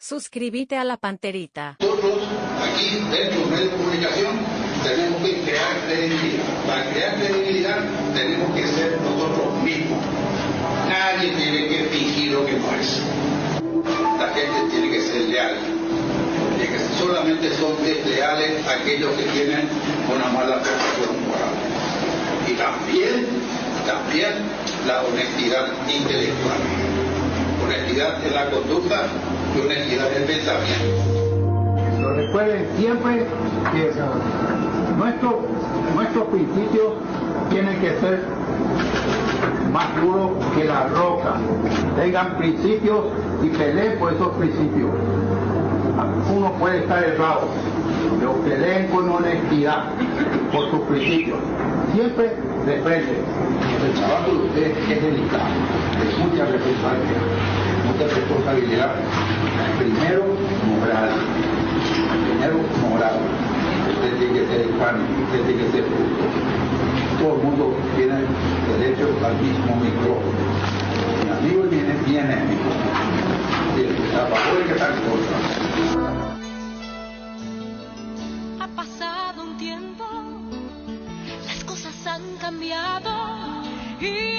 Suscríbete a la Panterita. Nosotros, aquí dentro de medios de comunicación, tenemos que crear credibilidad. Para crear credibilidad, tenemos que ser nosotros mismos. Nadie tiene que fingir lo que no es. La gente tiene que ser leal. Porque solamente son desleales aquellos que tienen una mala percepción moral. Y también la honestidad intelectual. Honestidad en la conducta y honestidad en el pensamiento. Lo recuerden siempre que nuestros principios tienen que ser más duros que la roca. Tengan principios y peleen por esos principios. Uno puede estar errado, pero peleen con honestidad por sus principios. Siempre recuerden, el trabajo de ustedes es delicado, es mucha responsabilidad. Primero, moral. Usted tiene que ser hispano, usted tiene que ser justo. Todo el mundo tiene derecho al mismo micrófono. Mi amigo viene enemigo. A favor de que tal cosa. Ha pasado un tiempo, las cosas han cambiado y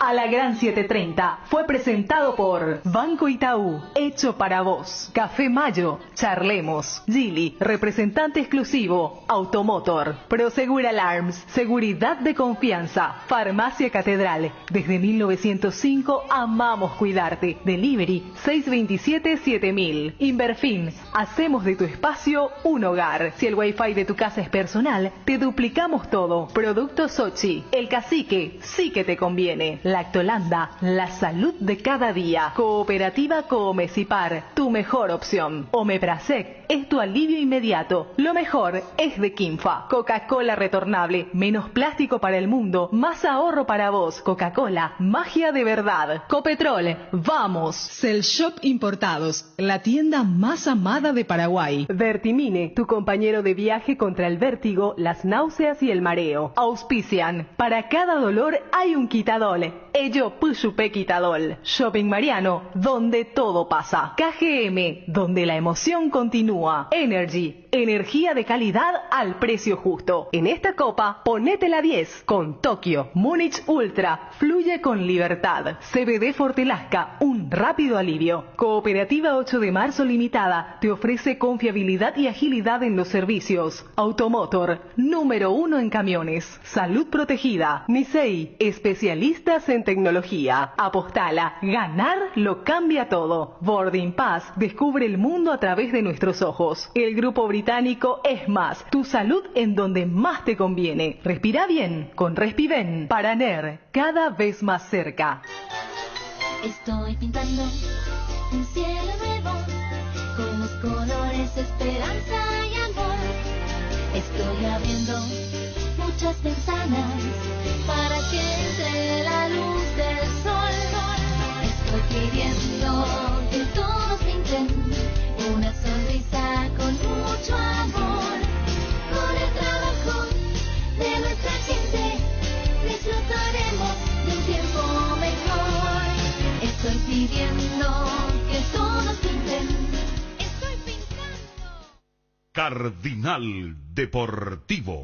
A la Gran 730 fue presentado por Banco Itaú, hecho para vos. Café Mayo, charlemos. Gili, representante exclusivo. Automotor. Prosegur Alarms, seguridad de confianza. Farmacia Catedral, desde 1905 amamos cuidarte. Delivery 627-7000. Inverfin, hacemos de tu espacio un hogar. Si el wifi de tu casa es personal, te duplicamos todo. Productos Sochi, el cacique, sí que te conviene. Lactolanda, la salud de cada día. Cooperativa Coomecipar, tu mejor opción. Omeprazec es tu alivio inmediato. Lo mejor es de Kinfa. Coca-Cola retornable, menos plástico para el mundo, más ahorro para vos. Coca-Cola, magia de verdad. Copetrol, vamos. Cell Shop Importados, la tienda más amada de Paraguay. Vertimine, tu compañero de viaje contra el vértigo, las náuseas y el mareo. Auspician, para cada dolor hay un quitadol. Ello Puyupé Quitadol. Shopping Mariano, donde todo pasa. KGM, donde la emoción continúa. Energy, energía de calidad al precio justo. En esta copa, ponete la 10 con Tokio. Múnich Ultra, fluye con libertad. CBD Fortelasca, un rápido alivio. Cooperativa 8 de marzo Limitada, te ofrece confiabilidad y agilidad en los servicios. Automotor, número 1 en camiones. Salud protegida. Nisei, especialistas en tecnología. Apostala, ganar lo cambia todo. Boarding Pass, descubre el mundo a través de nuestros ojos. El grupo británico es más, tu salud en donde más te conviene. Respira bien con Respiven. Paraner, cada vez más cerca. estoy pintando un cielo nuevo con los colores esperanza y amor. Estoy abriendo muchas ventanas para que entre la luz del sol. Estoy pidiendo que todos pinten una sonrisa con mucho amor. Con el trabajo de nuestra gente disfrutaremos de un tiempo mejor. Estoy pidiendo que todos pinten. Estoy pintando. Cardinal Deportivo.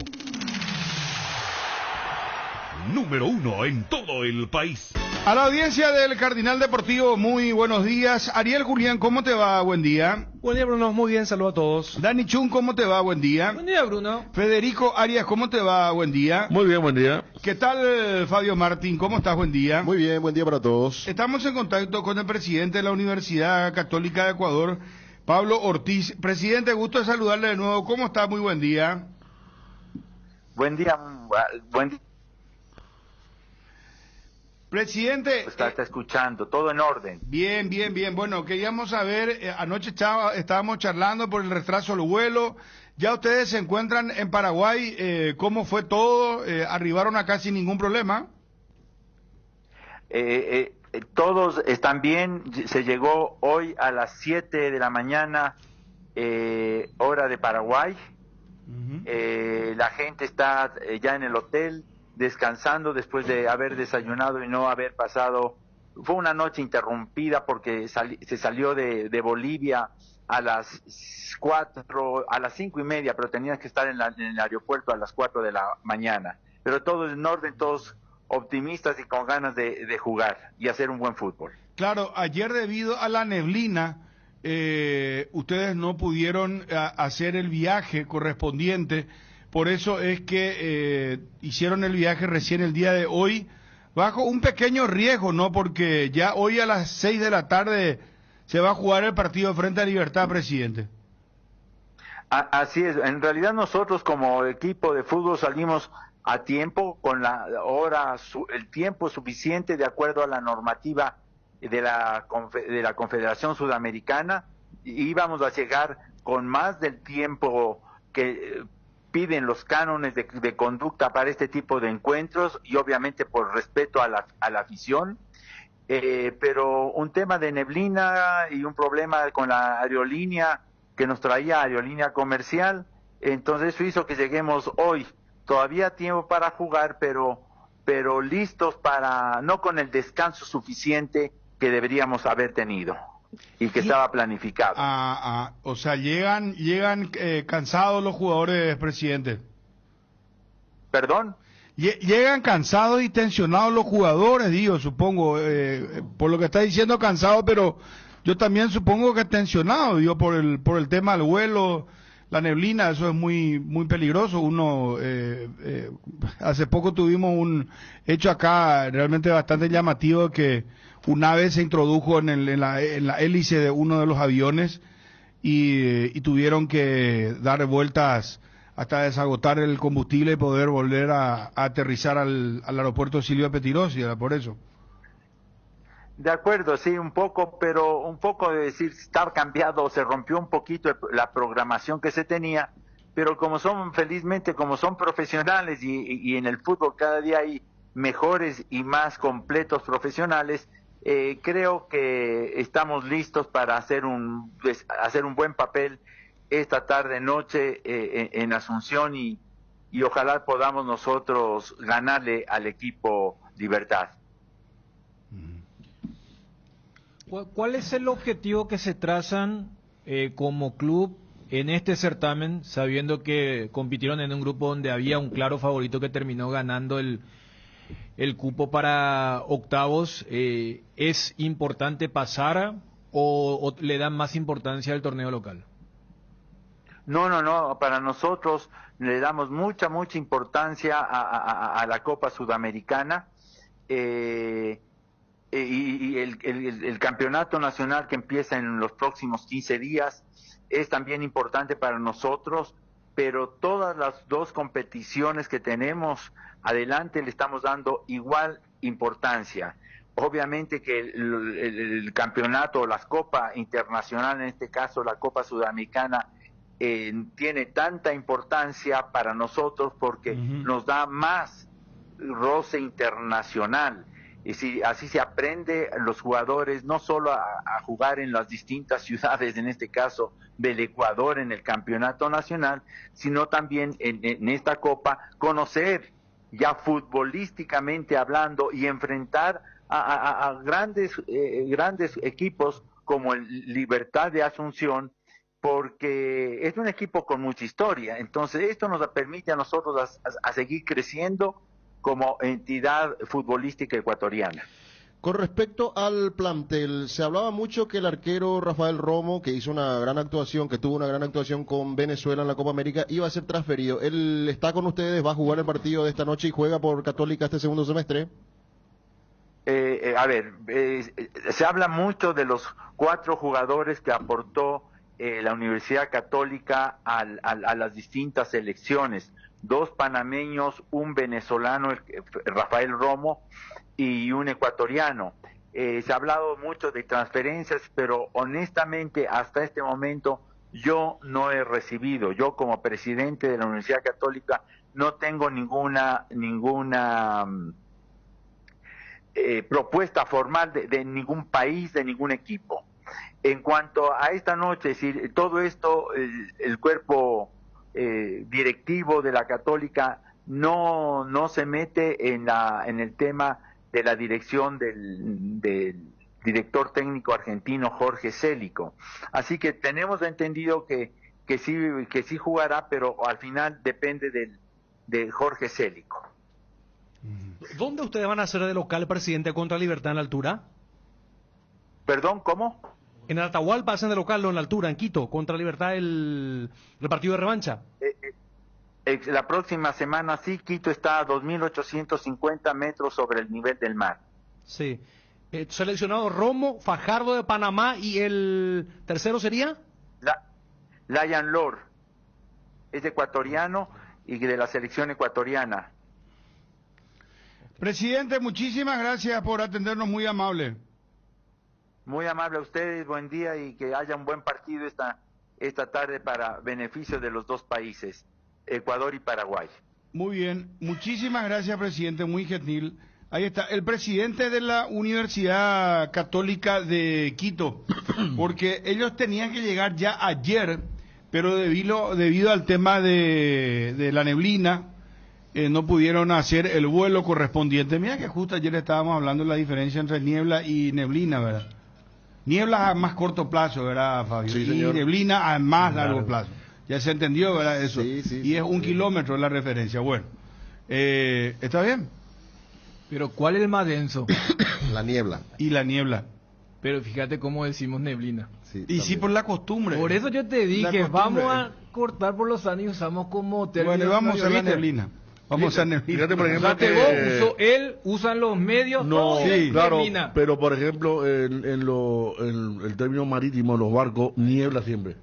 Número 1 en todo el país. A la audiencia del Cardinal Deportivo, muy buenos días. Ariel Julián, ¿cómo te va? Buen día. Buen día, Bruno. Muy bien, saludos a todos. Dani Chun, ¿cómo te va? Buen día. Buen día, Bruno. Federico Arias, ¿cómo te va? Buen día. Muy bien, buen día. ¿Qué tal, Fabio Martín? ¿Cómo estás? Buen día. Muy bien, buen día para todos. Estamos en contacto con el presidente de la Universidad Católica de Ecuador, Pablo Ortiz. Presidente, gusto de saludarle de nuevo. ¿Cómo está? Muy buen día. Buen día, buen día. Presidente. Está escuchando, todo en orden. Bien. Bueno, queríamos saber, anoche estábamos charlando por el retraso del vuelo. Ya ustedes se encuentran en Paraguay, ¿cómo fue todo? ¿Arribaron acá sin ningún problema? Todos están bien, se llegó hoy a las 7 de la mañana, hora de Paraguay. La gente está ya en el hotel, descansando después de haber desayunado y no haber pasado fue una noche interrumpida porque se salió de Bolivia a las 5:30, pero tenías que estar en el aeropuerto a las 4 de la mañana. Pero todo en orden, todos optimistas y con ganas de jugar y hacer un buen fútbol. Claro, ayer debido a la neblina, ustedes no pudieron hacer el viaje correspondiente, por eso es que hicieron el viaje recién el día de hoy, bajo un pequeño riesgo, ¿no? Porque ya hoy a las 6 de la tarde se va a jugar el partido frente a Libertad, presidente. Así es, en realidad nosotros como equipo de fútbol salimos a tiempo, con la hora, el tiempo suficiente de acuerdo a la normativa de la Confederación Sudamericana. Íbamos a llegar con más del tiempo que piden los cánones de conducta para este tipo de encuentros y obviamente por respeto a la afición, pero un tema de neblina y un problema con la aerolínea que nos traía aerolínea comercial, entonces eso hizo que lleguemos hoy, todavía tiempo para jugar, pero listos para, no con el descanso suficiente que deberíamos haber tenido y que estaba planificado. O sea, llegan cansados los jugadores, presidente. ¿Perdón? Llegan cansados y tensionados los jugadores, digo, supongo, por lo que está diciendo cansados, pero yo también supongo que tensionados, digo, por el tema del vuelo, la neblina, eso es muy peligroso. Uno, hace poco tuvimos un hecho acá realmente bastante llamativo, que un ave se introdujo en la hélice de uno de los aviones y tuvieron que dar vueltas hasta desagotar el combustible y poder volver a aterrizar al aeropuerto Silvia Petirosi, era por eso. De acuerdo, sí, un poco, pero un poco de decir, estar cambiado, se rompió un poquito la programación que se tenía, pero como son profesionales y en el fútbol cada día hay mejores y más completos profesionales, creo que estamos listos para hacer un buen papel esta tarde-noche en Asunción y ojalá podamos nosotros ganarle al equipo Libertad. ¿Cuál es el objetivo que se trazan como club en este certamen, sabiendo que compitieron en un grupo donde había un claro favorito que terminó ganando el cupo para octavos? ¿Es importante pasar o le dan más importancia al torneo local? No, para nosotros le damos mucha importancia a la Copa Sudamericana, y el campeonato nacional que empieza en los próximos 15 días es también importante para nosotros, pero todas las dos competiciones que tenemos adelante le estamos dando igual importancia. Obviamente que el campeonato, las copas internacionales, en este caso la Copa Sudamericana, tiene tanta importancia para nosotros porque nos da más roce internacional. Y así se aprende los jugadores no solo a jugar en las distintas ciudades, en este caso del Ecuador, en el campeonato nacional, sino también en esta copa conocer ya futbolísticamente hablando y enfrentar a grandes equipos como el Libertad de Asunción, porque es un equipo con mucha historia. Entonces esto nos permite a nosotros a seguir creciendo como entidad futbolística ecuatoriana. Con respecto al plantel, se hablaba mucho que el arquero Rafael Romo, que hizo una gran actuación, que tuvo una gran actuación con Venezuela en la Copa América, iba a ser transferido. ¿Él está con ustedes, va a jugar el partido de esta noche y juega por Católica este segundo semestre? Se habla mucho de los 4 jugadores que aportó la Universidad Católica a las distintas selecciones. 2 panameños, un venezolano, Rafael Romo, y un ecuatoriano. Se ha hablado mucho de transferencias, pero honestamente hasta este momento yo no he recibido, yo como presidente de la Universidad Católica no tengo ninguna propuesta formal de ningún país, de ningún equipo. En cuanto a esta noche, es decir, todo esto, el cuerpo directivo de la Católica no se mete en el tema de la dirección del director técnico argentino Jorge Célico. Así que tenemos entendido que sí jugará, pero al final depende de Jorge Célico. ¿Dónde ustedes van a hacer de local, presidente, contra Libertad en la altura? ¿Perdón, cómo? En Atahualpa hacen de local, en la altura, en Quito, contra Libertad el partido de revancha. La próxima semana sí, Quito está a 2.850 metros sobre el nivel del mar. Sí. Seleccionado Romo, Fajardo de Panamá, y el tercero sería... Lion Lord, es ecuatoriano y de la selección ecuatoriana. Presidente, muchísimas gracias por atendernos, muy amable. Muy amable a ustedes, buen día y que haya un buen partido esta tarde para beneficio de los dos países, Ecuador y Paraguay. Muy bien, muchísimas gracias, presidente, muy gentil. Ahí está, el presidente de la Universidad Católica de Quito, porque ellos tenían que llegar ya ayer, pero debido al tema de la neblina, no pudieron hacer el vuelo correspondiente. Mira que justo ayer estábamos hablando de la diferencia entre niebla y neblina, ¿verdad? Niebla a más corto plazo, ¿verdad, Fabio? Sí, y señor. neblina a más largo plazo. Ya se entendió, ¿verdad? Eso. Sí, y es 1 kilómetro la referencia. Bueno, ¿está bien? Pero ¿cuál es el más denso? La niebla. Y la niebla. Pero fíjate cómo decimos neblina. Sí, Y sí, por la costumbre. Por eso yo te dije, La vamos costumbre. a cortar por los años y usamos como término. Bueno, y vamos a la ¿viste? neblina. Vamos a neblina. Fíjate, por O ejemplo, sea, que vos, él, usan los medios, no, todo es claro, neblina. pero por ejemplo, en el término marítimo, los barcos, niebla siempre.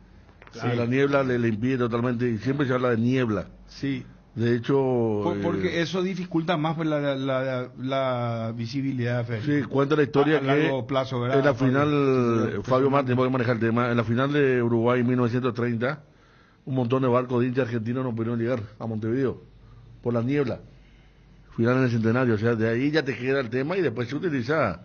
Claro. Sí, la niebla le impide totalmente, y siempre se habla de niebla. Sí. De hecho... Porque eso dificulta más pues, la visibilidad. Sí, cuenta la historia a que largo plazo, ¿verdad? en la final, Fabio Martín puede manejar el tema, en la final de Uruguay en 1930, un montón de barcos de hinchas argentinos no pudieron llegar a Montevideo por la niebla. Final en el centenario, o sea, de ahí ya te queda el tema y después se utiliza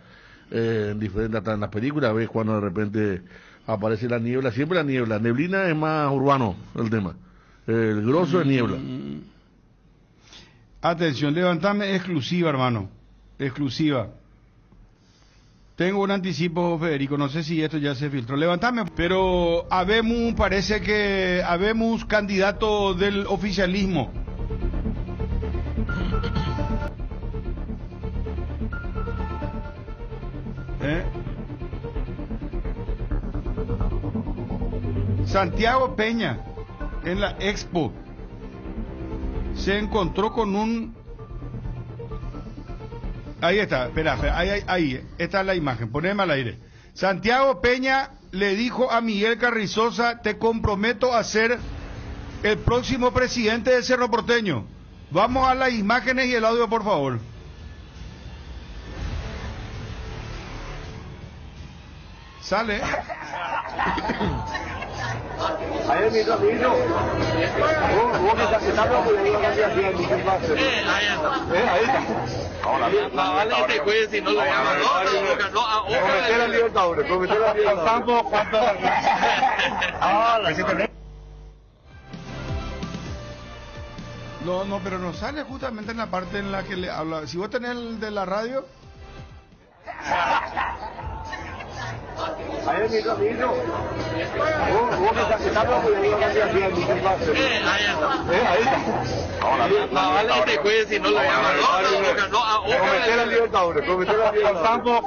en diferentes, hasta en las películas, ves cuando de repente aparece la niebla, siempre la niebla, neblina es más urbano el tema, el grosso es niebla. Atención, levantame exclusiva, hermano, exclusiva. Tengo un anticipo, Federico, no sé si esto ya se filtró. Levantame, pero parece que habemos candidato del oficialismo. Santiago Peña, en la Expo, se encontró con un... Ahí está, espera, ahí está la imagen, poneme al aire. Santiago Peña le dijo a Miguel Carrizosa, te comprometo a ser el próximo presidente de Cerro Porteño. Vamos a las imágenes y el audio, por favor. Sale. Ahí es mi camino. Vos que estás hablando de una cantidad de tiempo, ¿qué pasa? Ahí está. Ahora bien. Vale, te cuides si no lo llaman. Prometer a Libertadores, prometer a Libertadores. No, pero nos sale justamente en la parte en la que le habla. Si vos tenés el de la radio. Ahí es mi camino. Vos que estás hablando de una cantidad de tiempo, ¿qué pasa? Ahí está. Ahora bien. Vale, te cuides si no lo llaman. Prometer a Libertadores, prometer a Libertadores.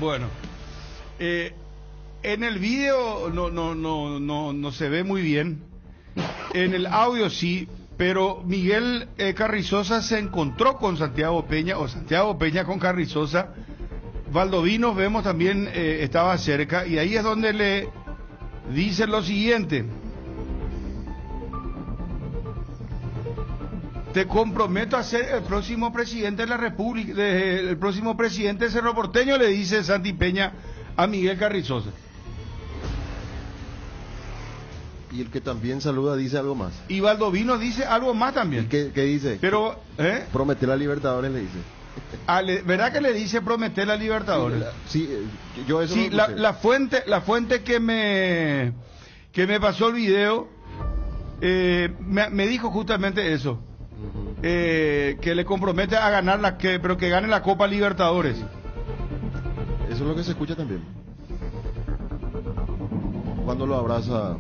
Bueno, en el video no se ve muy bien, en el audio sí, pero Miguel Carrizosa se encontró con Santiago Peña, o Santiago Peña con Carrizosa. Valdovinos vemos también estaba cerca, y ahí es donde le dice lo siguiente: te comprometo a ser el próximo presidente de la República, el próximo presidente de Cerro Porteño, le dice Santi Peña a Miguel Carrizosa. Y el que también saluda dice algo más. Y Valdovino dice algo más también. ¿Y qué dice? Pero, Prometer a Libertadores, le dice. ¿Verdad que le dice prometer a Libertadores? Sí, yo eso sí, no la fuente que me pasó el video me dijo justamente eso. que le compromete a ganar pero que gane la Copa Libertadores. Eso es lo que se escucha también. Cuando lo abraza.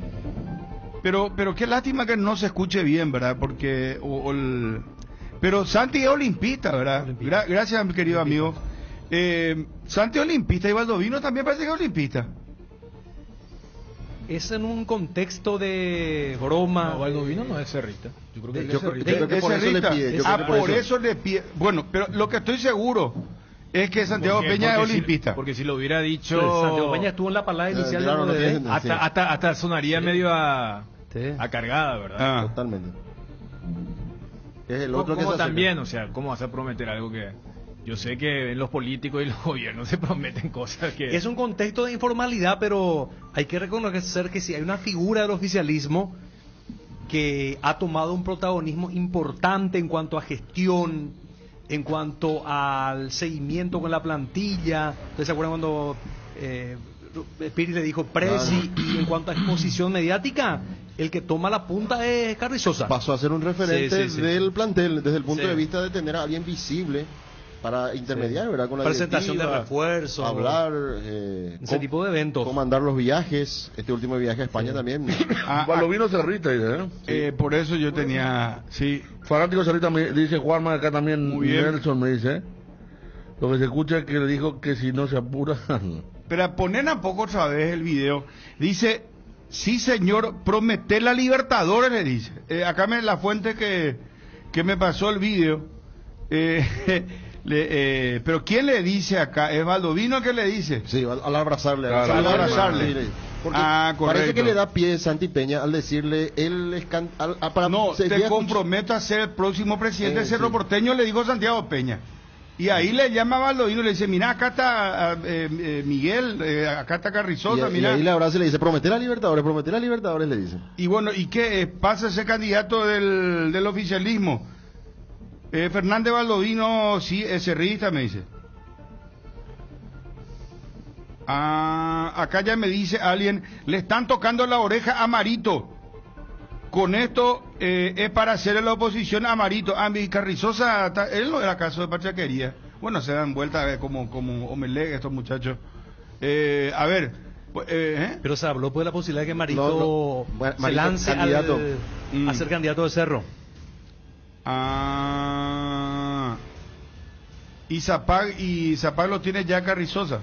Pero qué lástima que no se escuche bien, ¿verdad? Porque pero Santi es olimpista, ¿verdad? Gracias, mi querido amigo. Santi es olimpista y Baldovino también parece que es olimpista. Es en un contexto de broma. No, Baldovino no es cerrista. Yo creo que Yo creo que por eso le pide. Por eso le pide. Bueno, pero lo que estoy seguro es que Santiago Peña es olimpista. Porque si lo hubiera dicho... Santiago Peña estuvo en la palabra inicial claro, de no tiene- hasta sonaría medio a cargada, ¿verdad? Totalmente. Es el otro que ¿Cómo se acerca. también? O sea, ¿cómo vas a prometer algo que... Yo sé que en los políticos y los gobiernos se prometen cosas que... Es un contexto de informalidad, pero hay que reconocer que si hay una figura del oficialismo que ha tomado un protagonismo importante en cuanto a gestión, en cuanto al seguimiento con la plantilla. ¿Ustedes se acuerdan cuando Piri le dijo Presi? Y en cuanto a exposición mediática, el que toma la punta es Carrizosa. Pasó a ser un referente Sí. del plantel desde el punto Sí. de vista de tener a alguien visible para intermediar, ¿verdad? Con la Presentación de directiva, refuerzos, hablar, ese tipo de eventos. comandar los viajes, este último viaje a España también. Baldovino cerrita, por eso yo tenía, sí. Fanático cerrita, me dice Juanma acá también. Muy bien. Nelson me dice. Lo que se escucha es que le dijo que si no se apura. Pero ponen a poco otra vez el video. Dice, sí señor, prometé la Libertadores, le dice. Acá la fuente que me pasó el video. Pero ¿quién le dice acá? ¿Es Baldovino que le dice? Sí, al abrazarle. Claro, al abrazarle. Sí, porque correcto. parece que le da pie Santi Peña al decirle No, te comprometo a ser el próximo presidente de Cerro sí. Porteño, le dijo Santiago Peña. Y ahí le llama a Baldovino y le dice, mira, acá está Miguel, acá está Carrizosa, y mira. ahí le abraza y le dice, prometer a Libertadores, le dice. Y bueno, ¿y qué pasa ese candidato del oficialismo? Fernández Baldovino, sí, es cerrista, me dice. Acá ya me dice alguien, le están tocando la oreja a Marito. Con esto es para hacerle la oposición a Marito. Mi Carrizosa, él no era caso de pachaquería. Bueno, se dan vuelta como omelette estos muchachos. A ver. Pero se habló pues de la posibilidad de que Marito, se Marito, lance candidato. a ser candidato de Cerro. Y Zapag lo tiene ya Carrizosa.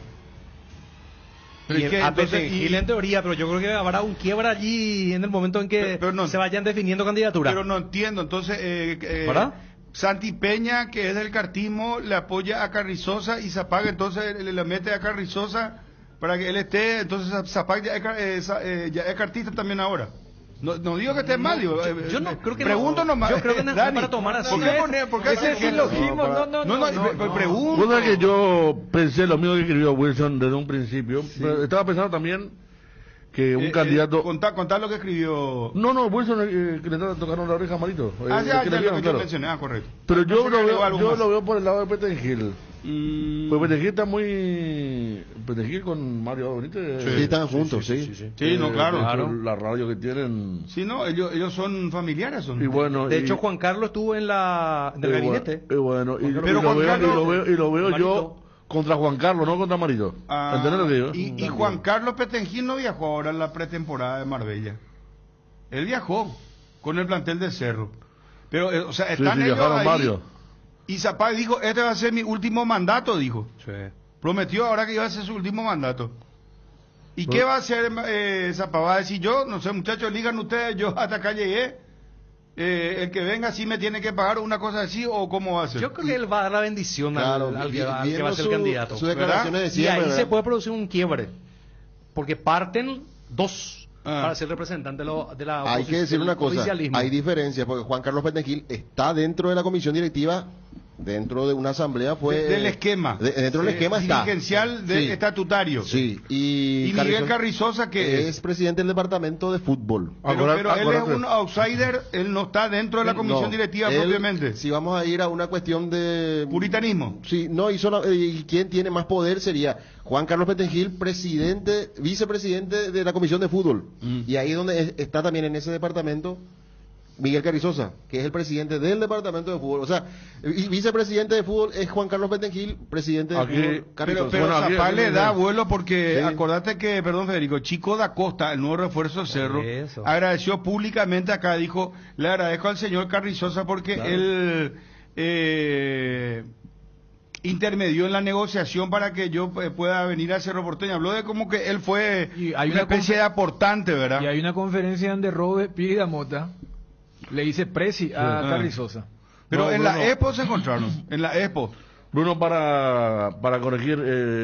Pero Y es que, Petengiel en teoría, pero yo creo que habrá un quiebra allí en el momento en que se vayan definiendo candidaturas. Pero no entiendo, entonces ¿verdad? Santi Peña, que es del cartismo, le apoya a Carrizosa y Zapag entonces le mete a Carrizosa para que él esté, entonces Zapag ya es cartista también ahora. No digo que esté mal, digo, yo no creo que pregunto no, nomás. yo creo que no es Dani, para tomar así. ¿Por qué hace silogismo? pregunto. Bueno, que yo pensé lo mismo que escribió Wilson desde un principio, pero estaba pensando también que un candidato... Contá lo que escribió... No, Wilson, que le tocaron la oreja a Marito. Ya, que lo le vieron, que yo claro. mencioné, correcto. Pero yo Pensé que agregó algo más. lo veo por el lado de Petengiel. Pues Petengiel está muy... Petengiel con Mario Benítez. Sí, están juntos, sí. Sí, no, claro. La radio que tienen... Sí, no, ellos son familiares. Y bueno, de hecho, Juan Carlos estuvo en el gabinete. Y bueno, Pero Juan Carlos, y lo veo Marito. yo contra Juan Carlos, no contra Marito. ¿Entendés lo que digo? Y Juan Carlos Petengiel no viajó ahora en la pretemporada de Marbella. Él viajó con el plantel de Cerro. Pero, o sea, están ellos viajaron ahí. varios. Y Zapag dijo, este va a ser mi último mandato, dijo. Sí. Prometió ahora que iba a ser su último mandato. ¿Y qué va a hacer Zapag? Va a decir, yo, no sé, muchachos, digan ustedes, yo hasta acá llegué. El que venga sí me tiene que pagar una cosa así, o cómo va a ser. Yo creo que él va a dar la bendición al que va a ser candidato. Sus declaraciones de Y siempre, ahí ¿verdad? se puede producir un quiebre. Porque parten dos para ser representante de la Hay que decir una cosa, oficialismo. hay diferencias, porque Juan Carlos Petengiel está dentro de la comisión directiva, dentro de una asamblea, fue... del esquema. Dentro del esquema está. Dirigencial Sí. estatutario. Sí, Y Miguel Carrizosa, que es presidente del departamento de fútbol. Pero él es un outsider, él no está dentro de la comisión directiva él, propiamente. Si vamos a ir a una cuestión de... Puritanismo. Sí, no, y quien tiene más poder sería Juan Carlos Petengiel, vicepresidente de la comisión de fútbol. Y ahí es donde está también en ese departamento Miguel Carrizosa, que es el presidente del departamento de fútbol. O sea, y vicepresidente de fútbol es Juan Carlos Petengil, presidente de fútbol Carrizosa. Pero Zapá le da vuelo porque, Sí. acordate que, perdón Federico, Chico da Costa, el nuevo refuerzo de Cerro, Eso. agradeció públicamente acá, dijo, le agradezco al señor Carrizosa porque Claro. él intermedió en la negociación para que yo pueda venir a Cerro Porteño. Habló de como que él fue hay una una especie de aportante, ¿verdad? Y hay una conferencia donde Robert Pírida Mota le dice presi a Sí. Carrizosa. Pero No, en Bruno. la Expo se encontraron, en la Expo. Bruno, para corregir,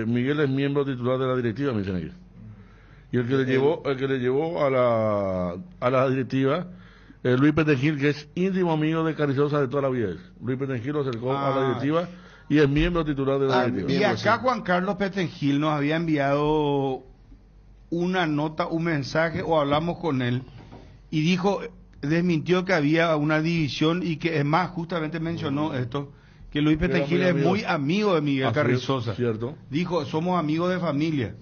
Miguel es miembro titular de la directiva, me dicen aquí. Y el que le llevó a la directiva es Luis Petengil, que es íntimo amigo de Carrizosa de toda la vida. Luis Petengil lo acercó a la directiva y es miembro titular de la directiva. Y acá Juan Carlos Petengil nos había enviado una nota, un mensaje, o hablamos con él, y dijo, desmintió que había una división, y que es más, justamente mencionó esto, que Luis Petengil es muy amigo de Miguel Carrizosa. Cierto. Dijo, somos amigos de familia.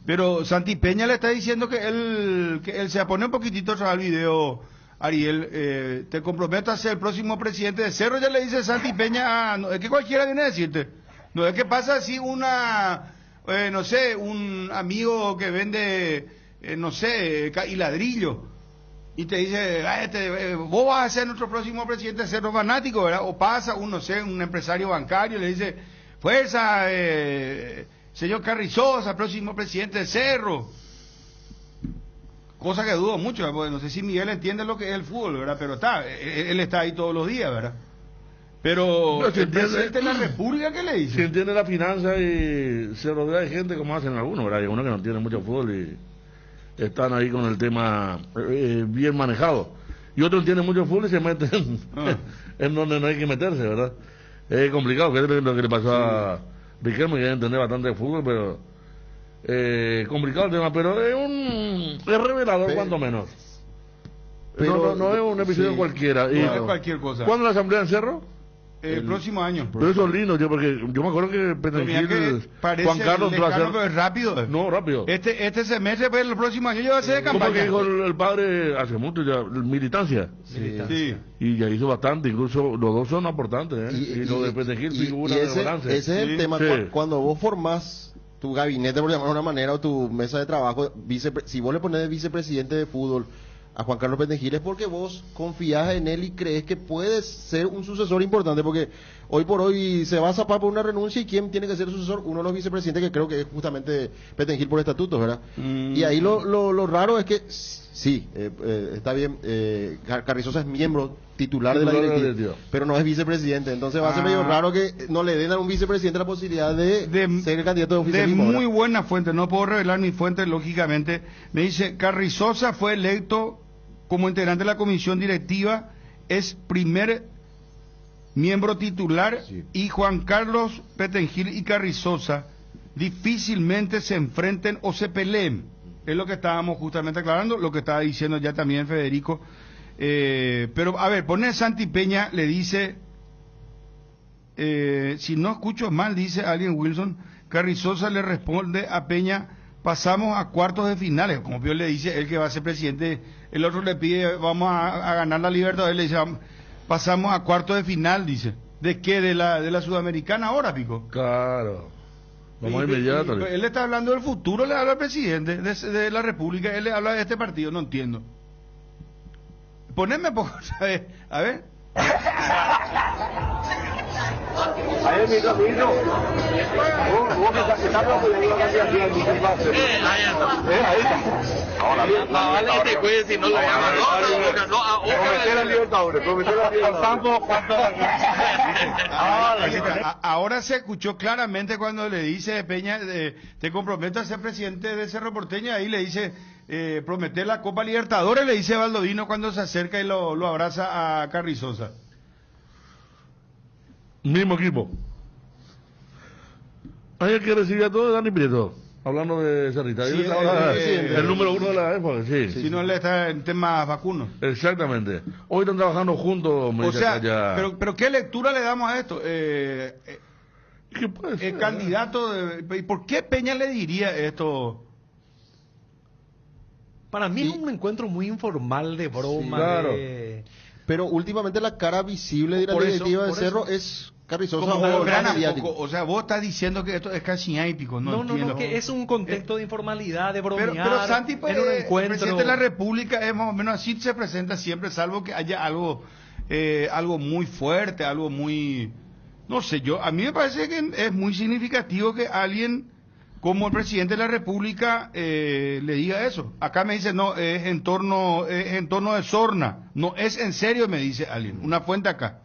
Pero Santi Peña le está diciendo que él se pone un poquitito tras el video. Ariel, te comprometo a ser el próximo presidente de Cerro, ya le dice Santi Peña, no, es que cualquiera viene a decirte, no es que pasa así no sé, un amigo que vende, no sé, y ladrillo, y te dice, vos vas a ser nuestro próximo presidente de Cerro, fanático, ¿verdad? O pasa no sé, un empresario bancario, le dice, fuerza, señor Carrizosa, próximo presidente de Cerro. Cosa que dudo mucho, porque no sé si Miguel entiende lo que es el fútbol, ¿verdad? Pero él está ahí todos los días, ¿verdad? Pero No, si el entiende- presidente de la República, ¿qué le dice? Si entiende la finanza y se rodea de gente como hacen algunos, ¿verdad? Hay unos que no tienen mucho fútbol y están ahí con el tema bien manejado. Y otros tienen mucho fútbol y se meten en donde no hay que meterse, ¿verdad? Es complicado, que es lo que le pasó a Riquelme, que debe entender bastante de fútbol, pero complicado el tema, pero es revelador cuanto menos. Pero- no es un episodio sí. cualquiera. No es cualquier cosa. ¿Cuándo la asamblea en Cerro? El próximo año. Pero eso es lindo, porque yo me acuerdo que Mira Petengil, que parece Juan Carlos lejano, va a ser- pero es rápido. No, rápido. Este semestre, pues, el próximo año ya va a ser de ¿Cómo campaña. que dijo el padre hace mucho ya? Militancia. Sí. Y ya hizo bastante, incluso los dos son aportantes, ¿eh? Y lo de Petengil figura en el balance. ese es el tema. Sí. Cuando vos formás tu gabinete, por llamarlo de una manera, o tu mesa de trabajo, si vos le pones de vicepresidente de fútbol a Juan Carlos Petengil, es porque vos confías en él y crees que puede ser un sucesor importante, porque hoy por hoy se va a zapar por una renuncia, y ¿quién tiene que ser el sucesor? Uno de los vicepresidentes, que creo que es justamente Petengil por estatutos, ¿verdad? Y ahí lo raro es que sí, está bien, Carrizosa es miembro titular de la directiva, pero no es vicepresidente, entonces va a ser medio raro que no le den a un vicepresidente la posibilidad de ser el candidato de De oficialismo. muy ¿verdad? buena fuente, no puedo revelar mi fuente, lógicamente. Me dice, Carrizosa fue electo como integrante de la comisión directiva, es primer miembro titular, y Juan Carlos Petengil y Carrizosa difícilmente se enfrenten o se peleen. Es lo que estábamos justamente aclarando, lo que estaba diciendo ya también Federico. Pero, a ver, pone Santi Peña, le dice, si no escucho mal, dice alguien Wilson, Carrizosa le responde a Peña, pasamos a cuartos de finales. Como Pío le dice, él que va a ser presidente, el otro le pide, vamos a ganar la Libertadores, le dice, pasamos a cuartos de final, dice. ¿De qué? ¿De la Sudamericana ahora, Pico? Claro. Vamos inmediato. Él está hablando del futuro, le habla al presidente de la República, él le habla de este partido, no entiendo. Poneme poco, ¿sabes? A ver. Ahí mi camino. Vos que estás loco de la candidatura, ¿qué pasa? Ahí está. Ahí está. Ahora bien. No vale que te cuides si no lo llaman. No, Prometer la Libertadores, prometer la Libertadores. Ahora se escuchó claramente cuando le dice Peña, te comprometo a ser presidente de Cerro Porteño, ahí le dice, prometer la Copa Libertadores, le dice Baldovino cuando se acerca y lo abraza a Carrizosa. Mismo equipo. Ahí el que recibía todo es Dani Prieto, hablando de Cerrita. Sí, Él es ahora el número uno de la época, sí. Si no, él está en temas vacunos. Exactamente. Hoy están trabajando juntos, me O dice sea, acá ya. pero ¿qué lectura le damos a esto? ¿Qué puede ser? El candidato, ¿y por qué Peña le diría esto? Para mí es un encuentro muy informal de broma, Sí, claro. Pero últimamente la cara visible de la Por eso, directiva del por Cerro eso. es Carrizosa Como o grana, mediático. o sea, vos estás diciendo que esto es casi épico, No, entiendo. que es un contexto de informalidad, de bromear, Pero Santi, pues, en un el encuentro. presidente de la República es más o menos así, se presenta siempre, salvo que haya algo muy fuerte, algo muy, no sé, a mí me parece que es muy significativo que alguien como el presidente de la República le diga eso. Acá me dice, no, es en torno de sorna, no es en serio, me dice alguien, una fuente acá.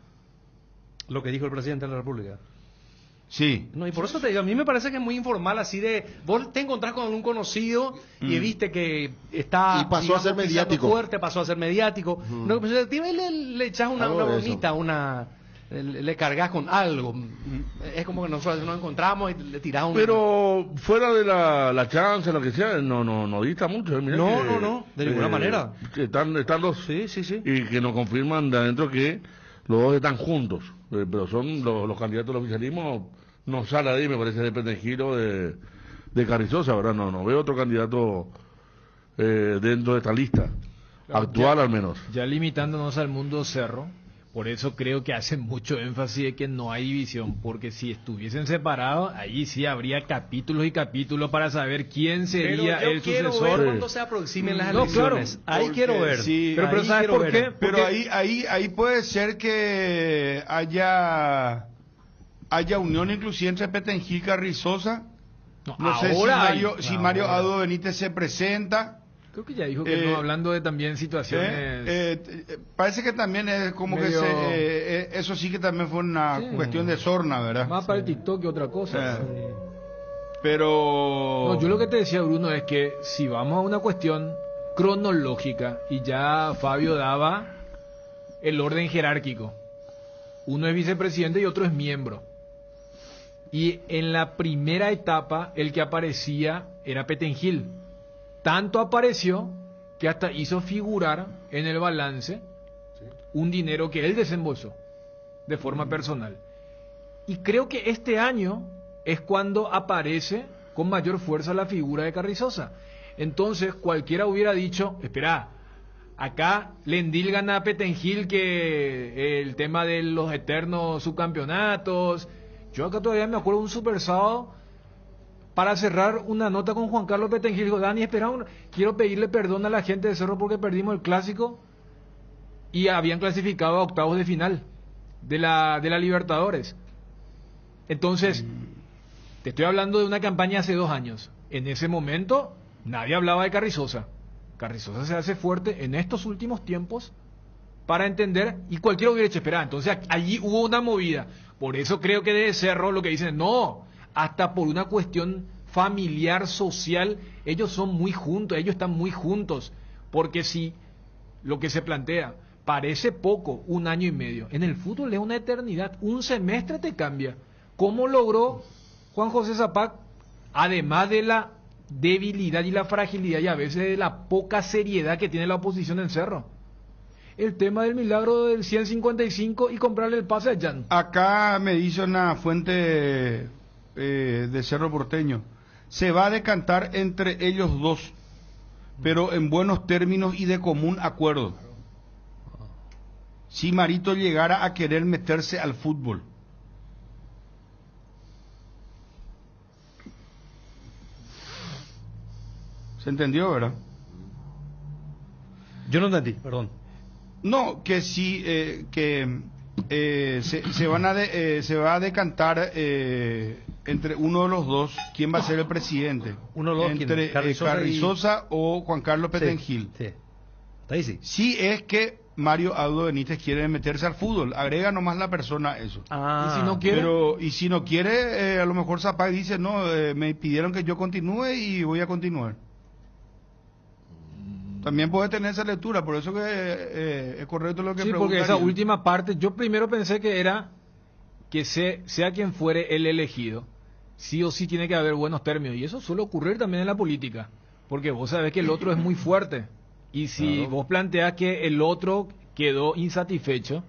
Lo que dijo el presidente de la República. Sí. No, y por eso te digo, a mí me parece que es muy informal, así de, vos te encontrás con algún conocido y viste que está... Y pasó a ser pisando mediático. fuerte, pasó a ser mediático. No, pues, le echás una Algo de eso. bromita, le cargas con algo. Es como que nosotros nos encontramos y le tirás un... Pero fuera de la chance, lo que sea, no dista mucho. Mira No, de ninguna manera. Que están los... Sí. Y que nos confirman de adentro que los dos están juntos. Pero son los candidatos del oficialismo, no sale ahí, me parece, de Petengil o de Carrizosa, ¿verdad? No veo otro candidato dentro de esta lista, actual al menos. Ya limitándonos al mundo Cerro, por eso creo que hacen mucho énfasis de que no hay división, porque si estuviesen separados, ahí sí habría capítulos y capítulos para saber quién sería Pero yo el quiero sucesor. ver cuando se aproximen las No, elecciones. claro, Ahí quiero ver. Sí, pero Ahí ¿sabes quiero por ver. qué? Pero Porque ahí puede ser que haya unión inclusive entre Petengil y Carrizosa. No sé si Mario Aldo Benítez se presenta. creo que ya dijo que no, hablando de también situaciones... Parece que también es como medio- que eso sí que también fue una cuestión de sorna, ¿verdad? Más para el TikTok que otra cosa. Pero... No, yo lo que te decía, Bruno, es que si vamos a una cuestión cronológica, y ya Fabio daba el orden jerárquico, uno es vicepresidente y otro es miembro. Y en la primera etapa, el que aparecía era Petengil. Tanto apareció que hasta hizo figurar en el balance un dinero que él desembolsó de forma personal. Y creo que este año es cuando aparece con mayor fuerza la figura de Carrizosa. Entonces cualquiera hubiera dicho, espera, acá le endilgan a Petengil que el tema de los eternos subcampeonatos. Yo acá todavía me acuerdo de un super sábado para cerrar una nota con Juan Carlos Petengil. Dijo, Dani, espera, quiero pedirle perdón a la gente de Cerro porque perdimos el clásico y habían clasificado a octavos de final de la Libertadores. Entonces, te estoy hablando de una campaña hace 2 años. En ese momento, nadie hablaba de Carrizosa. Carrizosa se hace fuerte en estos últimos tiempos para entender, y cualquiera hubiera hecho esperar. Entonces, allí hubo una movida. Por eso creo que de Cerro lo que dicen, no, hasta por una cuestión familiar, social, ellos son muy juntos, ellos están muy juntos. Porque si lo que se plantea parece poco, 1 año y medio, en el fútbol es una eternidad, un semestre te cambia. ¿Cómo logró Juan José Zapac, además de la debilidad y la fragilidad y a veces de la poca seriedad que tiene la oposición en Cerro? El tema del milagro del 155 y comprarle el pase a Jan. Acá me dice una fuente de Cerro Porteño, se va a decantar entre ellos dos, pero en buenos términos y de común acuerdo. Si Marito llegara a querer meterse al fútbol. ¿Se entendió, verdad? Yo no entendí, perdón. No, que sí, se va a decantar entre uno de los dos quién va a ser el presidente. Uno de los dos, entre ¿quién? Carrizosa o Juan Carlos Petengil. Sí. Está ahí sí. Sí es que Mario Aldo Benítez quiere meterse al fútbol, agrega nomás la persona a eso. Ah, ¿Y si no quiere? Pero, y si no quiere, a lo mejor Zapag dice, no, me pidieron que yo continúe y voy a continuar. También puede tener esa lectura, por eso que es correcto lo que Sí, pregunta. porque esa última parte, yo primero pensé que era que sea quien fuere el elegido, sí o sí tiene que haber buenos términos, y eso suele ocurrir también en la política, porque vos sabés que el otro es muy fuerte, y si vos planteás que el otro quedó insatisfecho,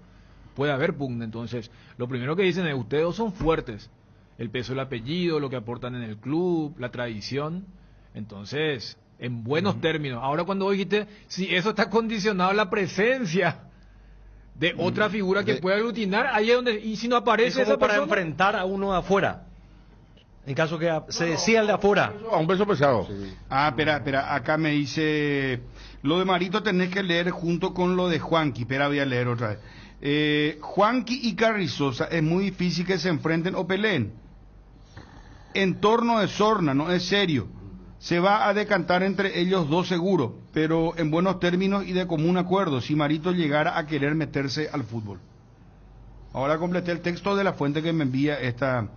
puede haber pugna. Entonces, lo primero que dicen es, ustedes dos son fuertes, el peso del apellido, lo que aportan en el club, la tradición, entonces, en buenos términos. Ahora cuando vos dijiste, si eso está condicionado a la presencia de otra figura que pueda aglutinar, ahí es donde, y si no aparece esa para persona, enfrentar a uno de afuera. En caso que se decida el de afuera. A un peso pesado. Sí. Espera, acá me dice, lo de Marito tenés que leer junto con lo de Juanqui, espera, voy a leer otra vez. Juanqui y Carrizosa es muy difícil que se enfrenten o peleen. En torno de sorna, no es serio. Se va a decantar entre ellos dos seguro, pero en buenos términos y de común acuerdo, si Marito llegara a querer meterse al fútbol. Ahora completé el texto de la fuente que me envía esta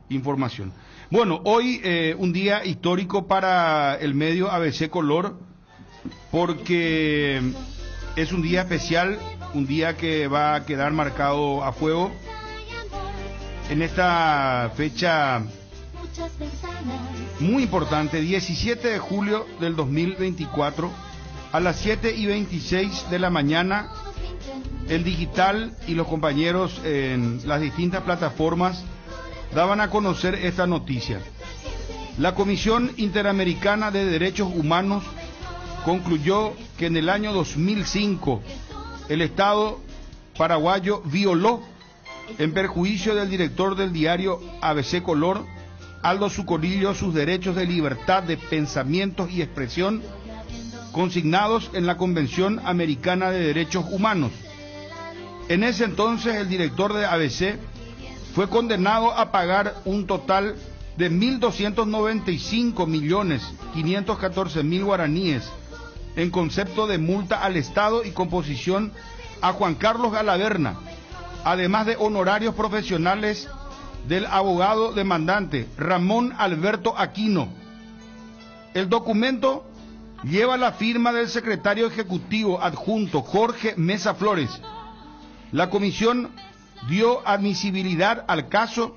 información. Bueno, hoy un día histórico para el medio ABC Color, porque es un día especial, un día que va a quedar marcado a fuego. En esta fecha muy importante, 17 de julio del 2024, a las 7:26 de la mañana, el digital y los compañeros en las distintas plataformas daban a conocer esta noticia. La Comisión Interamericana de Derechos Humanos concluyó que en el año 2005 el Estado paraguayo violó, en perjuicio del director del diario ABC Color, Aldo Zucorillo, sus derechos de libertad de pensamiento y expresión consignados en la Convención Americana de Derechos Humanos. En ese entonces el director de ABC fue condenado a pagar un total de 1.295.514.000 guaraníes en concepto de multa al Estado y composición a Juan Carlos Galaverna, además de honorarios profesionales del abogado demandante Ramón Alberto Aquino. El documento lleva la firma del secretario ejecutivo adjunto Jorge Mesa Flores. La comisión dio admisibilidad al caso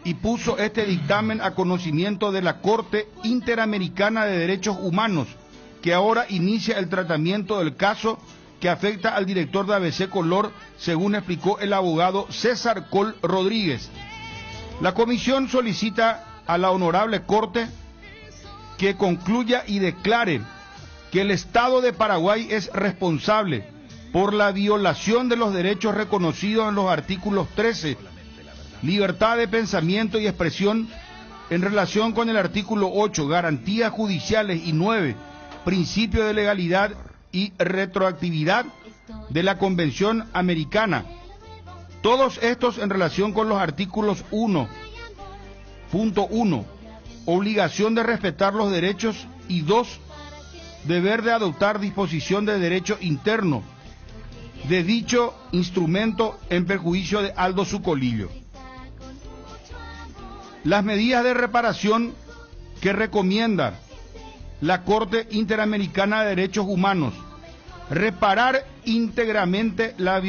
y puso este dictamen a conocimiento de la Corte Interamericana de Derechos Humanos, que ahora inicia el tratamiento del caso que afecta al director de ABC Color, según explicó el abogado César Col Rodríguez. La comisión solicita a la Honorable Corte que concluya y declare que el Estado de Paraguay es responsable por la violación de los derechos reconocidos en los artículos 13, libertad de pensamiento y expresión, en relación con el artículo 8, garantías judiciales, y 9, principio de legalidad y retroactividad de la Convención Americana. Todos estos en relación con los artículos 1.1, obligación de respetar los derechos, y 2, deber de adoptar disposición de derecho interno de dicho instrumento en perjuicio de Aldo Zucorillo. Las medidas de reparación que recomienda la Corte Interamericana de Derechos Humanos: reparar íntegramente las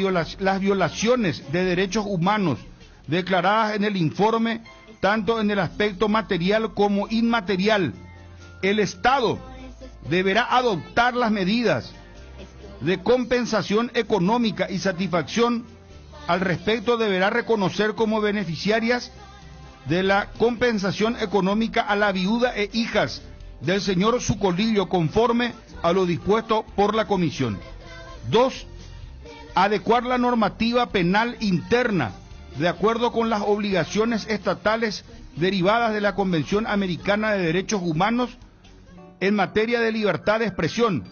violaciones de derechos humanos declaradas en el informe, tanto en el aspecto material como inmaterial. El Estado deberá adoptar las medidas de compensación económica y satisfacción. Al respecto, deberá reconocer como beneficiarias de la compensación económica a la viuda e hijas del señor Zucorillo, conforme a lo dispuesto por la comisión. 2. Adecuar la normativa penal interna de acuerdo con las obligaciones estatales derivadas de la Convención Americana de Derechos Humanos en materia de libertad de expresión,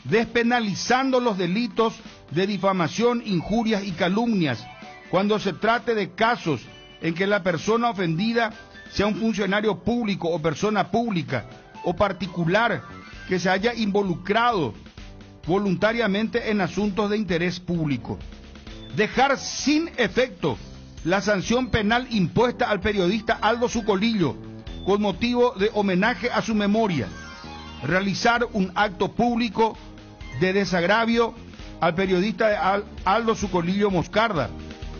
despenalizando los delitos de difamación, injurias y calumnias cuando se trate de casos en que la persona ofendida sea un funcionario público o persona pública o particular que se haya involucrado voluntariamente en asuntos de interés público. Dejar sin efecto la sanción penal impuesta al periodista Aldo Zucorillo con motivo de homenaje a su memoria. Realizar un acto público de desagravio al periodista Aldo Zucorillo Moscarda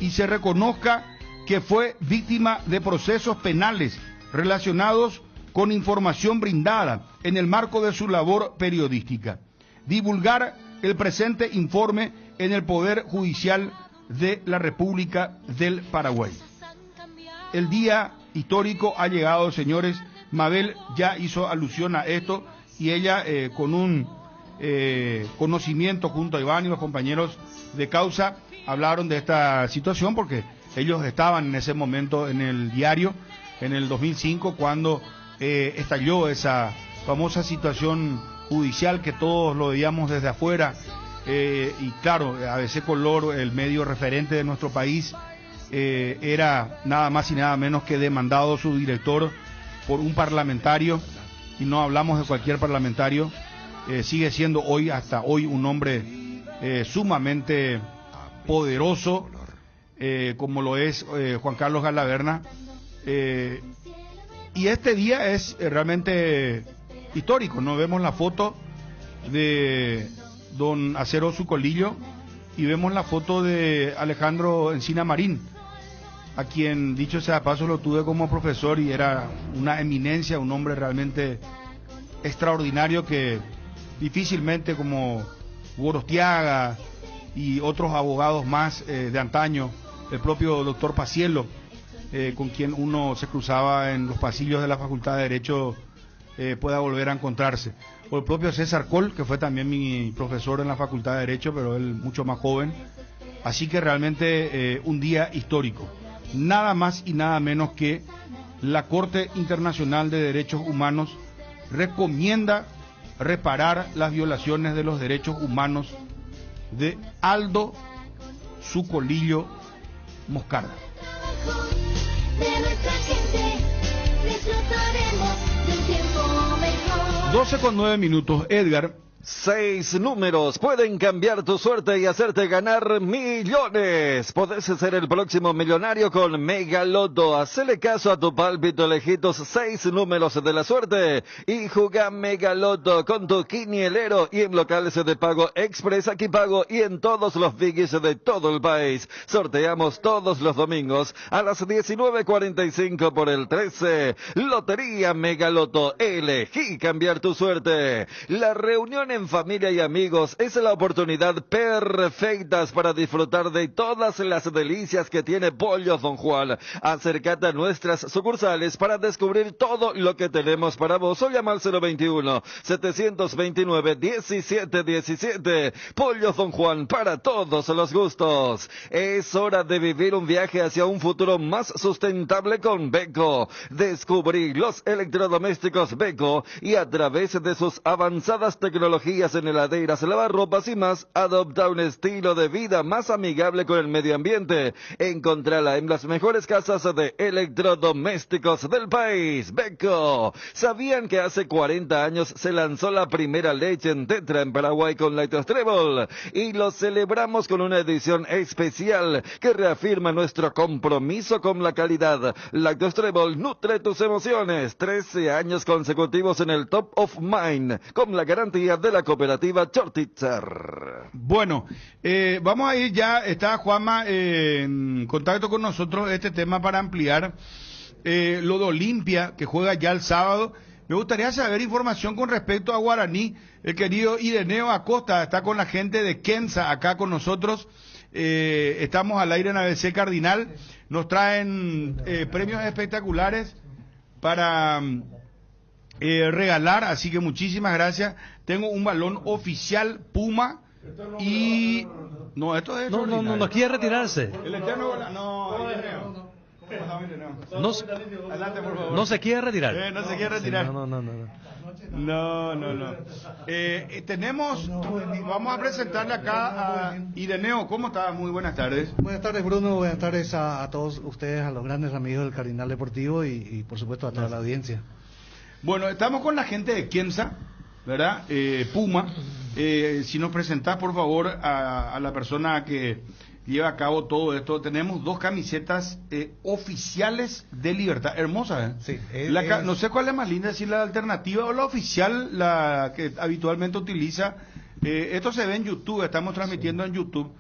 y se reconozca que fue víctima de procesos penales relacionados con información brindada en el marco de su labor periodística. Divulgar el presente informe en el Poder Judicial de la República del Paraguay. El día histórico ha llegado, señores. Mabel ya hizo alusión a esto y ella con un conocimiento junto a Iván y los compañeros de causa hablaron de esta situación porque ellos estaban en ese momento en el diario en el 2005 cuando estalló esa famosa situación judicial que todos lo veíamos desde afuera, y claro, ABC Color, el medio referente de nuestro país, era nada más y nada menos que demandado su director por un parlamentario, y no hablamos de cualquier parlamentario, sigue siendo hoy, hasta hoy, un hombre sumamente poderoso, como lo es Juan Carlos Galaverna, y este día es realmente histórico, ¿no? Vemos la foto de don Acero Zucolillo y vemos la foto de Alejandro Encina Marín, a quien, dicho sea de paso, lo tuve como profesor y era una eminencia, un hombre realmente extraordinario que difícilmente, como Gorostiaga y otros abogados más de antaño, el propio doctor Paciello, con quien uno se cruzaba en los pasillos de la Facultad de Derecho, pueda volver a encontrarse. O el propio César Coll, que fue también mi profesor en la Facultad de Derecho, pero él mucho más joven. Así que realmente un día histórico. Nada más y nada menos que la Corte Internacional de Derechos Humanos recomienda reparar las violaciones de los derechos humanos de Aldo Zucolillo Moscarda. De nuestra gente disfrutaremos de un tiempo mejor. 12:09, Edgar. 6 números pueden cambiar tu suerte y hacerte ganar millones. Podés ser el próximo millonario con Megaloto. Hacele caso a tu pálpito, elegí tus 6 números de la suerte y jugá Megaloto con tu quinielero y en locales de pago express, Aquí Pago y en todos los biggies de todo el país. Sorteamos todos los domingos a las 19:45 por el 13. Lotería Megaloto. Elegí cambiar tu suerte. La reunión en familia y amigos es la oportunidad perfecta para disfrutar de todas las delicias que tiene Pollos Don Juan. Acércate a nuestras sucursales para descubrir todo lo que tenemos para vos. O llama al 021-729-1717. Pollos Don Juan, para todos los gustos. Es hora de vivir un viaje hacia un futuro más sustentable con Beko. Descubrí los electrodomésticos Beko y a través de sus avanzadas tecnologías en heladeras, lavarropas y más, adopta un estilo de vida más amigable con el medio ambiente. Encontrala en las mejores casas de electrodomésticos del país. Beko. ¿Sabían que hace 40 años se lanzó la primera leche en tetra en Paraguay con Lactos Trébol? Y lo celebramos con una edición especial que reafirma nuestro compromiso con la calidad. Lactos Trébol nutre tus emociones. 13 años consecutivos en el Top of Mind, con la garantía de la cooperativa Chortitzer. Bueno, vamos a ir ya, está Juanma en contacto con nosotros, este tema para ampliar lo de Olimpia, que juega ya el sábado. Me gustaría saber información con respecto a Guaraní. El querido Ireneo Acosta está con la gente de Kenza acá con nosotros. Estamos al aire en ABC Cardinal. Nos traen premios espectaculares para regalar, así que muchísimas gracias. Tengo un balón oficial Puma y... No, esto es... No quiere retirarse. El eterno... No, Ireneo. No se quiere retirar. No se quiere retirar. No. Tenemos, vamos a presentarle acá a Ireneo. ¿Cómo está? Muy buenas tardes. Buenas tardes, Bruno. Buenas tardes a todos ustedes, a los grandes amigos del Cardinal Deportivo y por supuesto a toda la audiencia. Bueno, estamos con la gente de Kenza, ¿verdad? Puma. Si nos presentás, por favor, a la persona que lleva a cabo todo esto. Tenemos 2 camisetas oficiales de Libertad, hermosas, ¿eh? Sí. No sé cuál es más linda, si la alternativa o la oficial, la que habitualmente utiliza. Esto se ve en YouTube, estamos transmitiendo en YouTube.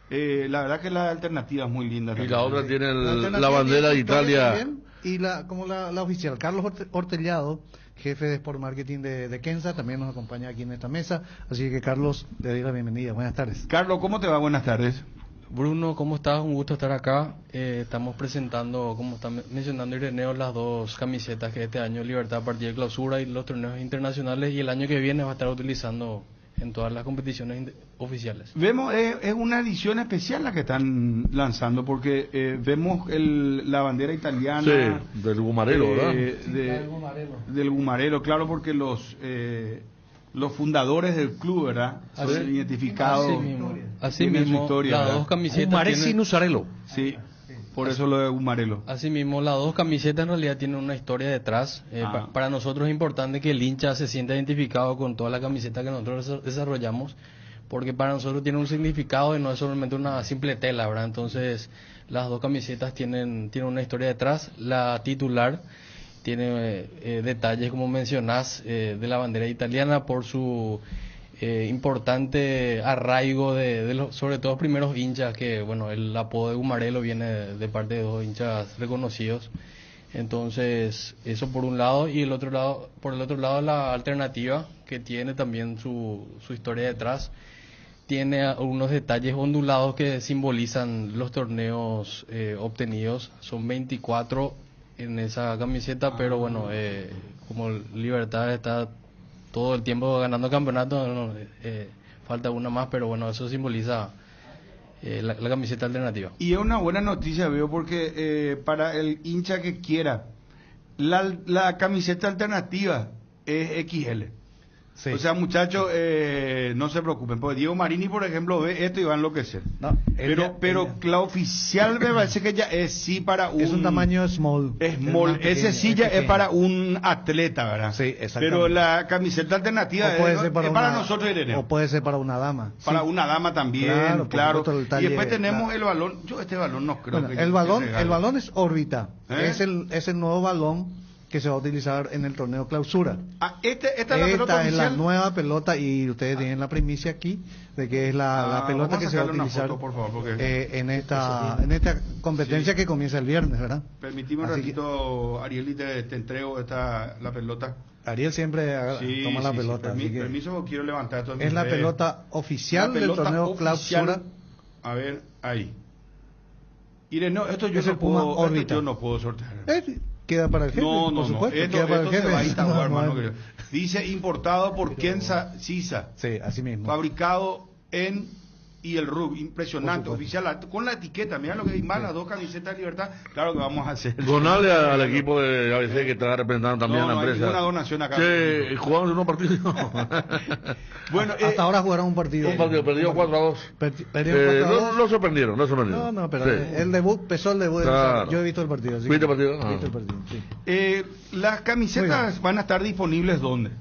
La verdad que la alternativa es muy linda. Y la otra tiene la bandera de Italia. También, y como la oficial, Carlos Hortellado, jefe de Sport Marketing de Kenza, también nos acompaña aquí en esta mesa. Así que, Carlos, te doy la bienvenida. Buenas tardes. Carlos, ¿cómo te va? Buenas tardes. Bruno, ¿cómo estás? Un gusto estar acá. Estamos presentando, como está mencionando Ireneo, las 2 camisetas que este año Libertad a partir de clausura y los torneos internacionales, y el año que viene va a estar utilizando en todas las competiciones oficiales. Vemos, es una edición especial la que están lanzando, porque vemos la bandera italiana. Sí, del Gumarelo, ¿verdad? Del Gumarelo, claro, porque los fundadores del club, ¿verdad? Son identificados. Así mismo, historia, las ¿verdad? dos camisetas tienen... Sí, por eso lo de Gumarelo. Así mismo, las dos camisetas en realidad tienen una historia detrás. Para nosotros es importante que el hincha se sienta identificado con toda la camiseta que nosotros desarrollamos, porque para nosotros tiene un significado y no es solamente una simple tela, ¿verdad? Entonces, las dos camisetas tienen una historia detrás. La titular tiene detalles, como mencionás, de la bandera italiana por su importante arraigo de los, sobre todo, primeros hinchas, que bueno, el apodo de Gumarelo viene de parte de dos hinchas reconocidos. Entonces, eso por un lado, y por el otro lado la alternativa, que tiene también su historia detrás. Tiene algunos detalles ondulados que simbolizan los torneos obtenidos. Son 24 en esa camiseta, pero bueno, como Libertad está todo el tiempo ganando campeonatos, falta una más, pero bueno, eso simboliza la camiseta alternativa. Y es una buena noticia, veo, porque para el hincha que quiera, la camiseta alternativa es XL. Sí. O sea, muchachos, no se preocupen, porque Diego Marini, por ejemplo, ve esto y va a enloquecer. No, pero la oficial me parece que ya es sí para un... Es un tamaño small. Small, ese sí ya es para un atleta, ¿verdad? Sí, exactamente. Pero la camiseta alternativa es para nosotros, Irene. O puede ser para una dama. Para una dama también, claro. Y después tenemos el balón. Yo este balón no creo que... El balón es órbita. Es el nuevo balón que se va a utilizar en el torneo clausura. Esta es la pelota oficial. Es la nueva pelota, y ustedes tienen la primicia aquí de que es la pelota que se va a utilizar foto, por favor, porque... en esta competencia que comienza el viernes, ¿verdad? Permitime un ratito, Ariel, y te entrego la pelota. Ariel siempre toma la pelota. Permiso, quiero levantar esto. Es la pelota oficial del torneo clausura. A ver, ahí. Irene, no, esto yo no puedo sortear. Queda para el jefe, por supuesto. Esto se va a instalar, hermano. Dice importado por Kenza Sisa. Sí, así mismo. Fabricado en y el RUB, impresionante, oficial, con la etiqueta. Mira lo que hay más, las dos camisetas de Libertad. Claro que vamos a hacer. Donarle al equipo de ABC que está representando también a la empresa. No hay ninguna donación acá. Sí, jugamos unos partidos. Bueno, hasta ahora jugaron un partido. Perdió 4-2. Lo sorprendieron. No, pero el debut, empezó el debut. Claro. Yo he visto el partido. ¿Viste el partido? Sí. Las camisetas van a estar disponibles ¿dónde?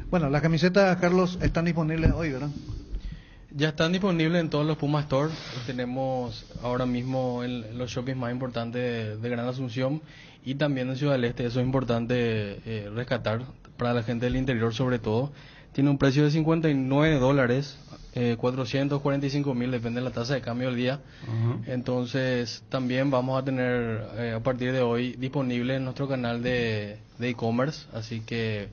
Bueno, las camisetas, Carlos, están disponibles hoy, ¿verdad? Ya están disponibles en todos los Puma Store. Tenemos ahora mismo en los shoppings más importantes de Gran Asunción y también en Ciudad del Este. Eso es importante rescatar para la gente del interior, sobre todo. Tiene un precio de $59, 445,000, depende de la tasa de cambio del día. Entonces también vamos a tener a partir de hoy disponible en nuestro canal de e-commerce, así que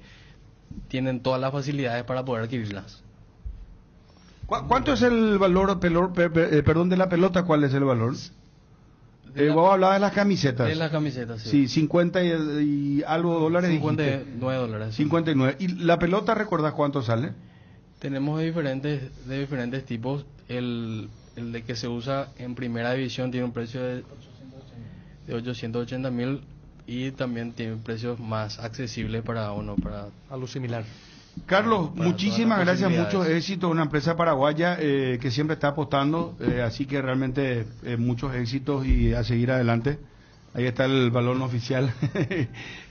tienen todas las facilidades para poder adquirirlas. ¿Cuánto es el valor, de la pelota? ¿Cuál es el valor? Vos hablabas de las camisetas. De las camisetas, sí. Sí, 50 y algo dólares. $59. 59. ¿Y la pelota, recordás cuánto sale? Tenemos de diferentes tipos. El de que se usa en primera división tiene un precio de 880,000 y también tiene precios más accesibles para algo similar. Carlos, muchísimas gracias, mucho éxito, una empresa paraguaya que siempre está apostando, así que realmente muchos éxitos y a seguir adelante. Ahí está el balón oficial.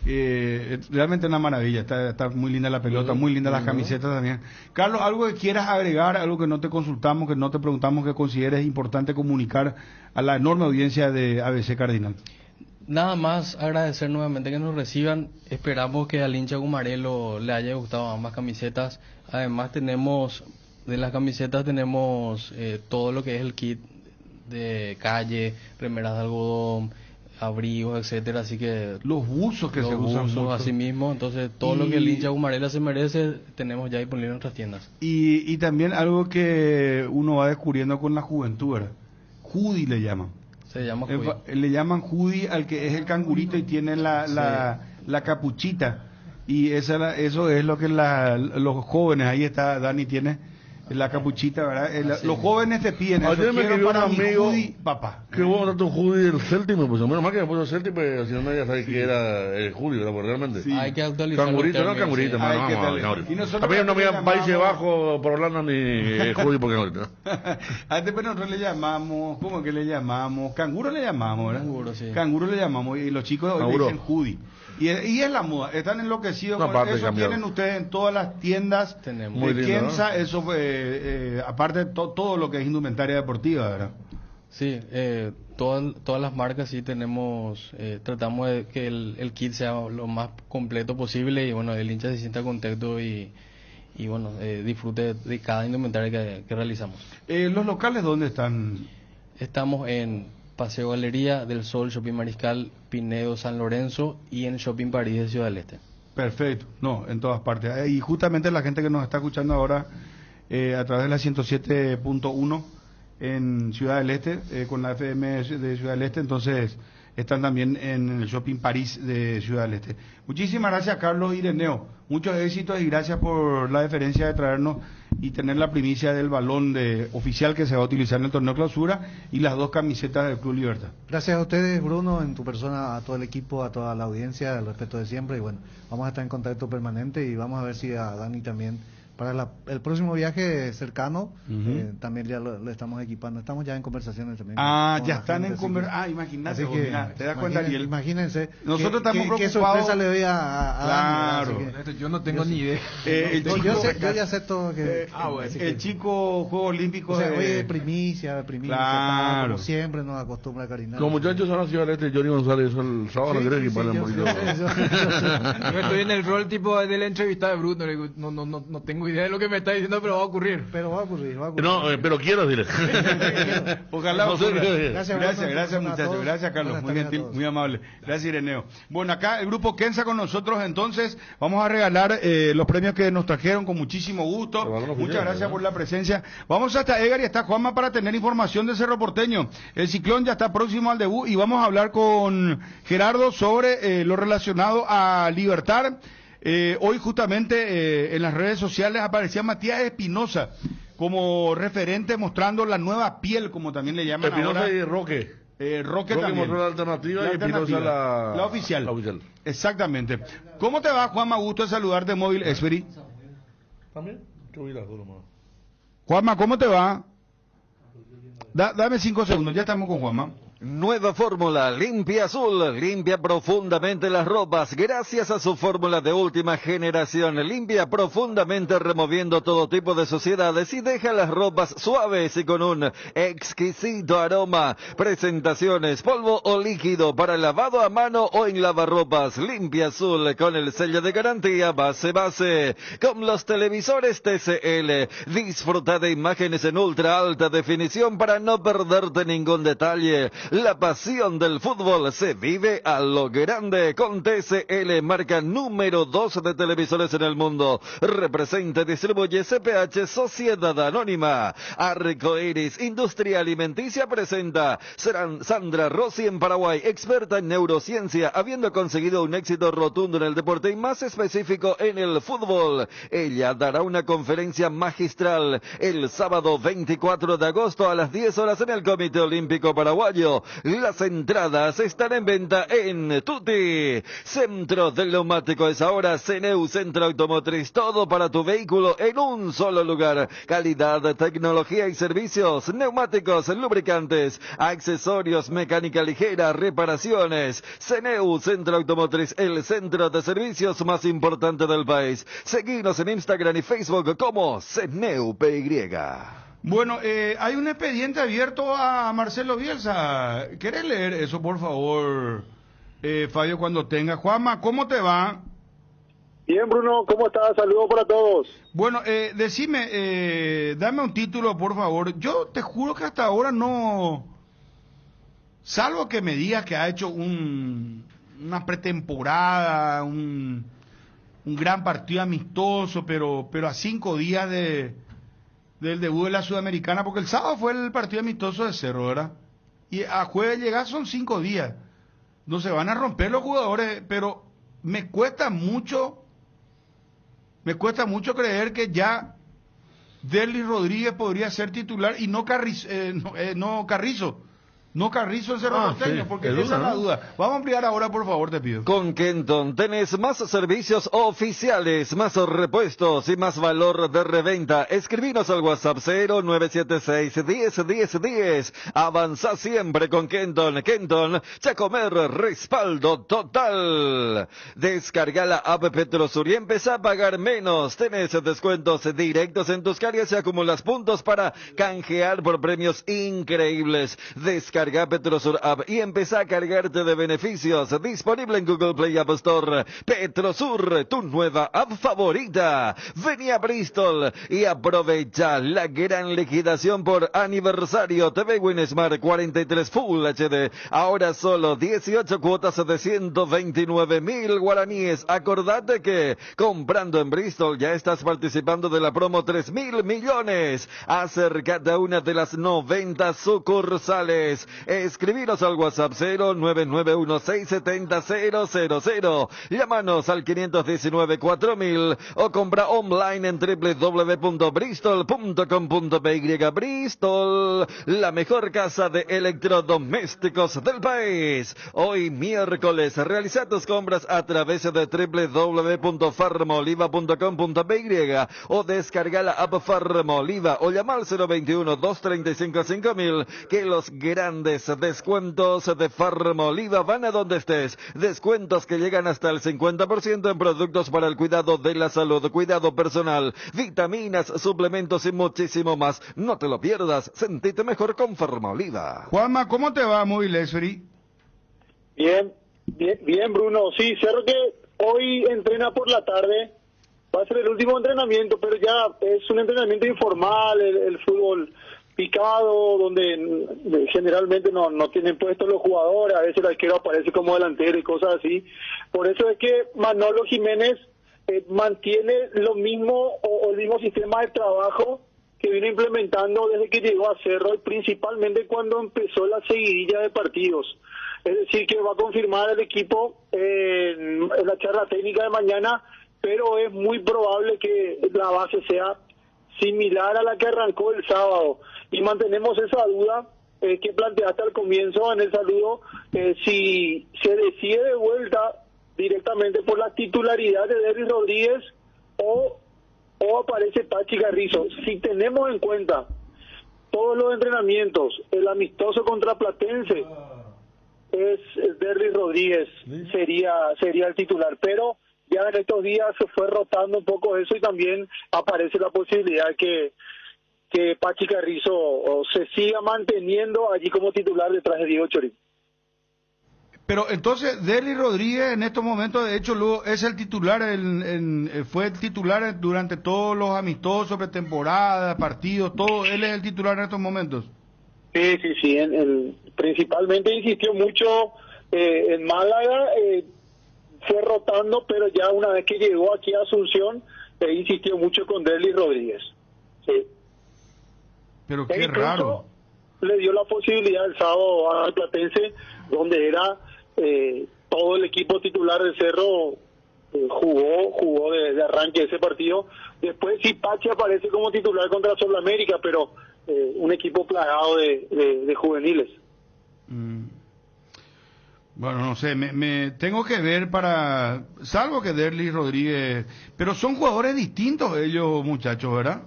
Realmente una maravilla, está muy linda la pelota, muy linda las camisetas también. Carlos, algo que quieras agregar, algo que no te consultamos, que no te preguntamos, que consideres importante comunicar a la enorme audiencia de ABC Cardinal. Nada más agradecer nuevamente que nos reciban. Esperamos que al hincha Gumarelo le haya gustado ambas camisetas. Además de las camisetas tenemos todo lo que es el kit de calle, remeras de algodón, abrigos, etcétera, así que los buzos que se usan mucho. Así mismo, entonces todo lo que el hincha Gumarela se merece tenemos ya disponible en nuestras tiendas. Y también algo que uno va descubriendo con la juventud, ¿verdad? Hoodie le llaman. Se llama hoodie. Le llaman hoodie al que es el cangurito y tiene la capuchita. Y eso es lo que los jóvenes, ahí está, Dani tiene la capuchita, ¿verdad? Los jóvenes te piden eso. Ayer me Quiero escribió un para mi amigo, hoodie, papá. que vos mandaste un hoodie del Celtic, me puso, menos mal que me puso el Celtic, pero si no nadie sabe que era el hoodie, ¿verdad? Porque realmente. Sí. Hay que actualizar. Cangurito, no cangurito, hermano, vamos, y nosotros también no me llaman Países Bajos por Holanda ni hoodie por cangurito. Antes pero nosotros le llamamos, ¿cómo que le llamamos? Canguro le llamamos, ¿verdad? Canguro, sí. Canguro le llamamos, y los chicos hoy le dicen hoodie. Y es la moda, están enloquecidos con eso. Tienen ustedes en todas las tiendas de Kenza, ¿no? Eso aparte de todo lo que es indumentaria deportiva, ¿verdad? Sí, todas las marcas sí tenemos, tratamos de que el kit sea lo más completo posible y bueno, el hincha se sienta contento y bueno, disfrute de cada indumentaria que realizamos. ¿Los locales dónde están? Estamos en Paseo Galería del Sol, Shopping Mariscal, Pinedo, San Lorenzo y en Shopping París de Ciudad del Este. Perfecto, no, en todas partes. Y justamente la gente que nos está escuchando ahora a través de la 107.1 en Ciudad del Este, con la FM de Ciudad del Este, entonces están también en el Shopping París de Ciudad del Este. Muchísimas gracias, Carlos Ireneo. Muchos éxitos y gracias por la deferencia de traernos y tener la primicia del balón oficial que se va a utilizar en el torneo clausura y las 2 camisetas del Club Libertad. Gracias a ustedes, Bruno, en tu persona, a todo el equipo, a toda la audiencia, el respeto de siempre. Y bueno, vamos a estar en contacto permanente y vamos a ver si a Dani también, para el próximo viaje cercano, también ya lo estamos equipando. Estamos ya en conversaciones también. Ya están en conversaciones. Imagínate, te das cuenta, Ariel. Imagínense. Nosotros estamos preocupados. ¿Qué sorpresa le doy a Claro. Dani? Yo no tengo ni idea. Yo ya acepto que... el chico Juego Olímpico. O sea, oye, primicia. Claro. Como siempre nos acostumbra a carinar. Los muchachos van a Ciudad del Este, Johnny González, el sábado no quiere equipar el poquito. Yo estoy en el rol tipo de la entrevista de Bruno. No tengo idea de lo que me está diciendo, pero va a ocurrir. No, pero quiero decirle. Ojalá. Gracias muchachos. Gracias, Carlos. Muy gentil, muy amable. Gracias, Ireneo. Bueno, acá el grupo Kenza con nosotros, entonces vamos a regalar los premios que nos trajeron con muchísimo gusto. Muchas gracias por la presencia. Vamos hasta Edgar y está Juanma para tener información de Cerro Porteño. El Ciclón ya está próximo al debut y vamos a hablar con Gerardo sobre lo relacionado a Libertad. Hoy justamente en las redes sociales aparecía Matías Espinosa como referente mostrando la nueva piel, como también le llaman Espinosa ahora. Y Roque. Roque también. mostró la alternativa y Espinosa la oficial. Exactamente. ¿Cómo te va, Juanma? Gusto de saludarte, Móvil Esferi. ¿También? Juanma, ¿cómo te va? Dame 5 segundos, ya estamos con Juanma. Nueva fórmula, limpia azul, limpia profundamente las ropas, gracias a su fórmula de última generación, limpia profundamente removiendo todo tipo de suciedades y deja las ropas suaves y con un exquisito aroma. Presentaciones, polvo o líquido para lavado a mano o en lavarropas, limpia azul con el sello de garantía base, con los televisores TCL, disfruta de imágenes en ultra alta definición para no perderte ningún detalle. La pasión del fútbol se vive a lo grande con TCL, marca número 2 de televisores en el mundo. Representa y distribuye CPH Sociedad Anónima. Arcoiris Industria Alimenticia presenta Sandra Rossi en Paraguay, experta en neurociencia, habiendo conseguido un éxito rotundo en el deporte y más específico en el fútbol. Ella dará una conferencia magistral el sábado 24 de agosto a las 10 horas en el Comité Olímpico Paraguayo. Las entradas están en venta en Tutti. Centro del Neumático es ahora CNEU Centro Automotriz. Todo para tu vehículo en un solo lugar. Calidad, tecnología y servicios. Neumáticos, lubricantes, accesorios, mecánica ligera, reparaciones. CNEU Centro Automotriz, el centro de servicios más importante del país. Seguinos en Instagram y Facebook como CNEU PY. Bueno, hay un expediente abierto a Marcelo Bielsa. ¿Querés leer eso, por favor, Fabio, cuando tenga? Juanma, ¿cómo te va? Bien, Bruno, ¿cómo estás? Saludos para todos. Bueno, decime, dame un título, por favor. Yo te juro que hasta ahora no... Salvo que me digas que ha hecho una pretemporada, un gran partido amistoso, pero a 5 días del debut de la Sudamericana, porque el sábado fue el partido amistoso de Cerro, ¿verdad? Y a jueves llegar son 5 días. No se van a romper los jugadores, pero me cuesta mucho me cuesta mucho creer que ya Derlis Rodríguez podría ser titular y no Carrizo. No Carrizo en Cerro Porteño, sí, porque es esa duda, es la ¿no? duda. Vamos a ampliar ahora, por favor, te pido. Con Kenton tenés más servicios oficiales, más repuestos y más valor de reventa. Escribinos al WhatsApp 0976-101010. Avanza siempre con Kenton. Kenton, Chacomer, respaldo total. Descarga la app Petrosur y empezá a pagar menos. Tenés descuentos directos en tus cargas y acumulas puntos para canjear por premios increíbles. Descarga Petrosur App y empezá a cargarte de beneficios. Disponible en Google Play App Store. Petrosur, tu nueva app favorita. Vení a Bristol y aprovecha la gran liquidación por aniversario. TV Winsmart 43 Full HD. Ahora solo 18 cuotas de 129.000 guaraníes. Acordate que comprando en Bristol ya estás participando de la promo 3.000 millones. Acércate a una de las 90 sucursales. Escribiros al WhatsApp 0991670000. Llámanos al 519-4000 o compra online en www.bristol.com.py. Bristol, la mejor casa de electrodomésticos del país. Hoy miércoles, realiza tus compras a través de www.farmaoliva.com.py o descarga la app Farmaoliva o llama al 021-235-5000 que los grandes descuentos de Farmaoliva van a donde estés. Descuentos que llegan hasta el 50% en productos para el cuidado de la salud, cuidado personal, vitaminas, suplementos y muchísimo más. No te lo pierdas, sentite mejor con Farmaoliva. Juanma, ¿cómo te va, Móvil Esferi? Bien, Bruno. Sí, Cerro que hoy entrena por la tarde. Va a ser el último entrenamiento, pero ya es un entrenamiento informal, el fútbol picado, donde generalmente no tienen puestos los jugadores, a veces el arquero aparece como delantero y cosas así. Por eso es que Manolo Jiménez mantiene lo mismo o el mismo sistema de trabajo que vino implementando desde que llegó a Cerro y principalmente cuando empezó la seguidilla de partidos. Es decir, que va a confirmar el equipo en la charla técnica de mañana, pero es muy probable que la base sea similar a la que arrancó el sábado. Y mantenemos esa duda que planteaste al comienzo en el saludo, si se decide de vuelta directamente por la titularidad de Derlis Rodríguez o aparece Pachi Carrizo. Si tenemos en cuenta todos los entrenamientos, el amistoso contra Platense, es Derlis Rodríguez, sería el titular, pero ya en estos días se fue rotando un poco eso y también aparece la posibilidad que Pachi Carrizo se siga manteniendo allí como titular detrás de Diego Chorín. Pero entonces, Derlis Rodríguez en estos momentos, de hecho, luego es el titular, fue el titular durante todos los amistosos, pretemporada, partidos, todo, él es el titular en estos momentos. Sí, principalmente insistió mucho en Málaga, fue rotando, pero ya una vez que llegó aquí a Asunción, insistió mucho con Derlis Rodríguez. Sí. Pero qué raro. Le dio la posibilidad el sábado al Platense, donde era todo el equipo titular del Cerro, jugó de arranque ese partido. Después sí, Pachi aparece como titular contra Sol América, pero un equipo plagado de juveniles. Bueno, no sé, me tengo que ver salvo que Derlis Rodríguez, pero son jugadores distintos ellos, muchachos, ¿verdad?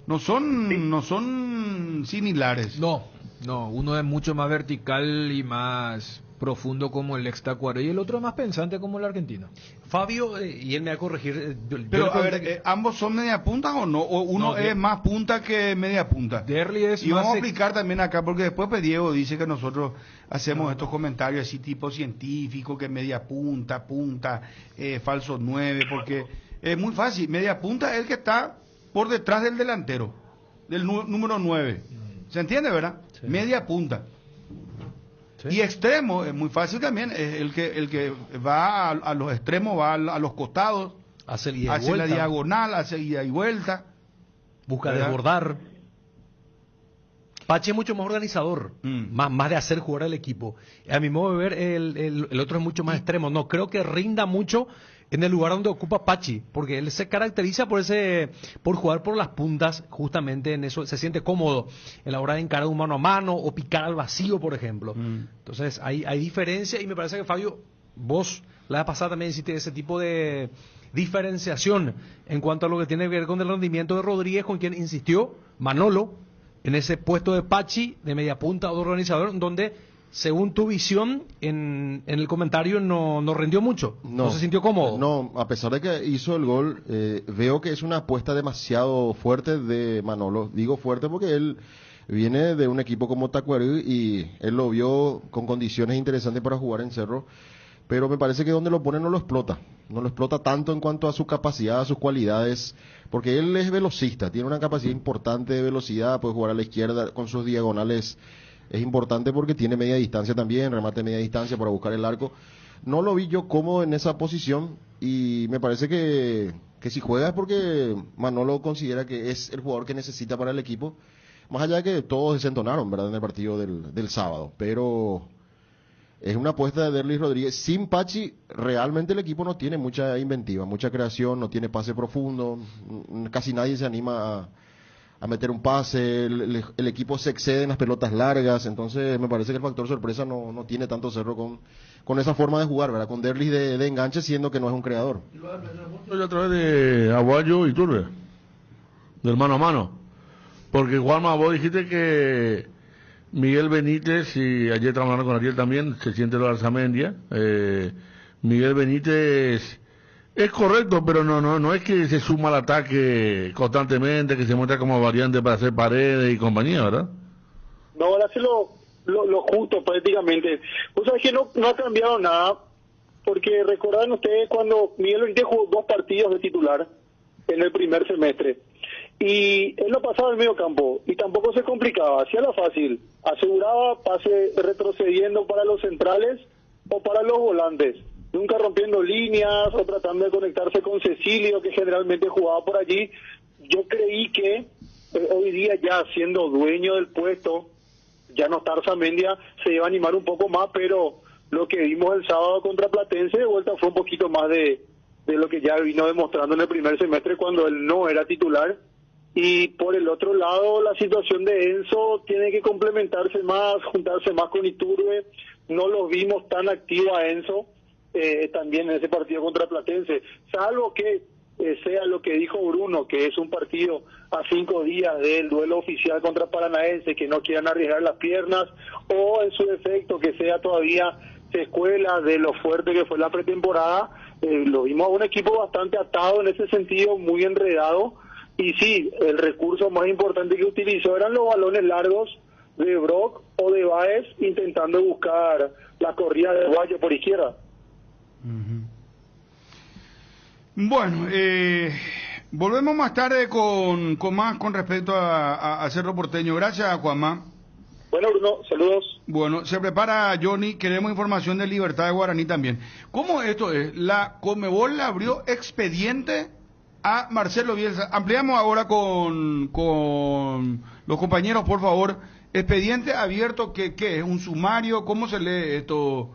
No son similares. No, uno es mucho más vertical y más profundo como el ex Tacuarembó y el otro es más pensante como el argentino. Fabio, y él me va a corregir. Pero a ver, ¿ambos son media puntas o no? ¿O uno es más punta que media punta? Derlis es y más vamos a explicar también acá, porque después pues, Diego dice que nosotros hacemos estos comentarios así tipo científico, que media punta, falso 9, porque es muy fácil. Media punta es el que está por detrás del delantero, del número 9. ¿Se entiende, verdad? Sí. Media punta. Sí. Y extremo, es muy fácil también, es el que va a los extremos, va a los costados, hace la diagonal, hace ida y vuelta. Busca desbordar. Pachi es mucho más organizador, más de hacer jugar al equipo. A mi modo de ver, el otro es mucho más extremo. No creo que rinda mucho en el lugar donde ocupa Pachi, porque él se caracteriza por jugar por las puntas, justamente en eso, se siente cómodo en la hora de encarar un mano a mano o picar al vacío, por ejemplo. Entonces hay diferencia y me parece que Fabio, vos la vez pasada también hiciste ese tipo de diferenciación en cuanto a lo que tiene que ver con el rendimiento de Rodríguez, con quien insistió Manolo en ese puesto de Pachi, de media punta o de organizador, donde según tu visión en el comentario no rindió mucho, no se sintió cómodo. No, a pesar de que hizo el gol, veo que es una apuesta demasiado fuerte de Manolo. Digo fuerte porque él viene de un equipo como Tacuary y él lo vio con condiciones interesantes para jugar en Cerro, pero me parece que donde lo pone no lo explota tanto en cuanto a su capacidad, a sus cualidades, porque él es velocista, tiene una capacidad importante de velocidad, puede jugar a la izquierda con sus diagonales, es importante porque tiene media distancia también, remate media distancia para buscar el arco. No lo vi yo cómodo en esa posición y me parece que si juega es porque Manolo considera que es el jugador que necesita para el equipo, más allá de que todos desentonaron, ¿verdad?, en el partido del sábado, pero es una apuesta de Derlis Rodríguez. Sin Pachi, realmente el equipo no tiene mucha inventiva, mucha creación, no tiene pase profundo, casi nadie se anima a meter un pase, el equipo se excede en las pelotas largas, entonces me parece que el factor sorpresa no tiene tanto Cerro con esa forma de jugar, ¿verdad?, con Derlis de enganche, siendo que no es un creador. A través de Aguayo y Turbe, del mano a mano, porque Juanma, vos dijiste que Miguel Benítez, y ayer estamos hablando con Ariel también, se siente lo de Alzamendia. Miguel Benítez es correcto, pero no es que se suma al ataque constantemente, que se muestra como variante para hacer paredes y compañía, ¿verdad? No, ahora hace lo justo prácticamente. Vos sabés que no ha cambiado nada, porque recordarán ustedes cuando Miguel Benítez jugó 2 partidos de titular en el primer semestre. Y él no pasaba el medio campo y tampoco se complicaba, hacía la fácil, aseguraba pase retrocediendo para los centrales o para los volantes, nunca rompiendo líneas o tratando de conectarse con Cecilio, que generalmente jugaba por allí. Yo creí que hoy día, ya siendo dueño del puesto, ya no está Arzamendia, se iba a animar un poco más, pero lo que vimos el sábado contra Platense de vuelta fue un poquito más de lo que ya vino demostrando en el primer semestre cuando él no era titular. Y por el otro lado, la situación de Enzo tiene que complementarse más, juntarse más con Iturbe. No lo vimos tan activo a Enzo también en ese partido contra Platense, salvo que sea lo que dijo Bruno, que es un partido a 5 días del duelo oficial contra Paranaense, que no quieran arriesgar las piernas, o en su defecto que sea todavía secuela de lo fuerte que fue la pretemporada. Lo vimos a un equipo bastante atado en ese sentido, muy enredado. Y sí, el recurso más importante que utilizó eran los balones largos de Brock o de Báez, intentando buscar la corrida de Guayo por izquierda. Bueno, volvemos más tarde con más con respecto a Cerro Porteño. Gracias, Juanma. Bueno, Bruno, saludos. Bueno, se prepara Johnny, queremos información de Libertad de Guaraní también. ¿Cómo esto es? La Conmebol le abrió expediente a Marcelo Bielsa. Ampliamos ahora con los compañeros, por favor. Expediente abierto, ¿qué es? ¿Un sumario? ¿Cómo se lee esto,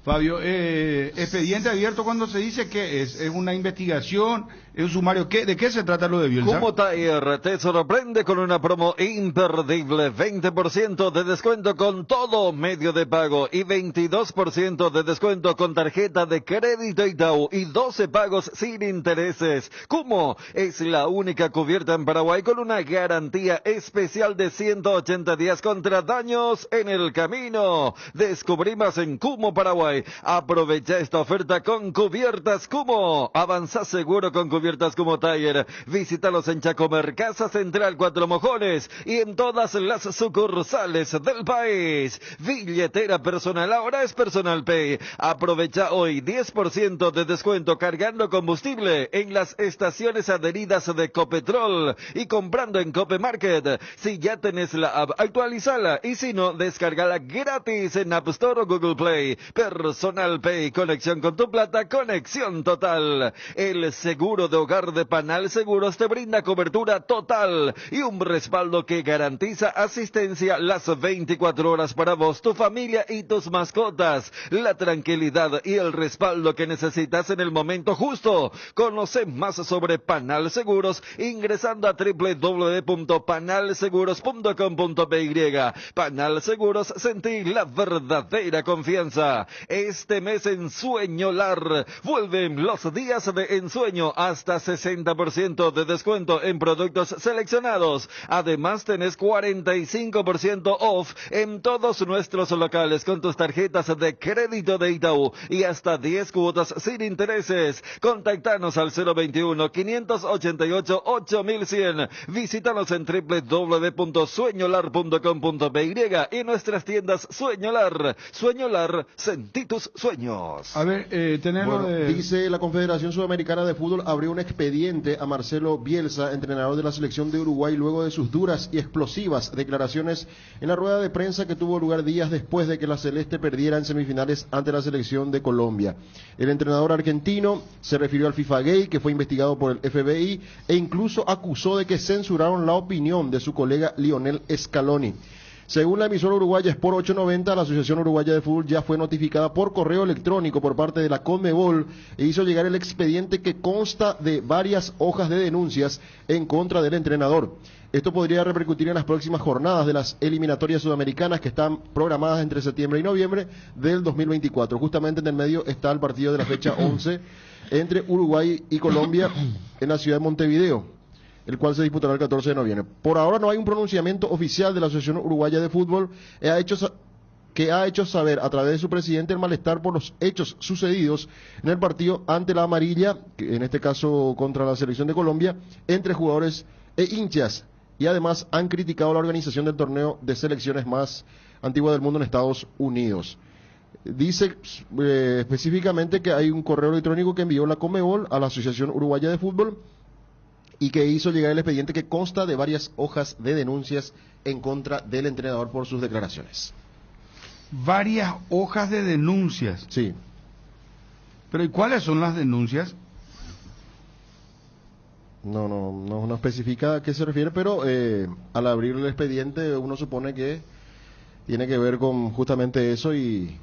Fabio? Expediente abierto, cuando se dice que es una investigación, es un sumario, ¿de qué se trata lo de Bielsa? Kumo Tire te sorprende con una promo imperdible, 20% de descuento con todo medio de pago y 22% de descuento con tarjeta de crédito Itaú y 12 pagos sin intereses. Kumo es la única cubierta en Paraguay con una garantía especial de 180 días contra daños en el camino. Descubrí más en Kumo Paraguay. Aprovecha esta oferta con Cubiertas Kumo. Avanza seguro con Cubiertas Kumo Tire. Visítalos en Chacomer, Casa Central 4 Mojones y en todas las sucursales del país. Billetera personal ahora es Personal Pay. Aprovecha hoy 10% de descuento cargando combustible en las estaciones adheridas de Copetrol y comprando en Cope Market. Si ya tenés la app, actualizala y si no, descargala gratis en App Store o Google Play. Personal Pay, conexión con tu plata, conexión total. El seguro de hogar de Panal Seguros te brinda cobertura total y un respaldo que garantiza asistencia las 24 horas para vos, tu familia y tus mascotas. La tranquilidad y el respaldo que necesitas en el momento justo. Conoce más sobre Panal Seguros ingresando a www.panalseguros.com.py. Panal Seguros, sentí la verdadera confianza. Este mes en Sueñolar vuelven los días de ensueño, hasta 60% de descuento en productos seleccionados. Además tenés 45% off en todos nuestros locales con tus tarjetas de crédito de Itaú y hasta 10 cuotas sin intereses. Contactanos al 021-588-8100. Visítanos en www.sueñolar.com.py y nuestras tiendas Sueñolar. Sueñolar, sentí tus sueños. A ver, dice la Confederación Sudamericana de Fútbol abrió un expediente a Marcelo Bielsa, entrenador de la selección de Uruguay, luego de sus duras y explosivas declaraciones en la rueda de prensa que tuvo lugar días después de que la Celeste perdiera en semifinales ante la selección de Colombia. El entrenador argentino se refirió al FIFA Gate, que fue investigado por el FBI, e incluso acusó de que censuraron la opinión de su colega Lionel Scaloni. Según la emisora uruguaya Sport 890, la Asociación Uruguaya de Fútbol ya fue notificada por correo electrónico por parte de la Conmebol e hizo llegar el expediente que consta de varias hojas de denuncias en contra del entrenador. Esto podría repercutir en las próximas jornadas de las eliminatorias sudamericanas que están programadas entre septiembre y noviembre del 2024. Justamente en el medio está el partido de la fecha 11 entre Uruguay y Colombia en la ciudad de Montevideo, el cual se disputará el 14 de noviembre. Por ahora no hay un pronunciamiento oficial de la Asociación Uruguaya de Fútbol que ha hecho saber a través de su presidente el malestar por los hechos sucedidos en el partido ante la amarilla, que en este caso contra la selección de Colombia, entre jugadores e hinchas, y además han criticado la organización del torneo de selecciones más antiguo del mundo en Estados Unidos. Dice específicamente que hay un correo electrónico que envió la Conmebol a la Asociación Uruguaya de Fútbol y que hizo llegar el expediente que consta de varias hojas de denuncias en contra del entrenador por sus declaraciones. Varias hojas de denuncias. Sí. Pero ¿y cuáles son las denuncias? No especifica a qué se refiere, pero al abrir el expediente uno supone que tiene que ver con justamente eso y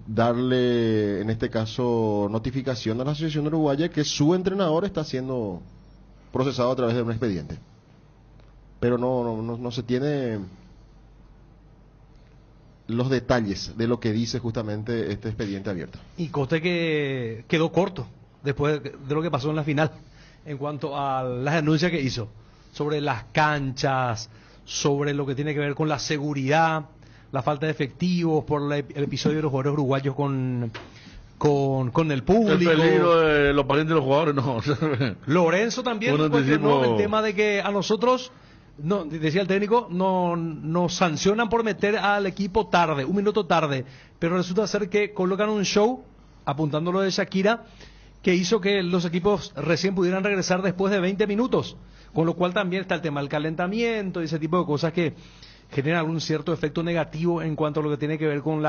darle, en este caso, notificación a la Asociación Uruguaya que su entrenador está siendo procesado a través de un expediente. Pero no se tiene los detalles de lo que dice justamente este expediente abierto. Y conste que quedó corto después de lo que pasó en la final en cuanto a las denuncias que hizo sobre las canchas, sobre lo que tiene que ver con la seguridad, la falta de efectivos, por el episodio de los jugadores uruguayos con el público. El peligro de los parientes de los jugadores, no. Lorenzo también cuestionó el tema de que a nosotros, no, decía el técnico, nos sancionan por meter al equipo tarde, un minuto tarde, pero resulta ser que colocan un show, apuntándolo de Shakira, que hizo que los equipos recién pudieran regresar después de 20 minutos, con lo cual también está el tema del calentamiento y ese tipo de cosas que generan algún cierto efecto negativo en cuanto a lo que tiene que ver con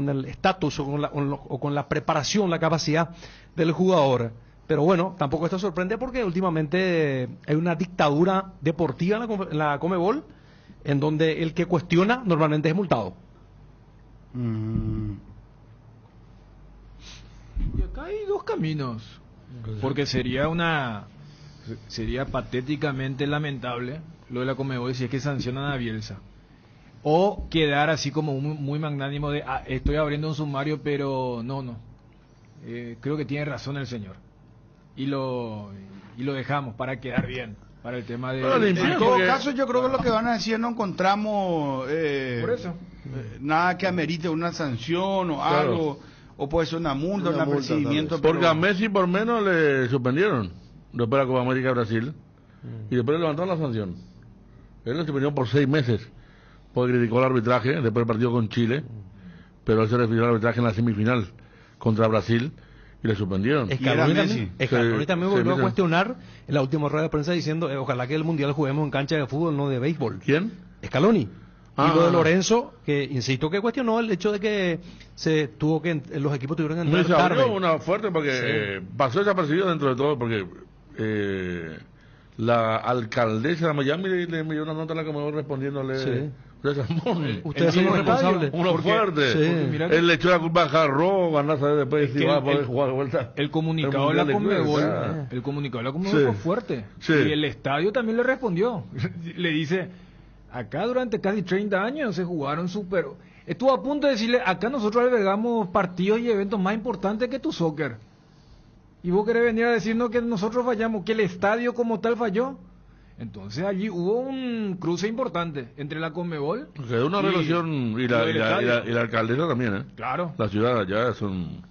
el estatus o con la preparación, la capacidad del jugador. Pero bueno, tampoco esto sorprende porque últimamente hay una dictadura deportiva en la Conmebol, en donde el que cuestiona normalmente es multado. Y acá hay dos caminos, porque sería patéticamente lamentable lo de la Conmebol si es que sancionan a Bielsa, o quedar así como muy magnánimo de estoy abriendo un sumario, pero no, creo que tiene razón el señor y lo dejamos para quedar bien para el tema de... En todo caso yo creo que lo que van a decir no encontramos por eso nada que amerite una sanción o algo, o puede ser una multa, un apercibimiento. Porque a Messi por menos le suspendieron después de la Copa América de Brasil y después le levantaron la sanción. Él le suspendió por 6 meses porque criticó el arbitraje después del partido con Chile, pero él se refirió al arbitraje en la semifinal contra Brasil y le suspendieron. Scaloni también volvió a cuestionar en la última rueda de prensa diciendo ojalá que el Mundial juguemos en cancha de fútbol, no de béisbol. ¿Quién? Scaloni. Y lo de Lorenzo, que insisto que cuestionó el hecho de que los equipos tuvieron que entrar Se tarde. abrió una fuerte porque pasó desapercibido dentro de todo porque la alcaldesa de Miami le envió una nota a la que me voy respondiéndole. Sí. Ustedes son los responsables. Uno fuerte. Él le echó la culpa a Jarro, van a saber después si va a poder jugar de vuelta. El comunicado de la Conmebol, fue fuerte. Sí. Y el estadio también le respondió. Le dice, acá durante casi 30 años se jugaron súper... Estuvo a punto de decirle, acá nosotros albergamos partidos y eventos más importantes que tu soccer. Y vos querés venir a decirnos que nosotros fallamos, que el estadio como tal falló. Entonces allí hubo un cruce importante entre la Conmebol. Quedó una relación y la alcaldesa también, ¿eh? Claro. La ciudad allá es un...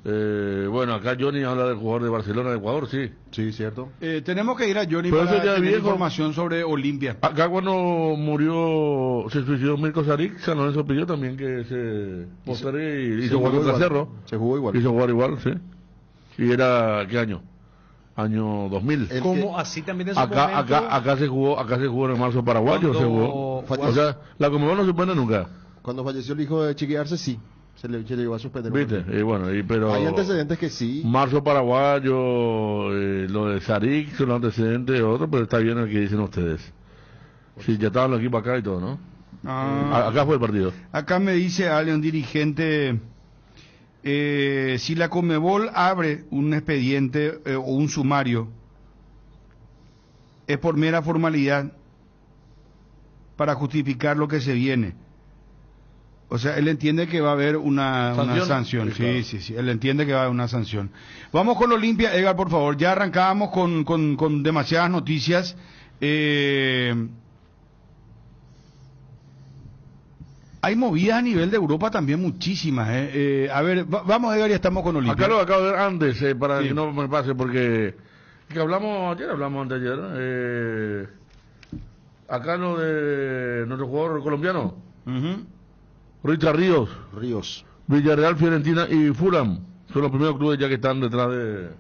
bueno, acá Johnny habla del jugador de Barcelona de Ecuador, sí. Sí, cierto. Tenemos que ir a Johnny Pero para eso ya tener viejo. información sobre Olimpia. Acá cuando murió, se suicidó Mirko Saric, San Lorenzo pidió también que se postere y hizo jugar contra Cerro. Se jugó igual. Hizo jugar igual, sí. ¿Y era qué año? Año 2000. Como así también en su Acá se jugó en el marzo paraguayo, se jugó. O sea, la Conmebol no suspende nunca. Cuando falleció el hijo de Chiqui Arce, sí. Se le llegó a suspender. ¿Viste? Y bueno, pero... Hay antecedentes que sí. Marzo paraguayo, lo de Saric son los antecedentes de otros, pero está bien el que dicen ustedes. Sí, ya estaban los equipos acá y todo, ¿no? Acá fue el partido. Acá me dice Ale, un dirigente, si la Conmebol abre un expediente o un sumario, es por mera formalidad para justificar lo que se viene. O sea, él entiende que va a haber una sanción. Sí, él entiende que va a haber una sanción. Vamos con Olimpia, Edgar, por favor. Ya arrancábamos con demasiadas noticias. Hay movidas a nivel de Europa también muchísimas. A ver, vamos, Edgar, ya estamos con Olimpia. Acá lo acabo de ver antes, para que no me pase, porque hablamos anteayer. Acá lo de nuestro jugador colombiano. Richard Ríos, Villarreal, Fiorentina y Fulham son los primeros clubes ya que están detrás de...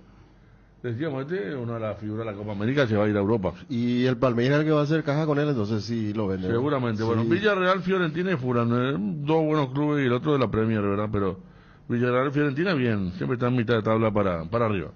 Decíamos, una de las figuras de la Copa América se va a ir a Europa. Y el Palmeiras el que va a hacer caja con él, entonces sí lo vende. Seguramente, bueno, Villarreal, Fiorentina y Fulham, dos buenos clubes y el otro de la Premier, ¿verdad? Pero Villarreal, Fiorentina, bien, siempre está en mitad de tabla para arriba.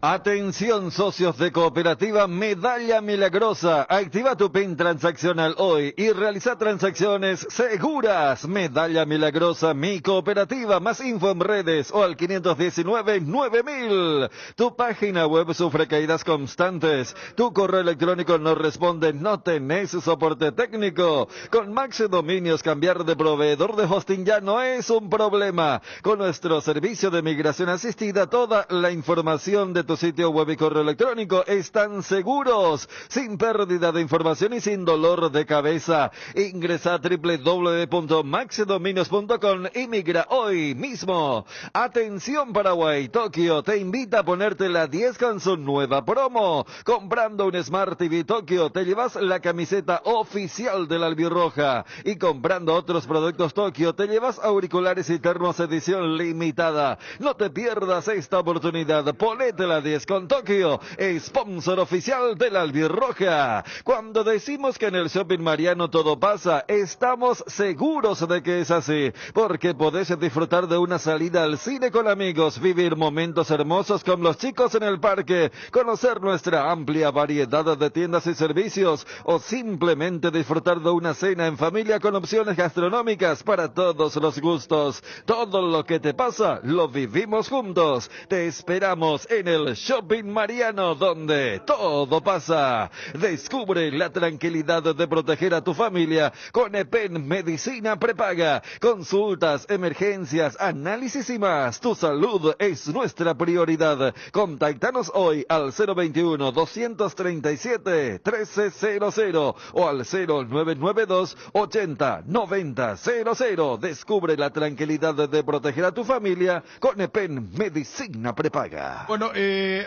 Atención, socios de Cooperativa Medalla Milagrosa. Activa tu PIN transaccional hoy y realiza transacciones seguras. Medalla Milagrosa, mi cooperativa. Más info en redes o al 519-9000. Tu página web sufre caídas constantes. Tu correo electrónico no responde, no tenés soporte técnico. Con Max Dominios, cambiar de proveedor de hosting ya no es un problema. Con nuestro servicio de migración asistida, toda la información de tu sitio web y correo electrónico están seguros, sin pérdida de información y sin dolor de cabeza. Ingresa a www.maxdominios.com y migra hoy mismo. Atención Paraguay, Tokio te invita a ponerte la 10 con su nueva promo. Comprando un Smart TV Tokio te llevas la camiseta oficial de la Albirroja y comprando otros productos Tokio te llevas auriculares y termos edición limitada. No te pierdas esta oportunidad, ponete la 10 con Tokio, sponsor oficial de la Albirroja. Cuando decimos que en el Shopping Mariano todo pasa, estamos seguros de que es así, porque podés disfrutar de una salida al cine con amigos, vivir momentos hermosos con los chicos en el parque, conocer nuestra amplia variedad de tiendas y servicios, o simplemente disfrutar de una cena en familia con opciones gastronómicas para todos los gustos. Todo lo que te pasa, lo vivimos juntos. Te esperamos en el Shopping Mariano, donde todo pasa. Descubre la tranquilidad de proteger a tu familia con EPEN Medicina Prepaga. Consultas, emergencias, análisis y más. Tu salud es nuestra prioridad. Contáctanos hoy al 021-237-1300 o al 0992-80-9000. Descubre la tranquilidad de proteger a tu familia con EPEN Medicina Prepaga. Bueno,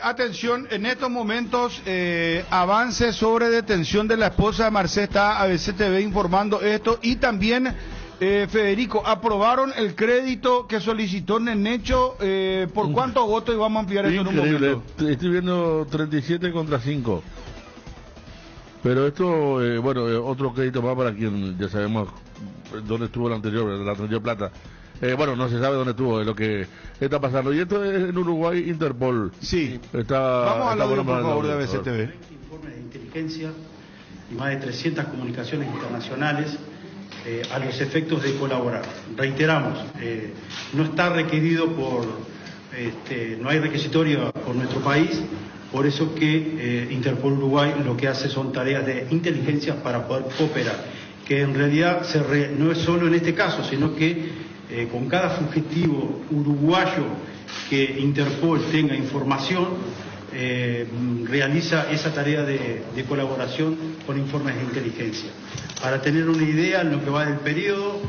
atención, en estos momentos avance sobre detención de la esposa de Marcé, está ABC TV informando esto, y también Federico, aprobaron el crédito que solicitó Nenecho, ¿por cuántos votos? Y vamos a ampliar eso en un momento. Estoy viendo 37 contra 5. Pero esto, otro crédito más para quien ya sabemos dónde estuvo la anterior plata. Bueno, no se sabe dónde estuvo, es lo que está pasando. Y esto es en Uruguay, Interpol. Sí. Vamos a hablar, por favor, de ABCTV. Informes de inteligencia y más de 300 comunicaciones internacionales a los efectos de colaborar. Reiteramos, no está requerido no hay requisitorio por nuestro país, por eso que Interpol Uruguay lo que hace son tareas de inteligencia para poder cooperar, que en realidad no es solo en este caso, sino que con cada fugitivo uruguayo que Interpol tenga información, realiza esa tarea de colaboración con informes de inteligencia. Para tener una idea, en lo que va del periodo,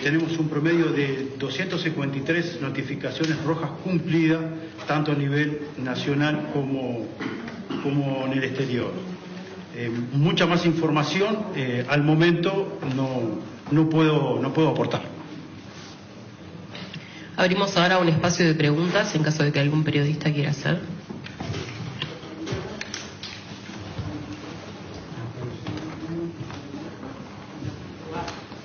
tenemos un promedio de 253 notificaciones rojas cumplidas, tanto a nivel nacional como en el exterior. Mucha más información, al momento no puedo aportar. Abrimos ahora un espacio de preguntas en caso de que algún periodista quiera hacer.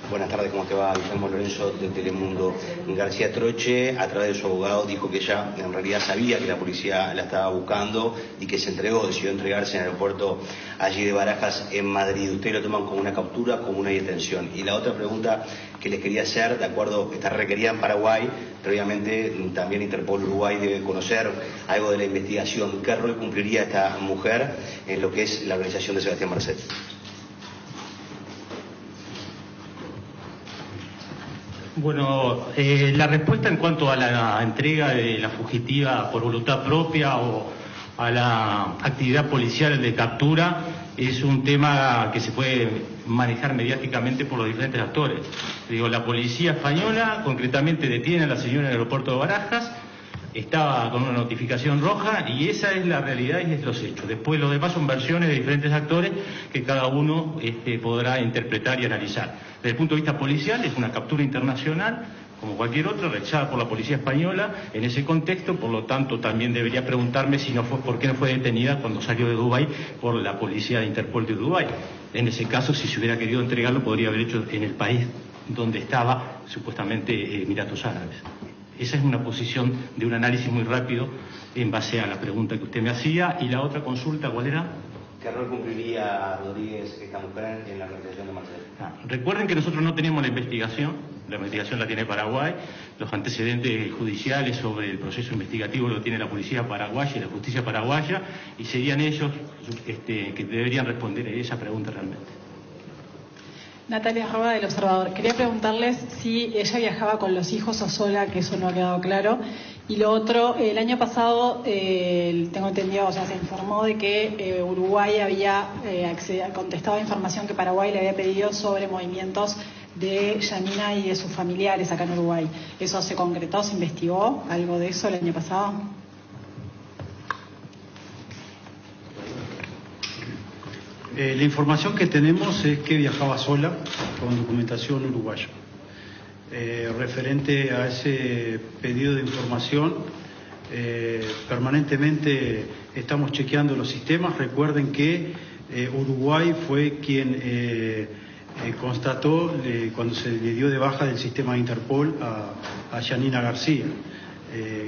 Buenas tardes, ¿cómo te va? Guillermo Lorenzo de Telemundo. García Troche, a través de su abogado, dijo que ella en realidad sabía que la policía la estaba buscando y que decidió entregarse en el aeropuerto allí de Barajas, en Madrid. ¿Ustedes lo toman como una captura, como una detención? Y la otra pregunta que les quería hacer, de acuerdo, está requerida en Paraguay, pero obviamente también Interpol Uruguay debe conocer algo de la investigación. ¿Qué rol cumpliría esta mujer en lo que es la organización de Sebastián Marcet? Bueno, la respuesta en cuanto a la entrega de la fugitiva por voluntad propia o a la actividad policial de captura es un tema que se puede manejar mediáticamente por los diferentes actores. La policía española concretamente detiene a la señora en el aeropuerto de Barajas, estaba con una notificación roja y esa es la realidad y es los hechos. Después los demás son versiones de diferentes actores que cada uno podrá interpretar y analizar. Desde el punto de vista policial es una captura internacional como cualquier otra, realizada por la policía española en ese contexto, por lo tanto también debería preguntarme por qué no fue detenida cuando salió de Dubái por la policía de Interpol de Dubái. En ese caso, si se hubiera querido entregarlo, podría haber hecho en el país donde estaba, supuestamente Emiratos Árabes. Esa es una posición de un análisis muy rápido en base a la pregunta que usted me hacía. Y la otra consulta, ¿cuál era? ¿Qué rol cumpliría Rodríguez, esta mujer, en la organización de Marcet? Recuerden que nosotros no tenemos la investigación la tiene Paraguay, los antecedentes judiciales sobre el proceso investigativo lo tiene la policía paraguaya y la justicia paraguaya, y serían ellos que deberían responder a esa pregunta realmente. Natalia Roba, del Observador. Quería preguntarles si ella viajaba con los hijos o sola, que eso no ha quedado claro. Y lo otro, el año pasado, tengo entendido, se informó de que Uruguay había contestado información que Paraguay le había pedido sobre movimientos de Yanina y de sus familiares acá en Uruguay. ¿Eso se concretó? ¿Se investigó algo de eso el año pasado? La información que tenemos es que viajaba sola con documentación uruguaya. Referente a ese pedido de información, permanentemente estamos chequeando los sistemas. Recuerden que Uruguay fue quien constató cuando se le dio de baja del sistema de Interpol a Yanina García.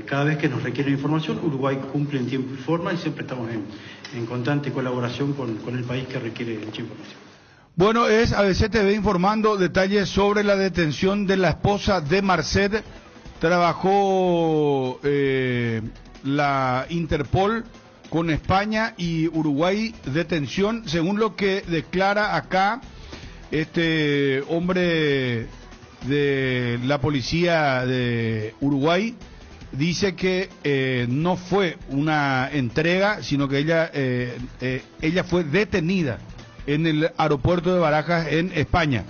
Cada vez que nos requiere información, Uruguay cumple en tiempo y forma y siempre estamos en constante colaboración con el país que requiere dicha información. Bueno, es ABCTV informando detalles sobre la detención de la esposa de Marcet. Trabajó la Interpol con España y Uruguay, detención, según lo que declara acá este hombre de la policía de Uruguay. Dice que no fue una entrega, sino que ella fue detenida en el aeropuerto de Barajas, en España.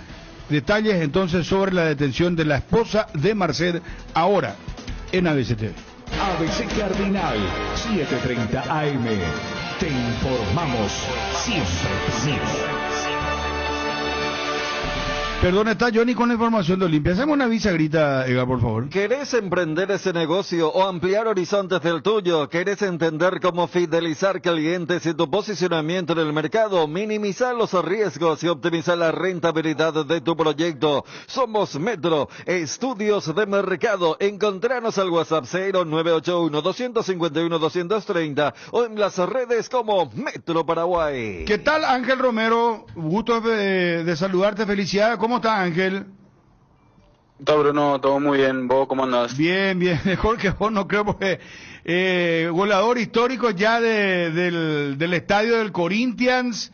Detalles entonces sobre la detención de la esposa de Marcet ahora en ABCTV. ABC Cardinal, 7:30 AM. Te informamos siempre. Perdón, está Johnny con la información de Olimpia. Hacemos una bisagrita, Edgar, por favor. ¿Querés emprender ese negocio o ampliar horizontes del tuyo? ¿Querés entender cómo fidelizar clientes y tu posicionamiento en el mercado? Minimizar los riesgos y optimizar la rentabilidad de tu proyecto. Somos Metro, estudios de mercado. Encontranos al WhatsApp 0981-251-230 o en las redes como Metro Paraguay. ¿Qué tal, Ángel Romero? Gusto de saludarte, felicidades. ¿Cómo estás, Ángel? Todo Bruno, todo muy bien. ¿Vos cómo andás? Bien, bien. Mejor que vos, no creo, porque goleador histórico ya del estadio del Corinthians.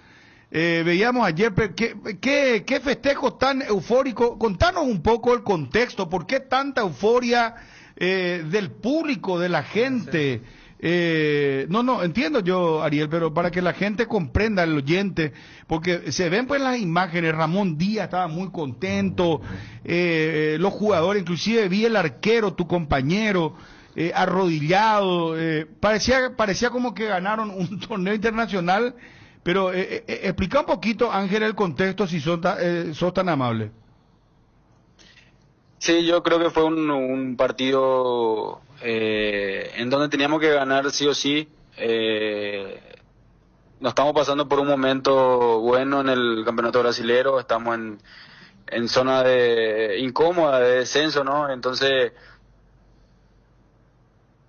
Veíamos ayer, ¿qué festejos tan eufóricos? Contanos un poco el contexto. ¿Por qué tanta euforia del público, de la gente? No, entiendo yo, Ariel, pero para que la gente comprenda, el oyente, porque se ven pues las imágenes. Ramón Díaz estaba muy contento, los jugadores, inclusive vi el arquero, tu compañero, arrodillado, parecía como que ganaron un torneo internacional, pero explica un poquito, Ángel, el contexto, si sos tan amable. Sí, yo creo que fue un partido en donde teníamos que ganar sí o sí. Nos estamos pasando por un momento bueno en el campeonato brasilero, estamos en zona de incómoda de descenso, ¿no? Entonces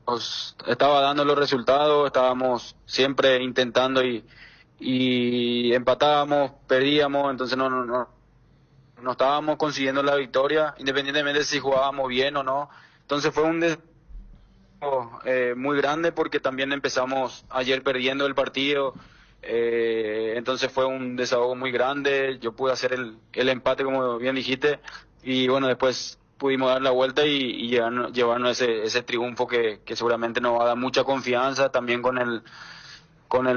nos estaba dando los resultados, estábamos siempre intentando y empatábamos, perdíamos, entonces no estábamos consiguiendo la victoria, independientemente de si jugábamos bien o no. Entonces fue un muy grande porque también empezamos ayer perdiendo el partido, entonces fue un desahogo muy grande. Yo pude hacer el empate, como bien dijiste, y bueno, después pudimos dar la vuelta y llevarnos ese triunfo que seguramente nos va a dar mucha confianza, también con el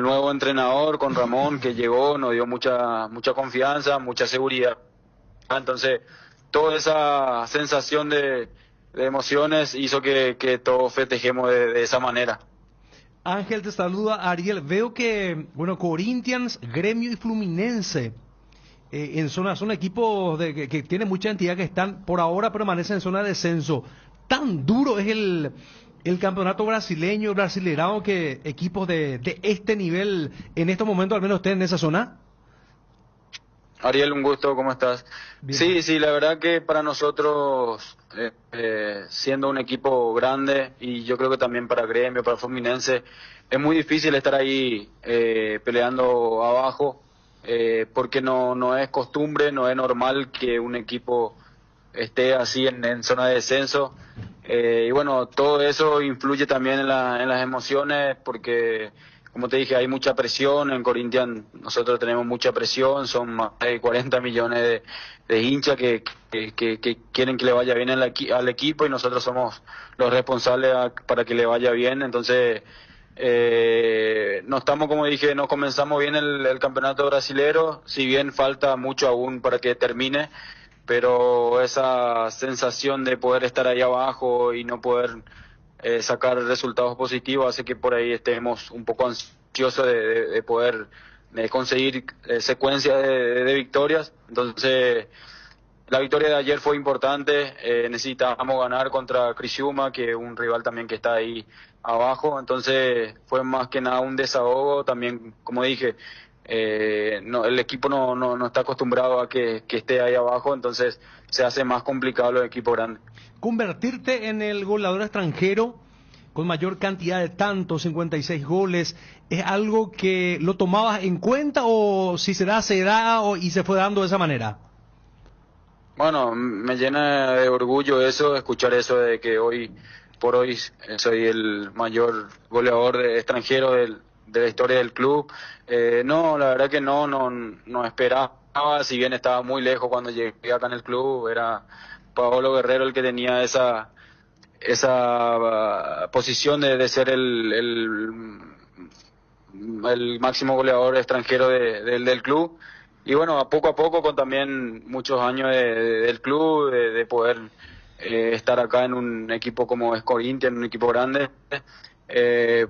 nuevo entrenador, con Ramón, que llegó, nos dio mucha confianza, mucha seguridad. Entonces, toda esa sensación de emociones hizo que todos festejemos de esa manera. Ángel, te saluda Ariel. Veo que, Corinthians, Gremio y Fluminense son equipos que tienen mucha entidad, que están, por ahora permanecen en zona de descenso. ¿Tan duro es el campeonato brasileirao, que equipos de este nivel en estos momentos al menos estén en esa zona? Ariel, un gusto, ¿cómo estás? Bien. Sí, la verdad que para nosotros, siendo un equipo grande, y yo creo que también para Gremio, para Fluminense, es muy difícil estar ahí peleando abajo, porque no es costumbre, no es normal que un equipo esté así en zona de descenso, y bueno, todo eso influye también en las emociones, porque como te dije, hay mucha presión. En Corinthians nosotros tenemos mucha presión, son más de 40 millones de hinchas que quieren que le vaya bien al equipo, y nosotros somos los responsables para que le vaya bien. Entonces, no estamos, como dije, no comenzamos bien el campeonato brasilero, si bien falta mucho aún para que termine, pero esa sensación de poder estar ahí abajo y no poder sacar resultados positivos hace que por ahí estemos un poco ansiosos de poder conseguir secuencia de victorias. Entonces, la victoria de ayer fue importante, necesitábamos ganar contra Criciúma, que es un rival también que está ahí abajo. Entonces fue más que nada un desahogo. También, como dije, el equipo no está acostumbrado a que esté ahí abajo, entonces se hace más complicado los equipos grandes. Convertirte en el goleador extranjero con mayor cantidad de tantos, 56 goles, ¿es algo que lo tomabas en cuenta, o si se da y se fue dando de esa manera? Bueno, me llena de orgullo escuchar eso de que hoy por hoy soy el mayor goleador extranjero de la historia del club. No, la verdad que no esperaba, si bien estaba muy lejos cuando llegué acá en el club. Era Paolo Guerrero el que tenía esa posición de ser el máximo goleador extranjero del club. Y bueno, a poco, con también muchos años del club, de poder estar acá en un equipo como es Corinthians, un equipo grande,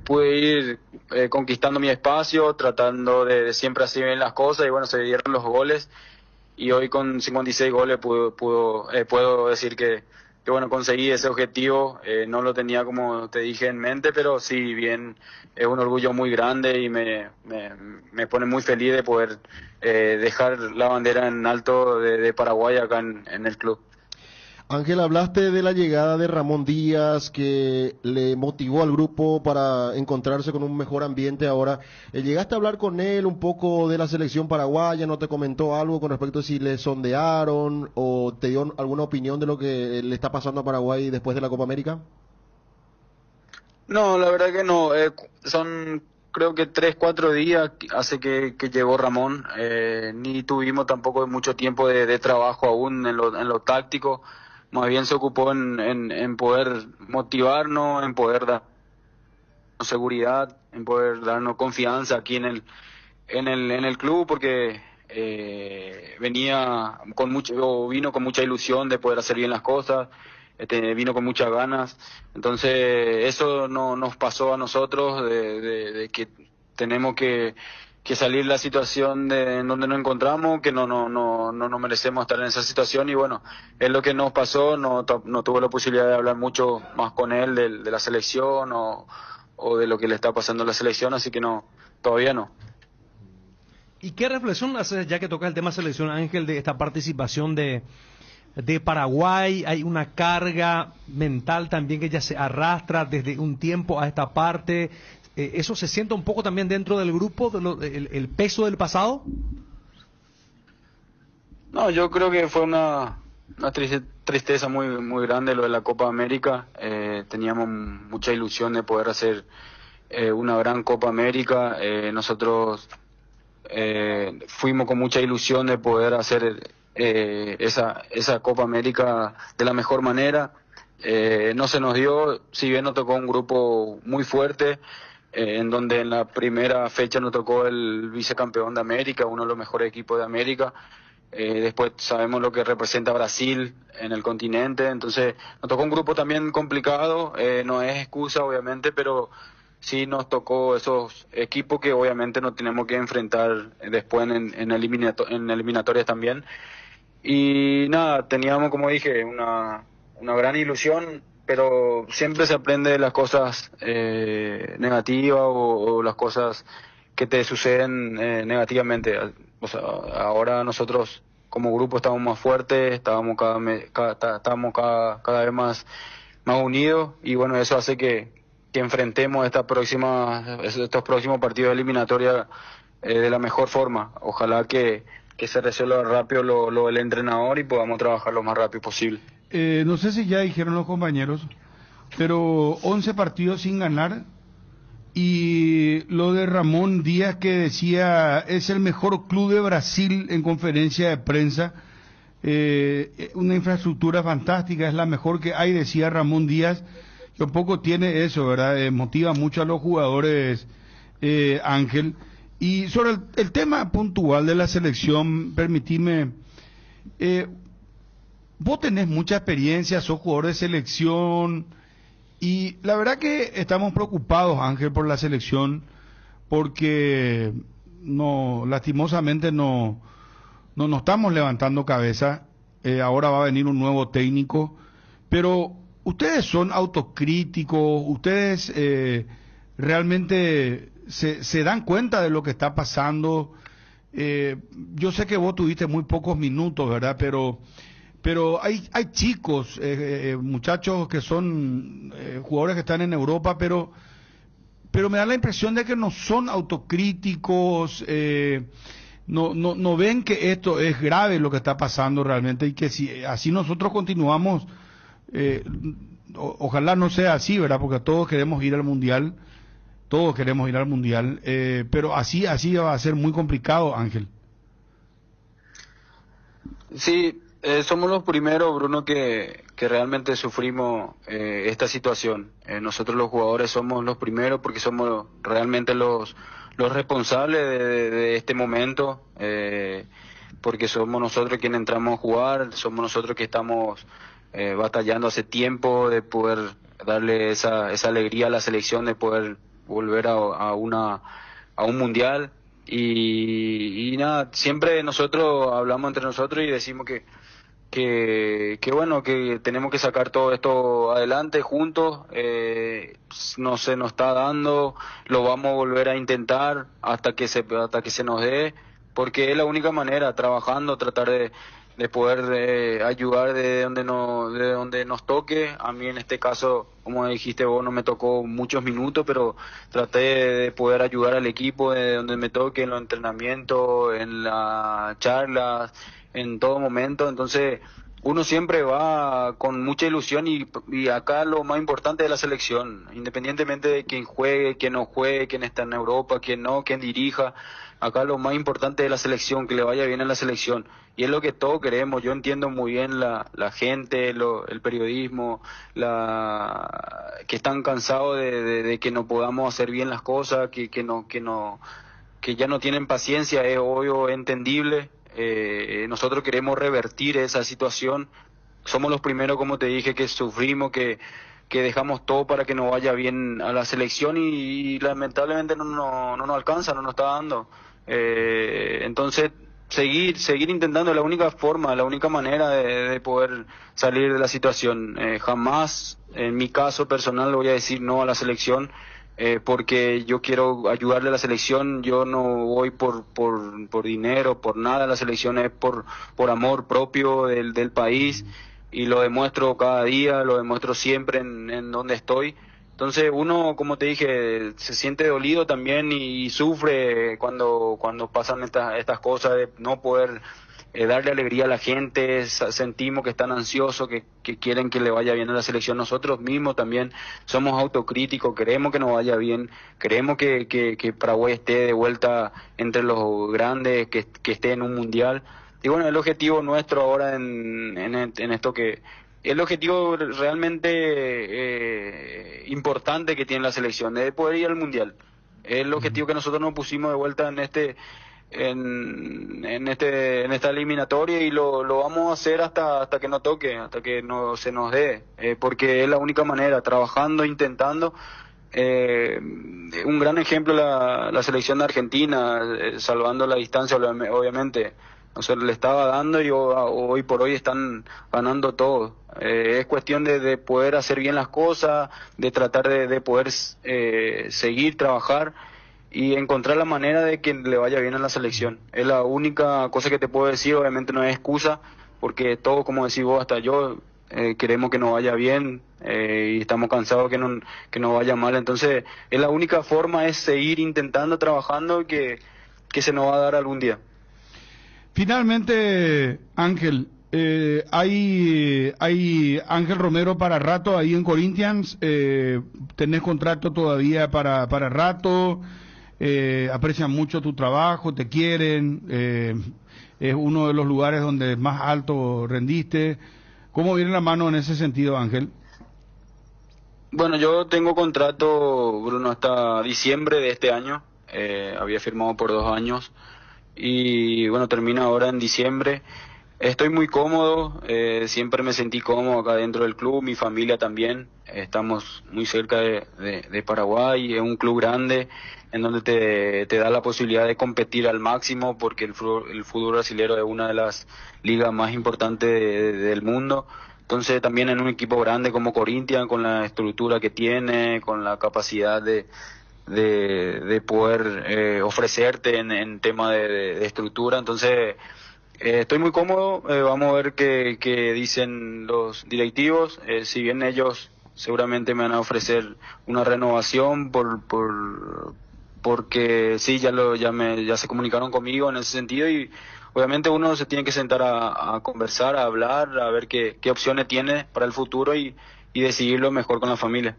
pude ir conquistando mi espacio, tratando de siempre hacer bien las cosas, y bueno, se dieron los goles. y hoy con 56 goles puedo decir que bueno, conseguí ese objetivo. No lo tenía, como te dije, en mente, pero sí, bien, es un orgullo muy grande y me pone muy feliz de poder dejar la bandera en alto de Paraguay acá en el club. Ángel, hablaste de la llegada de Ramón Díaz, que le motivó al grupo para encontrarse con un mejor ambiente ahora. ¿Llegaste a hablar con él un poco de la selección paraguaya? ¿No te comentó algo con respecto a si le sondearon o te dio alguna opinión de lo que le está pasando a Paraguay después de la Copa América? No, la verdad que no. Son creo que 3-4 días hace que llegó Ramón. Ni tuvimos tampoco mucho tiempo de trabajo aún en lo táctico. Más bien se ocupó en poder motivarnos, en poder darnos seguridad, en poder darnos confianza aquí en el club, porque vino con mucha ilusión de poder hacer bien las cosas, vino con muchas ganas. Entonces eso no nos pasó a nosotros de que tenemos que salir la situación en donde nos encontramos, que no merecemos estar en esa situación, y bueno, es lo que nos pasó. No tuve la posibilidad de hablar mucho más con él de la selección o de lo que le está pasando a la selección, así que no, todavía no. ¿Y qué reflexión haces, ya que toca el tema selección, Ángel, de esta participación de Paraguay? Hay una carga mental también que ya se arrastra desde un tiempo a esta parte. ¿Eso se siente un poco también dentro del grupo, el peso del pasado? No, yo creo que fue una tristeza muy grande lo de la Copa América. Teníamos mucha ilusión de poder hacer una gran Copa América. Nosotros fuimos con mucha ilusión de poder hacer esa Copa América de la mejor manera. No se nos dio, si bien nos tocó un grupo muy fuerte, en donde en la primera fecha nos tocó el vicecampeón de América, uno de los mejores equipos de América. Después sabemos lo que representa Brasil en el continente, entonces nos tocó un grupo también complicado. No es excusa obviamente, pero sí nos tocó esos equipos que obviamente nos tenemos que enfrentar después en eliminatorias también. Y nada, teníamos, como dije, una gran ilusión, pero siempre se aprende de las cosas negativas o las cosas que te suceden negativamente. O sea, ahora nosotros como grupo estamos más fuertes, estamos cada vez más unidos, y bueno, eso hace que enfrentemos estos próximos partidos de eliminatoria de la mejor forma. Ojalá que se resuelva rápido lo del entrenador y podamos trabajar lo más rápido posible. No sé si ya dijeron los compañeros, pero 11 partidos sin ganar, y lo de Ramón Díaz, que decía es el mejor club de Brasil en conferencia de prensa, una infraestructura fantástica, es la mejor que hay, decía Ramón Díaz, que un poco tiene eso, ¿verdad? Motiva mucho a los jugadores, Ángel. Y sobre el tema puntual de la selección, permitime, vos tenés mucha experiencia, sos jugador de selección, y la verdad que estamos preocupados, Ángel, por la selección, porque lastimosamente no estamos levantando cabeza. Ahora va a venir un nuevo técnico, pero ustedes son autocríticos, ustedes realmente se dan cuenta de lo que está pasando. Yo sé que vos tuviste muy pocos minutos, ¿verdad? Pero hay chicos, muchachos que son jugadores que están en Europa, pero me da la impresión de que no son autocríticos, no ven que esto es grave lo que está pasando realmente, y que si así nosotros continuamos, ojalá no sea así, ¿verdad? Porque todos queremos ir al Mundial, pero así va a ser muy complicado, Ángel. Sí. Somos los primeros, Bruno, que realmente sufrimos esta situación. Nosotros los jugadores somos los primeros, porque somos realmente los responsables de este momento, porque somos nosotros quienes entramos a jugar, somos nosotros que estamos batallando hace tiempo de poder darle esa alegría a la selección, de poder volver a un mundial. y nada, siempre nosotros hablamos entre nosotros y decimos que bueno, que tenemos que sacar todo esto adelante juntos. No se nos está dando, lo vamos a volver a intentar hasta que se nos dé, porque es la única manera, trabajando, tratar de poder ayudar de donde nos toque. A mí en este caso, como dijiste vos, no me tocó muchos minutos, pero traté de poder ayudar al equipo de donde me toque, en los entrenamientos, en las charlas, en todo momento. Entonces uno siempre va con mucha ilusión y acá lo más importante es la selección, independientemente de quién juegue, quién no juegue, quién está en Europa, quién no, quién dirija. Acá lo más importante es la selección, que le vaya bien a la selección, y es lo que todos queremos. Yo entiendo muy bien la gente, el periodismo, que están cansados de que no podamos hacer bien las cosas, que ya no tienen paciencia. Es obvio, es entendible. Nosotros queremos revertir esa situación. Somos los primeros, como te dije, que sufrimos, que dejamos todo para que nos vaya bien a la selección y lamentablemente no nos alcanza, no nos está dando. Entonces seguir intentando, la única forma, la única manera de poder salir de la situación. Jamás, en mi caso personal, le voy a decir no a la selección, porque yo quiero ayudarle a la selección. Yo no voy por dinero, por nada. La selección es por amor propio del país, y lo demuestro cada día, lo demuestro siempre en donde estoy. Entonces uno, como te dije, se siente dolido también y sufre cuando pasan estas cosas de no poder darle alegría a la gente. Sentimos que están ansiosos, que quieren que le vaya bien a la selección. Nosotros mismos también somos autocríticos, queremos que nos vaya bien, queremos que Paraguay esté de vuelta entre los grandes, que esté en un mundial. Y bueno, el objetivo nuestro ahora en esto, que el objetivo realmente importante que tiene la selección es poder ir al mundial. Es el objetivo que nosotros nos pusimos de vuelta en esta eliminatoria, y lo vamos a hacer hasta que nos toque, hasta que se nos dé, porque es la única manera, trabajando, intentando. Un gran ejemplo la selección de Argentina, salvando la distancia, obviamente. O sea, le estaba dando y hoy por hoy están ganando todo. Es cuestión de poder hacer bien las cosas, de tratar de poder seguir, trabajar y encontrar la manera de que le vaya bien a la selección. Es la única cosa que te puedo decir. Obviamente no es excusa, porque todos, como decís vos, hasta yo, queremos que nos vaya bien, y estamos cansados que nos vaya mal. Entonces es la única forma, es seguir intentando, trabajando, que se nos va a dar algún día. Finalmente, Ángel, hay Ángel Romero para rato ahí en Corinthians. Tenés contrato todavía para rato. Aprecian mucho tu trabajo, te quieren. Es uno de los lugares donde más alto rendiste. ¿Cómo viene la mano en ese sentido, Ángel? Bueno, yo tengo contrato, Bruno, hasta diciembre de este año. Había firmado por 2 años. Y bueno, termina ahora en diciembre. Estoy muy cómodo, siempre me sentí cómodo acá dentro del club, mi familia también. Estamos muy cerca de Paraguay, es un club grande en donde te da la posibilidad de competir al máximo, porque el fútbol brasilero es una de las ligas más importantes del mundo. Entonces también en un equipo grande como Corinthians, con la estructura que tiene, con la capacidad de poder ofrecerte en tema de estructura. Entonces estoy muy cómodo. Vamos a ver qué dicen los directivos. Si bien ellos seguramente me van a ofrecer una renovación porque sí, ya se comunicaron conmigo en ese sentido, y obviamente uno se tiene que sentar a conversar, a hablar, a ver qué opciones tiene para el futuro y decidirlo mejor con la familia.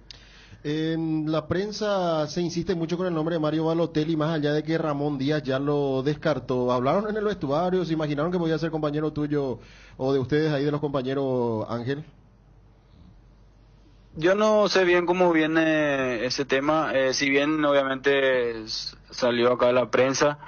En la prensa se insiste mucho con el nombre de Mario Balotelli, más allá de que Ramón Díaz ya lo descartó. ¿Hablaron en el vestuario? ¿Se imaginaron que podía ser compañero tuyo o de ustedes ahí, de los compañeros, Ángel? Yo no sé bien cómo viene ese tema, si bien obviamente salió acá la prensa,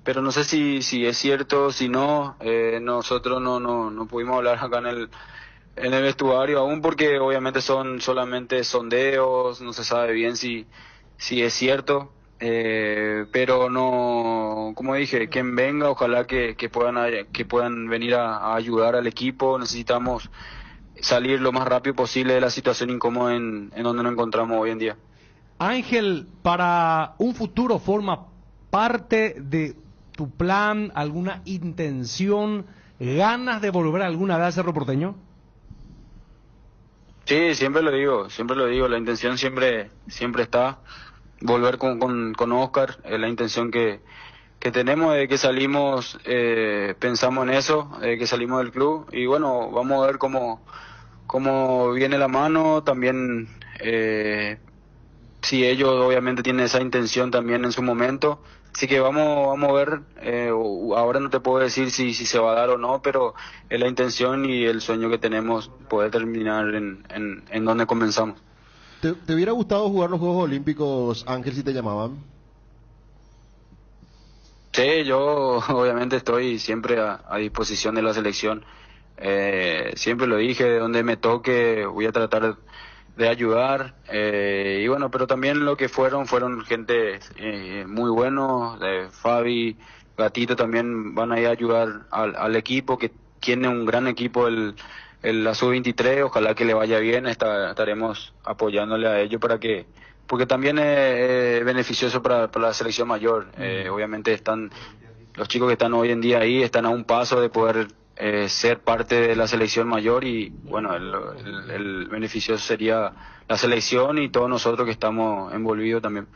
pero no sé si es cierto, si no. Nosotros no pudimos hablar acá en el vestuario aún, porque obviamente son solamente sondeos, no se sabe bien si es cierto. pero no, como dije, quien venga, ojalá que puedan venir a ayudar al equipo. Necesitamos salir lo más rápido posible de la situación incómoda en donde nos encontramos hoy en día. Ángel, para un futuro, ¿forma parte de tu plan, alguna intención, ganas de volver alguna vez a Cerro Porteño? Sí, siempre lo digo, la intención siempre está, volver con Oscar, la intención que tenemos de que salimos, pensamos en eso, que salimos del club, y bueno, vamos a ver cómo viene la mano, también si ellos obviamente tienen esa intención también en su momento, así que vamos a ver, ahora no te puedo decir si se va a dar o no, pero es la intención y el sueño que tenemos poder terminar en donde comenzamos. ¿Te hubiera gustado jugar los Juegos Olímpicos, Ángel, si te llamaban? Sí, yo obviamente estoy siempre a disposición de la selección. Siempre lo dije, de donde me toque voy a tratar de ayudar. Y bueno, pero también lo que fueron gente muy buenos. Fabi, Gatito también van a ir a ayudar al equipo, que tiene un gran equipo la sub-23, ojalá que le vaya bien, estaremos apoyándole a ellos porque también es beneficioso para la selección mayor. Obviamente los chicos que están hoy en día ahí están a un paso de poder ser parte de la selección mayor, y bueno, el beneficioso sería la selección y todos nosotros que estamos envolvidos también.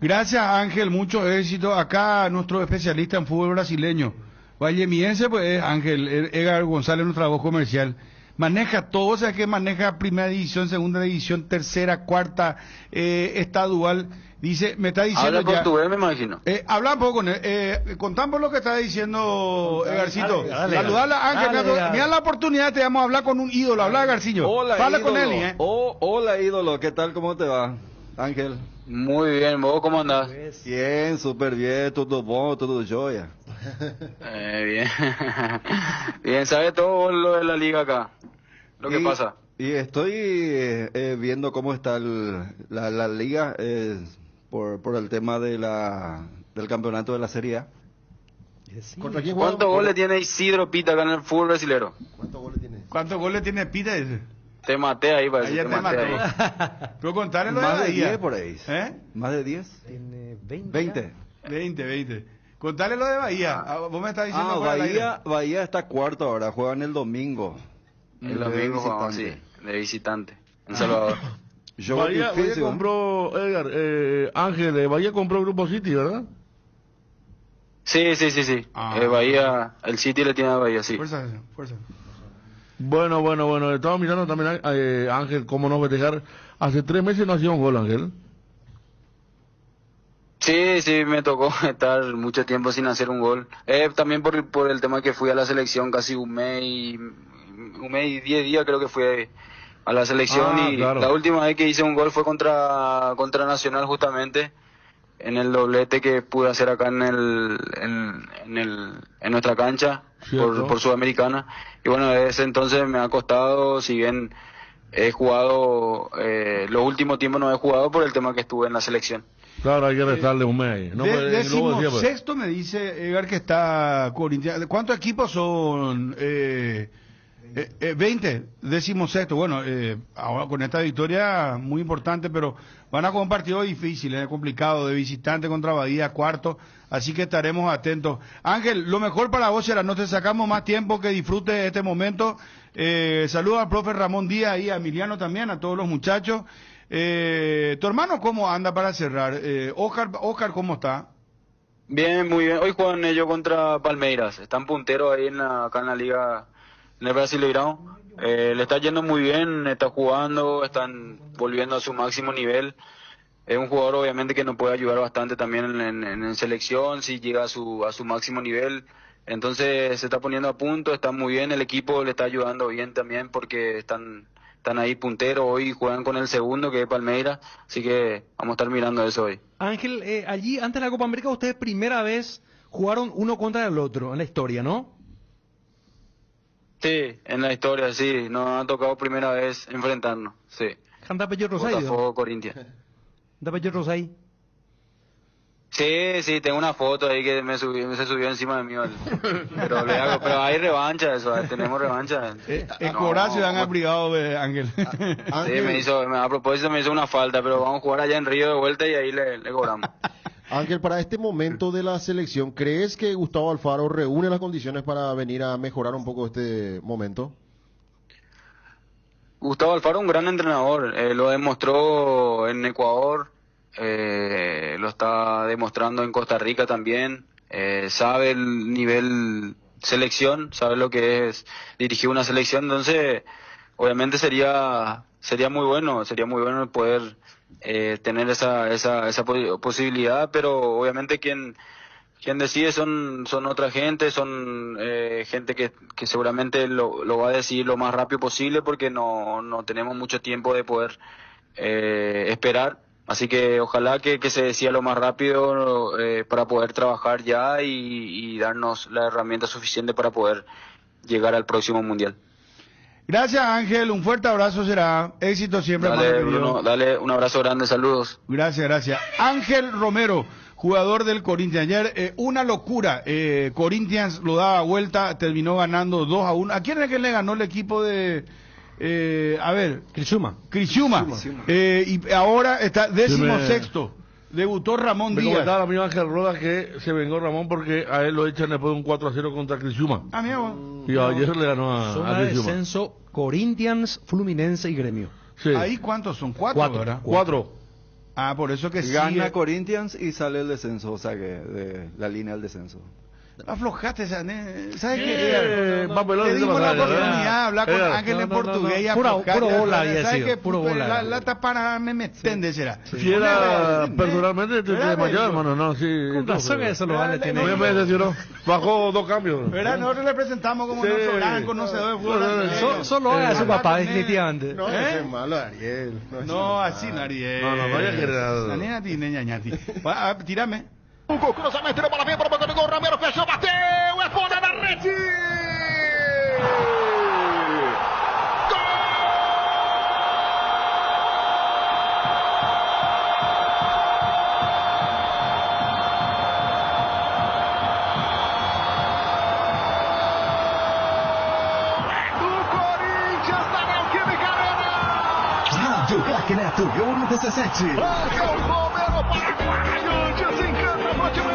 Gracias, Ángel, mucho éxito. Acá nuestro especialista en fútbol brasileño, vallemiense, pues Ángel Edgar González, nuestra voz comercial. Maneja todo, o sea que maneja primera división, segunda división, tercera, cuarta, estadual. Dice, me está diciendo habla portugués, me imagino. Habla un poco con él. Contamos lo que está diciendo Edgarcito. Saludala, Ángel. Mira la oportunidad, te vamos a hablar con un ídolo. Habla, Garciño. Hola, habla ídolo. con él, Hola, ídolo. ¿Qué tal? ¿Cómo te va, Ángel? Muy bien, ¿vos cómo andás? Bien, súper bien. Todo bom, todo joya. Bien. Bien, ¿sabes todo lo de la liga acá? Lo que pasa. Y estoy viendo cómo está la liga por el tema del campeonato de la Serie A. ¿Cuántos goles tiene Isidro Pita acá en el fútbol brasilero? ¿Cuántos goles tiene Pita? Te maté ahí, parece. Ayer te maté. Pero contarle lo Más de de Bahía. 10 por ahí. ¿Más de 10? Tiene 20. Contale lo de Bahía. Vos me estás diciendo Bahía está cuarto ahora, juegan el domingo. El domingo jugamos, sí, de visitante, en Salvador. Bahía compró, Edgar, Ángel, Bahía compró Grupo City, ¿verdad? Sí. Bahía, el City le tiene a Bahía, sí. Fuerza. Bueno, estaba mirando también Ángel, cómo no festejar. Hace 3 meses no hacía un gol, Ángel. Sí, me tocó estar mucho tiempo sin hacer un gol. También por el tema que fui a la selección casi un mes y 10 días creo que fui a la selección, y claro. La última vez que hice un gol fue contra Nacional, justamente en el doblete que pude hacer acá en nuestra cancha por Sudamericana, y bueno, desde ese entonces me ha costado, si bien he jugado, los últimos tiempos no he jugado por el tema que estuve en la selección. Claro, hay que restarle un mes. No, sexto me dice Edgar que está Corinthians. ¿Cuántos equipos son? 20, 16º. Bueno, ahora con esta victoria muy importante, pero van a jugar un partido difícil, complicado, de visitante contra Bahía, cuarto, así que estaremos atentos. Ángel, lo mejor para vos será, no te sacamos más tiempo, que disfrutes este momento. Saludos al profe Ramón Díaz y a Emiliano también, a todos los muchachos. ¿Tu hermano cómo anda para cerrar? Oscar, ¿cómo está? Bien, muy bien. Hoy juegan ellos contra Palmeiras, están punteros ahí acá en la liga, en el Brasileirão. Le está yendo muy bien, está jugando, están volviendo a su máximo nivel. Es un jugador obviamente que nos puede ayudar bastante también en selección, si llega a su máximo nivel. Entonces se está poniendo a punto, está muy bien, el equipo le está ayudando bien también porque están ahí punteros. Hoy juegan con el segundo, que es Palmeiras, así que vamos a estar mirando eso hoy. Ángel, allí antes de la Copa América ustedes primera vez jugaron uno contra el otro en la historia, ¿no? Sí, en la historia, sí, nos ha tocado primera vez enfrentarnos, sí. Botafogo, Corinthians. Sí, tengo una foto ahí que se subió encima de mí. Pero hay revancha, eso, tenemos revancha. Horacio dan abrigado de Ángel. Sí, a propósito me hizo una falta, pero vamos a jugar allá en Río de vuelta y ahí le cobramos. Ángel, para este momento de la selección, ¿crees que Gustavo Alfaro reúne las condiciones para venir a mejorar un poco este momento? Gustavo Alfaro es un gran entrenador, lo demostró en Ecuador, lo está demostrando en Costa Rica también, sabe el nivel selección, sabe lo que es dirigir una selección, entonces obviamente sería muy bueno poder tener esa posibilidad, pero obviamente quien decide son otra gente, son gente que seguramente lo va a decidir lo más rápido posible porque no tenemos mucho tiempo de poder esperar. Así que ojalá que se decida lo más rápido para poder trabajar ya y darnos la herramienta suficiente para poder llegar al próximo Mundial. Gracias, Ángel. Un fuerte abrazo será. Éxito siempre. Dale, Bruno, dale un abrazo grande. Saludos. Gracias. Ángel Romero, jugador del Corinthians. Ayer, una locura. Corinthians lo daba vuelta, terminó ganando 2-1. ¿A quién es que le ganó el equipo de... Criciúma. Y ahora está 16º. Debutó Ramón Me Díaz. comentaba el amigo Ángel Rodas que se vengó Ramón porque a él lo echan después de un 4-0 contra Criciúma. Y ayer le ganó a Zona de Criciúma. descenso Corinthians, Fluminense y Gremio. Sí. ¿Ahí cuántos son? ¿Cuatro? 4. Por eso que Gana sigue. Corinthians y sale el descenso, o sea que de la línea del descenso. Aflojaste, ¿sabes qué? Le dimos la oportunidad de hablar con Ángel en portugués y Puro bola ¿sabes había sido, qué? puro bola. La tapa me meten, será. Si era personalmente te desmayó, hermano, no, sí. Con razón que eso lo vale tener. Muy me decepcionó. Bajó 2 cambios. ¿Verdad? Nosotros le presentamos como nuestro gran conocedor de fútbol. Solo haga a su papá, definitivamente. No, es malo, Ariel. No, así no, Ariel. No, vaya que La niña tiene ñañati. Tírame. O cruzamento de bola vem para o boca do gol, Ramiro fechou, bateu, é fora da rede! Rádio Craque Neto, Euro 17. Ángel Romero Paraguaio, desencanta no time,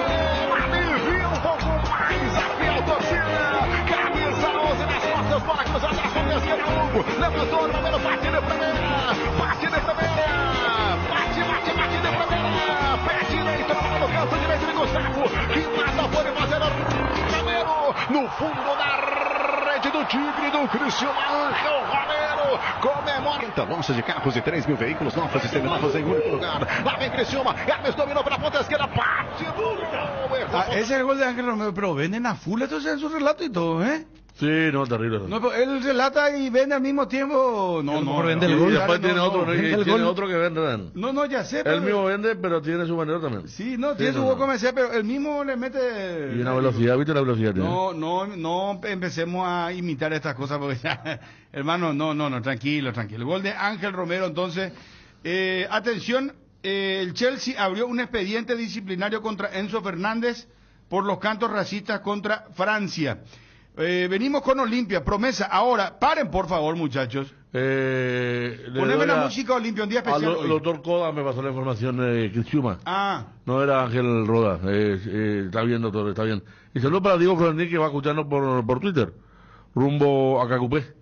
alivia um pouco mais a fiel torcida, camisa 11 nas costas, bola cruzada, com terceiro Hugo, levantou, Romero bate de primeira, bate de primeira, pé direito, no canto direito de Gustavo, que nada pode fazer Romero, no fundo da rede do Tigre, do Criciúma, Ángel Romero, comemora. Lança de carros e 3 mil veículos novos e seminovos em único lugar. Lá vem Criciúma, Hermes dominou pela ponta esquerda, bate do gol. Ese es el gol de Ángel Romero, pero venden a full entonces en su relato y todo, ¿eh? Sí, no, terrible. No, pero él relata y vende al mismo tiempo. No, vende el gol. Y después tiene otro que vende. No, ya sé. Él mismo vende, pero tiene su vendedor también. Sí, tiene su voz comercial, pero él mismo le mete. Y una velocidad, ¿viste la velocidad? No empecemos a imitar estas cosas porque ya, hermano, no, tranquilo. El gol de Ángel Romero, entonces, atención, el Chelsea abrió un expediente disciplinario contra Enzo Fernández por los cantos racistas contra Francia. Venimos con Olimpia, promesa. Ahora, paren por favor, muchachos. Poneme la música Olimpia, un día especial. El doctor Coda me pasó la información de Criciúma. No era Ángel Roda. Está bien, doctor, está bien. Y saludos para Diego Florentino que va escuchando por Twitter, rumbo a Cacupé.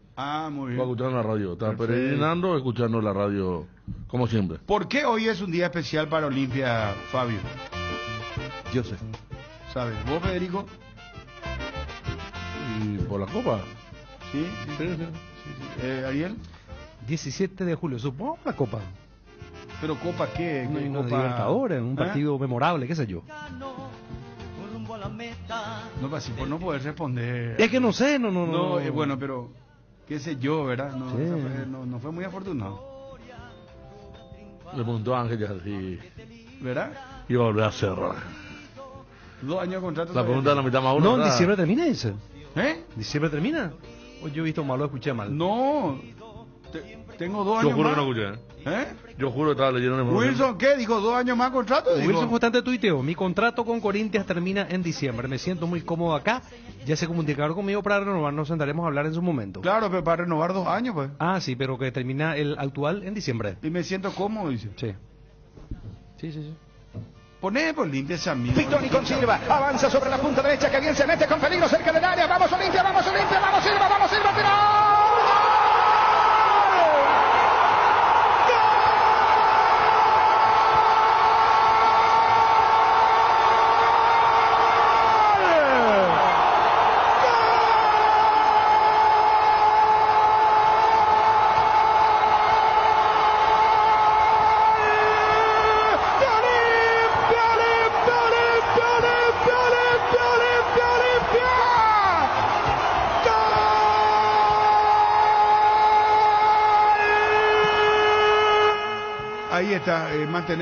Muy bien. Va escuchando la radio. Está peregrinando, escuchando la radio, como siempre. ¿Por qué hoy es un día especial para Olimpia, Fabio? Yo sé. ¿Sabes? ¿Vos, Federico? ¿Y por la Copa? Sí. ¿Ariel? 17 de julio, supongo la Copa. ¿Pero Copa qué? Copa Libertadores, un partido memorable, qué sé yo. No, así por no poder responder. Es que no sé, no. Bueno, pero qué sé yo, ¿verdad? No fue muy afortunado. Le preguntó a Ángel ya sí. ¿Verdad? Iba a volver a cerrar. 2 años de contrato. La pregunta de la mitad más uno. No, en diciembre termina ese. ¿Eh? ¿Diciembre termina? ¿O yo he visto mal o escuché mal? No. Tengo 2 Yo años juro más. que no escuché. Yo juro que estaba leyendo en el ¿Wilson qué? Dijo 2 años más contrato. Wilson Constante tuiteó: mi contrato con Corinthians termina en diciembre. Me siento muy cómodo acá. Ya se comunicaron conmigo para renovar. Nos sentaremos a hablar en su momento. Claro, pero para renovar 2 años, pues. Ah, sí, pero que termina el actual en diciembre. Y me siento cómodo, dice. Sí. Sí. Poné por Olimpia esa misma. Pitoni con Silva, avanza sobre la punta derecha, que bien se mete con peligro cerca del área. Vamos Olimpia, vamos Olimpia, vamos Silva, tiró. Ahí está,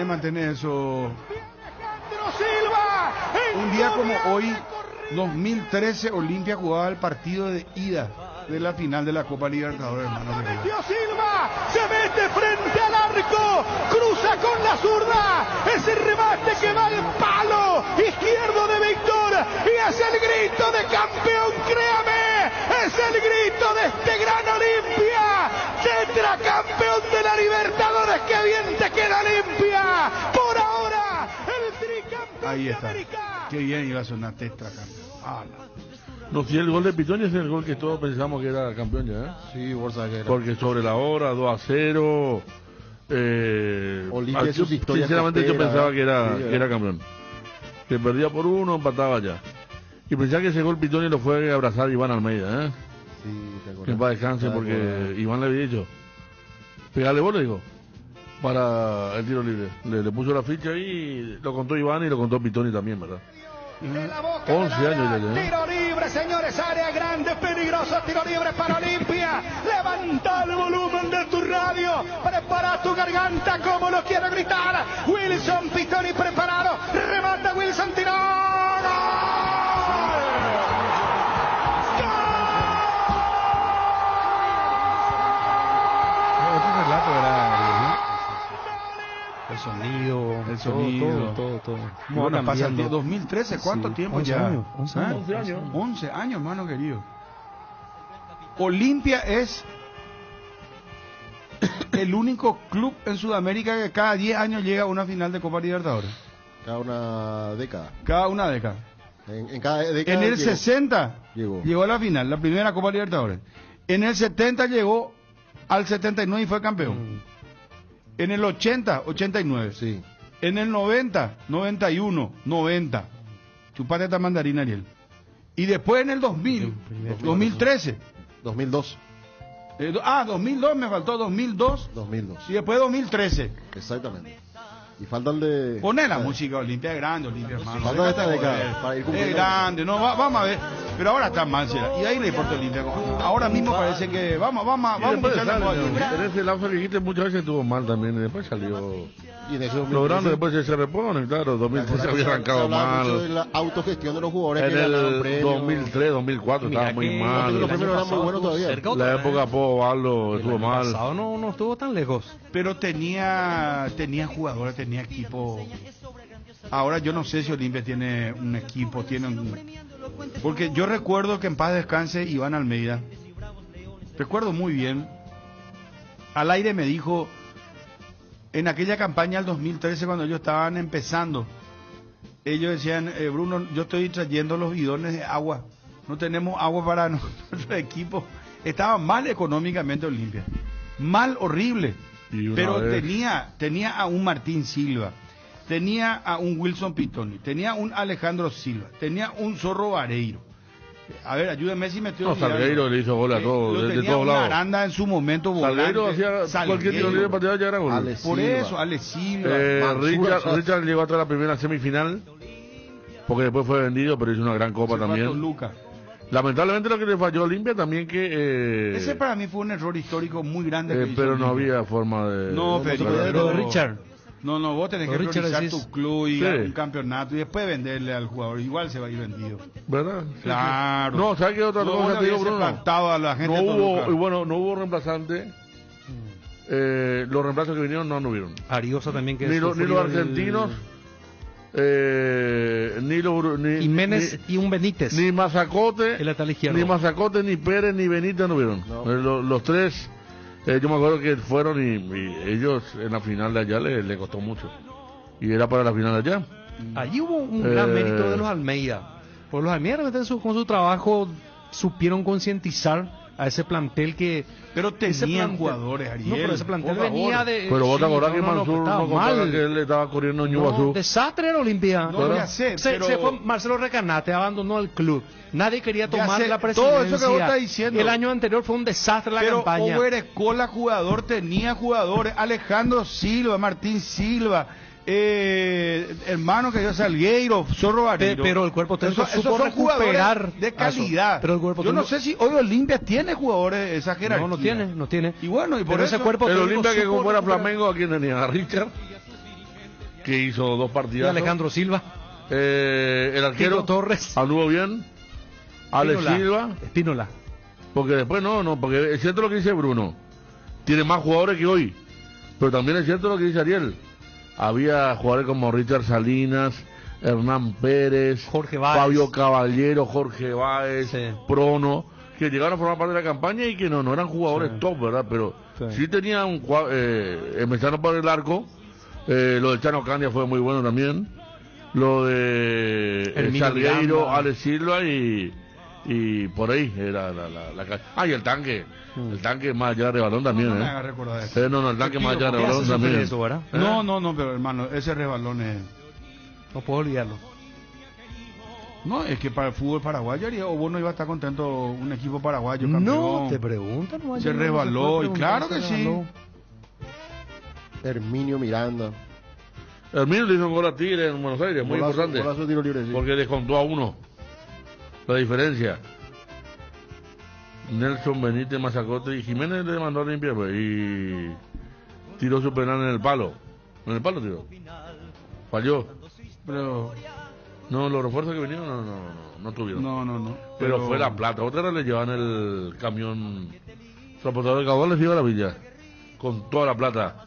mantener eso. Un día como hoy, 2013, Olimpia jugaba el partido de ida de la final de la Copa Libertadores, hermano. Metió Silva, se mete frente al arco, cruza con la zurda, ese remate que va al palo izquierdo de Víctor, y es el grito de campeón, créame, es el grito de este gran Olimpia, tetracampeón de la Libertadores, que bien te queda Olimpia, por ahora, el tricampeón. Ahí está, qué bien iba a sonar tetracampeón. No, si el gol de Pitoni es el gol que todos pensamos que era campeón ya, Sí, bolsa que era. porque sobre la hora, 2-0. Olimpia sus historias sinceramente yo costeras, pensaba que sí, era campeón. Que perdía por 1, empataba ya. Y pensaba que ese gol Pitoni lo fue a abrazar Iván Almeida, Sí, te acuerdas. que en paz descanse, porque Iván le había dicho, pegale vos, le dijo, para el tiro libre. Le puso la ficha y lo contó Iván y lo contó Pitoni también, ¿verdad? 11 años ya, Tiro libre, señores, área grande, peligroso, tiro libre para Olimpia. Levanta el volumen de tu radio, prepara tu garganta como lo quiero gritar. Wilson Pitoni preparado, remata Wilson, tiró. Otro relato era El sonido, todo. Bueno, pasa el cambiando. 2013, ¿cuánto Sí, tiempo 11 ya? años, 11 años. 11 años. 11 años, hermano querido. Olimpia es el único club en Sudamérica que cada 10 años llega a una final de Copa Libertadores. Cada una década. Cada una década. En cada década. En el llegó. 60 Llegó. llegó a la final, la primera Copa Libertadores. En el 70 llegó al 79 y fue campeón. En el 80, 89. Sí. En el 90, 91, 90. Chupate esta mandarina, Ariel. Y después en el 2000, 2013. 2002. 2002, me faltó 2002. 2002. Y después 2013. Exactamente. Y falta el de. Poné la música, Olimpia es grande, Olimpia, hermano. Falta de esta Déjate década, joder. para ir Es cumpliendo. grande, no, vamos a ver. Pero ahora está mal, será. Y ahí le importa Olimpia. Ahora mismo parece que. Vamos a después escucharle sale, a Olimpia. en ese lapso que dijiste muchas veces estuvo mal también y después salió Y en ese 2013, logrando, después se repone, claro, 2013 había se arrancado hablaba mucho de mal, la autogestión de los jugadores en que ganaron el premios. 2003, 2004 estaba muy Los mal, primeros eran muy buenos todavía. la época Pogo Baldo estuvo mal, pasado no estuvo tan lejos. Pero tenía jugadores, tenía equipo. Ahora yo no sé si Olimpia tiene un equipo, porque yo recuerdo que en paz descanse Iván Almeida. Recuerdo muy bien. Al aire me dijo, en aquella campaña del 2013 cuando ellos estaban empezando, ellos decían, Bruno, yo estoy trayendo los bidones de agua. No tenemos agua para nuestro equipo. Estaba mal económicamente Olimpia. Mal, horrible. Pero vez- tenía a un Martín Silva. Tenía a un Wilson Pitoni, tenía un Alejandro Silva, tenía un Zorro Vareiro. A ver, ayúdame si me estoy no, olvidando. Salgueiro le hizo gol a todos, de tenía todos una lados. Aranda en su momento Salgueiro volante. hacía cualquier tiro libre pateado ya era gol. Ale Por Silva. eso, Ale Silva. Richard llegó hasta la primera semifinal, porque después fue vendido, pero hizo una gran copa Se fue a también. Toluca. Lamentablemente lo que le falló a Olimpia también que... Ese para mí fue un error histórico muy grande. que hizo pero no Olimpia. había forma de... No, de- pero Richard. No, vos tenés que Richard priorizar decís- tu club y Sí. un campeonato y después venderle al jugador. Igual se va a ir vendido. ¿Verdad? Sí, Claro. sí. No, ¿sabes qué otra No, cosa le te digo, hubiese Bruno? plantado a la gente No de hubo, Toluca. y bueno, no hubo reemplazante los reemplazos que vinieron no anduvieron. Ariosa también, que ni los argentinos, Jiménez y un Benítez. Ni Mazacote, el lateral izquierdo. ni Mazacote, ni Pérez, ni Benítez anduvieron. No. Los tres, yo me acuerdo que fueron y ellos en la final de allá le costó mucho. Y era para la final de allá. Allí hubo un gran mérito de los Almeida. Porque los Almeida con su trabajo supieron concientizar a ese plantel que... Pero tenían jugadores, Ariel. No, pero ese plantel venía de... Pero vos te acordás que Mansur no contaba que él le estaba corriendo en Ñuazú. Desastre era Olimpia. No, ya sé, se fue Marcelo Recanate, abandonó el club. Nadie quería tomar la presidencia. Todo eso que vos estás diciendo. El año anterior fue un desastre la campaña. Pero Over Escola, jugador, tenía jugadores. Alejandro Silva, Martín Silva... hermano que dio Salgueiro, Zorro Barreiro. Pero el cuerpo técnico supo son recuperar de calidad. Pero el cuerpo yo no sé si hoy Olimpia tiene jugadores de esa jerarquía. No tiene. Y bueno, y por ese cuerpo el Olimpia que como era Flamengo, ¿a quién tenía? A Richard, que hizo 2 partidas. Alejandro Silva. El arquero Torres. Anduvo bien. Alex Silva. Espínola. Porque después porque es cierto lo que dice Bruno. Tiene más jugadores que hoy. Pero también es cierto lo que dice Ariel. Había jugadores como Richard Salinas, Hernán Pérez, Jorge Báez, Fabio Caballero, Jorge Báez, Prono, que llegaron a formar parte de la campaña y que no eran jugadores top, ¿verdad? Pero sí tenían empezaron por el arco. Lo de Chano Candia fue muy bueno también. Lo de Salgueiro, Alex Silva y por ahí era la y el tanque. El tanque más allá de balón también, no me haga recordar eso. El tanque más allá de balón también. Eso, ¿verdad? No, pero hermano, ese rebalón es... No puedo olvidarlo. No, es que para el fútbol paraguayo, o vos no iba a estar contento un equipo paraguayo campeón. No, te preguntan. No, se rebaló, y claro que sí. Herminio Miranda. Herminio le hizo un gol a Tigre en Buenos Aires, muy importante. Golazo, tiro libre, sí. Porque descontó a uno. La diferencia. Nelson Benítez, Mazacote y Jiménez le mandó a limpiar y tiró su penal en el palo. En el palo tiró. Falló. Pero no, los refuerzos que vinieron no tuvieron. No. Pero fue la plata. Otra vez le llevan el camión transportador de caudal, les dio a la villa con toda la plata.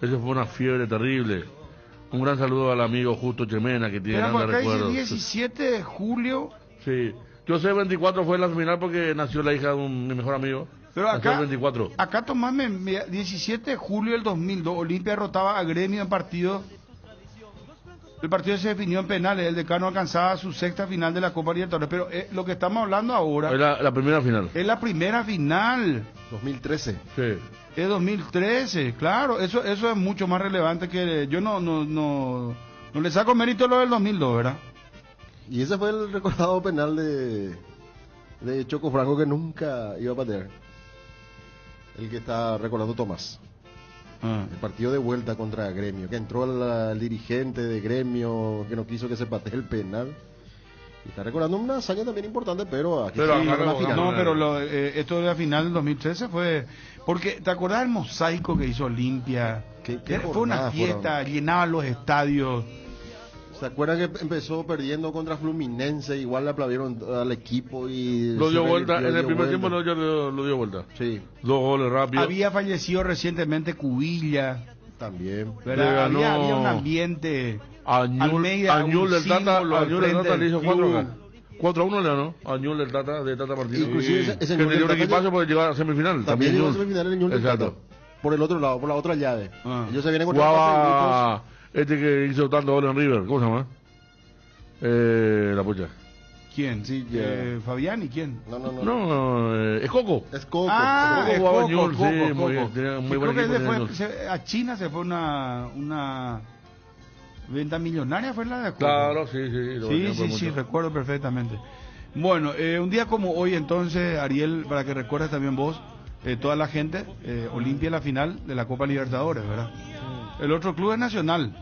Eso fue una fiebre terrible. Un gran saludo al amigo Justo Chemena, que tiene grandes recuerdos. 17 de julio. Sí. Yo sé 24 fue la final porque nació la hija de mi mejor amigo. Pero acá, 24. Acá Tomás, 17 de julio del 2002, Olimpia derrotaba a Gremio en partido. El partido se definió en penales. El Decano alcanzaba su 6ª final de la Copa Libertadores. Pero lo que estamos hablando ahora... Es la primera final. Es la primera final. 2013. Sí. Es 2013, claro. Eso es mucho más relevante que... Yo no le saco mérito a lo del 2002, ¿verdad? Y ese fue el recordado penal de Choco Franco que nunca iba a patear. El que está recordando Tomás. El partido de vuelta contra Gremio, que entró el dirigente de Gremio, que no quiso que se patee el penal. Y está recordando una hazaña también importante, pero aquí la final. No, pero esto de la final del 2013 fue... Porque, ¿te acordás del mosaico que hizo Olimpia? Fue una fiesta, llenaba los estadios. ¿Se acuerdan que empezó perdiendo contra Fluminense? Igual le aplaudieron al equipo y... Lo dio vuelta, en el primer tiempo lo dio vuelta. Sí. 2 goles rápidos. Había fallecido recientemente Cubilla. También. Había un ambiente... Añul del Tata le hizo 4-1 le ganó. Añul del Tata, de Tata Martínez. Inclusive ese que tenía un equipazo porque llegó a semifinal. También llegó a semifinal el Ñul del Tata. Por el otro lado, por la otra llave. Ellos se vienen con jugaba que hizo tanto goles en River. ¿Cómo se llama? La pucha. ¿Quién? Sí, Fabiani, ¿quién? No, es Coco. Es Coco. Es Coco. Sí, muy bien. Tenía muy buen equipo. A China se fue una venta millonaria, fue la de Coco. Claro, sí. Sí, recuerdo perfectamente. Bueno, un día como hoy entonces, Ariel, para que recuerdes también vos, toda la gente, Olimpia en la final de la Copa Libertadores, ¿verdad? El otro club es Nacional.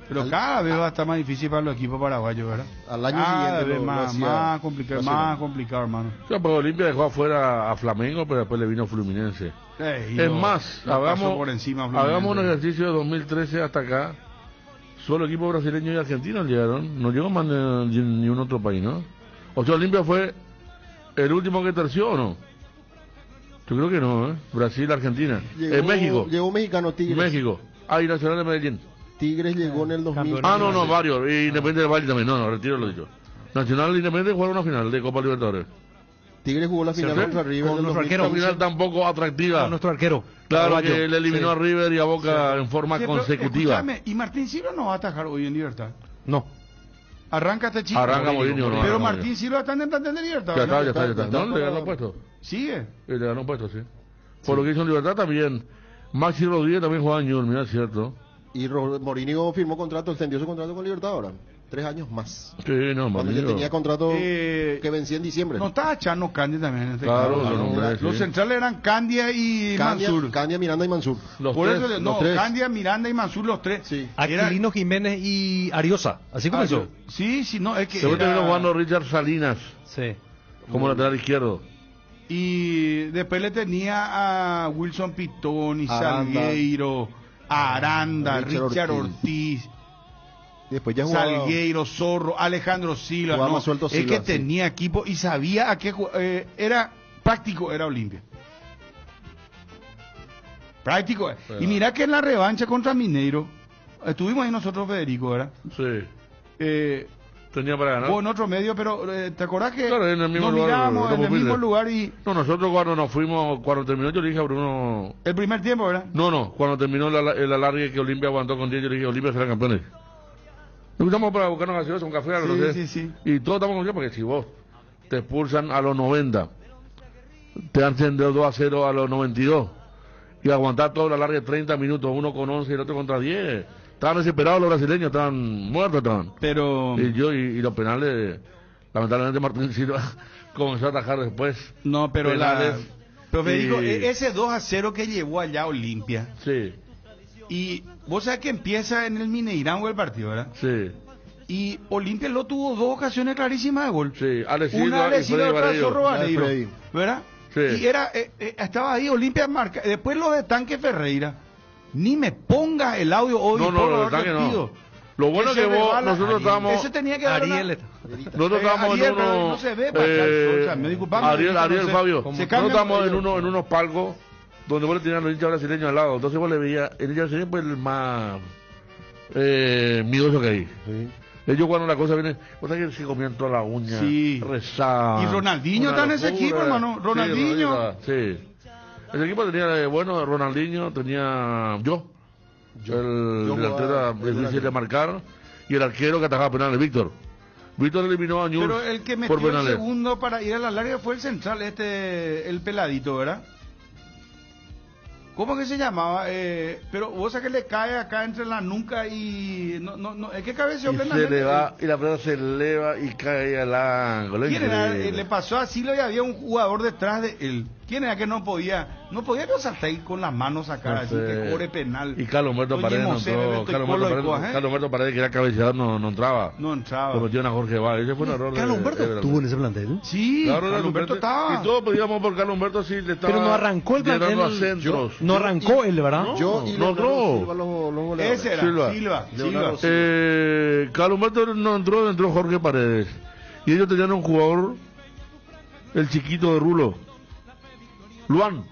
Pero cada vez va a estar más difícil para los equipos paraguayos, ¿verdad? Al año siguiente más complicado, hermano. Pues Olimpia dejó afuera a Flamengo, pero después le vino Fluminense. Es más, hagamos un ejercicio de 2013 hasta acá. Solo equipos brasileños y argentinos llegaron. No llegó más ni un otro país, ¿no? O sea, Olimpia fue el último que terció, ¿o no? Yo creo que no, Brasil, Argentina. México. Llegó mexicano Tigres. México. Y Nacional de Medellín. Tigres llegó en el 2000. No, varios. Y Independiente del Valle también. No, retiro lo dicho. Nacional e Independiente jugaron una final de Copa Libertadores. Tigres jugó la final contra River. Con nuestro arquero. Una final tampoco atractiva. Con nuestro arquero. Claro, que le eliminó a River y a Boca en forma consecutiva. ¿Y Martín Silva no va a atajar hoy en Libertad? No. Arranca este chico. Arranca Mourinho. Pero Martín Silva está en el plantel de Libertad. Ya está. No, le ganó puesto. ¿Sigue? Le ganó puesto, sí. Por lo que hizo en Libertad también. Maxi Rodríguez también juega en Newell's, mira, es cierto. Y Mourinho firmó contrato, extendió su contrato con Libertad ahora. 3 años más. Sí, no, cuando ya tenía contrato que vencía en diciembre. No estaba Chano Candia también en este caso. Los centrales eran Candia y Mansur. Candia, Miranda y Mansur. Por eso, Candia, Miranda y Mansur, los tres. Sí. Aquilino Jiménez y Ariosa. Así comenzó. Sí, no, es que. Se terminó jugando Richard Salinas. Sí. Como lateral izquierdo. Y después le tenía a Wilson Pitón y Salgueiro, Aranda, Richard Ortiz. Después ya jugaba Salgueiro, Zorro, Alejandro Silva. No, Silva, es que tenía equipo y sabía a qué era práctico, era Olimpia. Práctico. Y mira que en la revancha contra Mineiro, estuvimos ahí nosotros, Federico, ¿verdad? Sí. Tenía para ganar. En otro medio, pero ¿te acordás que claro, en el mismo nos mirábamos en el mismo humilde. lugar y... No, nosotros cuando nos fuimos, cuando terminó, yo le dije a Bruno... El primer tiempo, ¿verdad? No, cuando terminó el alargue que Olimpia aguantó con 10, yo le dije, Olimpia será campeones. Nos estamos para buscarnos gaseosa, un café, algo, no sé. Sí. Y todos estamos contigo porque si vos te expulsan a los 90, te hacen de 2-0 a los 92, y aguantar todo el alargue 30 minutos, uno con 11 y el otro contra 10... Estaban desesperados los brasileños, estaban muertos, Pero... Y los penales, lamentablemente Martín Silva comenzó a atajar después. No, pero penales, pero Federico, ese 2-0 que llevó allá a Olimpia. Sí. Y vos sabés que empieza en el Mineirão el partido, ¿verdad? Sí. Y Olimpia lo tuvo 2 ocasiones clarísimas de gol. Sí, una Alex Silva y otra Zorro Vareiro, ¿verdad? Sí. Y estaba ahí Olimpia marca. Después lo de Tanque Ferreira. Ni me pongas el audio hoy. No, lo bueno que vos, nosotros estábamos... Ese tenía que dar nosotros estábamos en uno... No se ve, me disculpame. Ariel, Fabio, nosotros estábamos en unos palcos donde vos le tenías los hinchas brasileños al lado. Entonces vos le veías, el hincha brasileño pues el más miedoso que hay. Sí. Ellos cuando la cosa viene, vos sabés que se comían toda la uña, rezaban. Y Ronaldinho está en ese equipo, hermano. Ronaldinho. Sí. Ese equipo tenía, Ronaldinho, tenía yo el delantero difícil de marcar, y el arquero que atajaba penales, Víctor eliminó a Newell's. Pero el que metió el segundo para ir a la larga fue el central, el peladito, ¿verdad? ¿Cómo que se llamaba? Pero vos sabés que le cae acá entre la nuca y... No, es que cabeceó plenamente. Y la pelota se eleva y cae al ángulo. ¿Quién era? Le pasó a Silo y había un jugador detrás de él. ¿Quién era que no podía que saltar con las manos sacar así, que cobre penal? Y Carlos Humberto Paredes no entró. Carlos Humberto Paredes, que era cabeceador, no entraba. No entraba. Lo metió a Jorge Valls. Ese fue un error. ¿Carlos Humberto estuvo en ese plantel? Sí, claro, Carlos Humberto estaba. Y todos podíamos por Carlos Humberto si le estaba... Pero no arrancó el plantel. A centros. No arrancó él, ¿verdad? No entró. Ese era, Silva. Carlos Humberto no entró Jorge Paredes. Y ellos tenían un jugador, el chiquito de Rulo, Luan,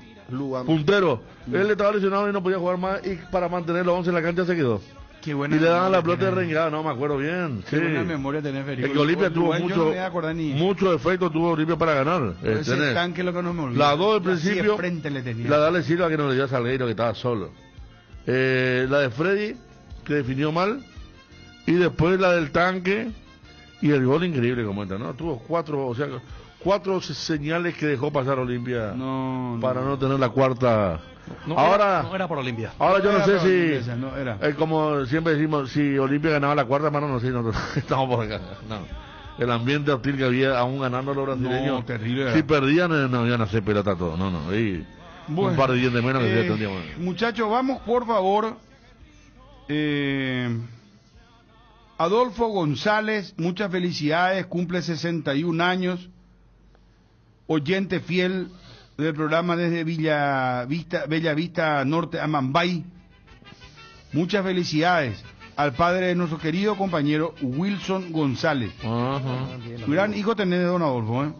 puntero. Él estaba lesionado y no podía jugar más, y para mantener los 11 en la cancha se quedó. Qué buena y le daban la pelota de rengada, no me acuerdo bien. Qué buena memoria tenés, Federico. Es que Olimpia tuvo mucho efecto, tuvo Olimpia para ganar. Ese tanque lo que no me olvido. La 2 del principio, la de Ale Silva que no le dio a Salgueiro, que estaba solo. La de Freddy, que definió mal. Y después la del tanque. Y el gol increíble como entra, ¿no? Tuvo 4 señales que dejó pasar Olimpia para no tener la cuarta. No era por Olimpia. Ahora yo no sé si, como siempre decimos, si Olimpia ganaba la cuarta, mano, no sé, nosotros estamos por acá. No. El ambiente hostil que había aún ganando los brasileños. No, terrible. Si perdían, no iban a hacer pelota todo. No. Y bueno, un par de dientes menos que se tendrían. Muchachos, vamos por favor. Adolfo González, muchas felicidades, cumple 61 años, oyente fiel del programa desde Bella Vista Norte a Mambay. Muchas felicidades al padre de nuestro querido compañero Wilson González. Gran hijo tenés de don Adolfo,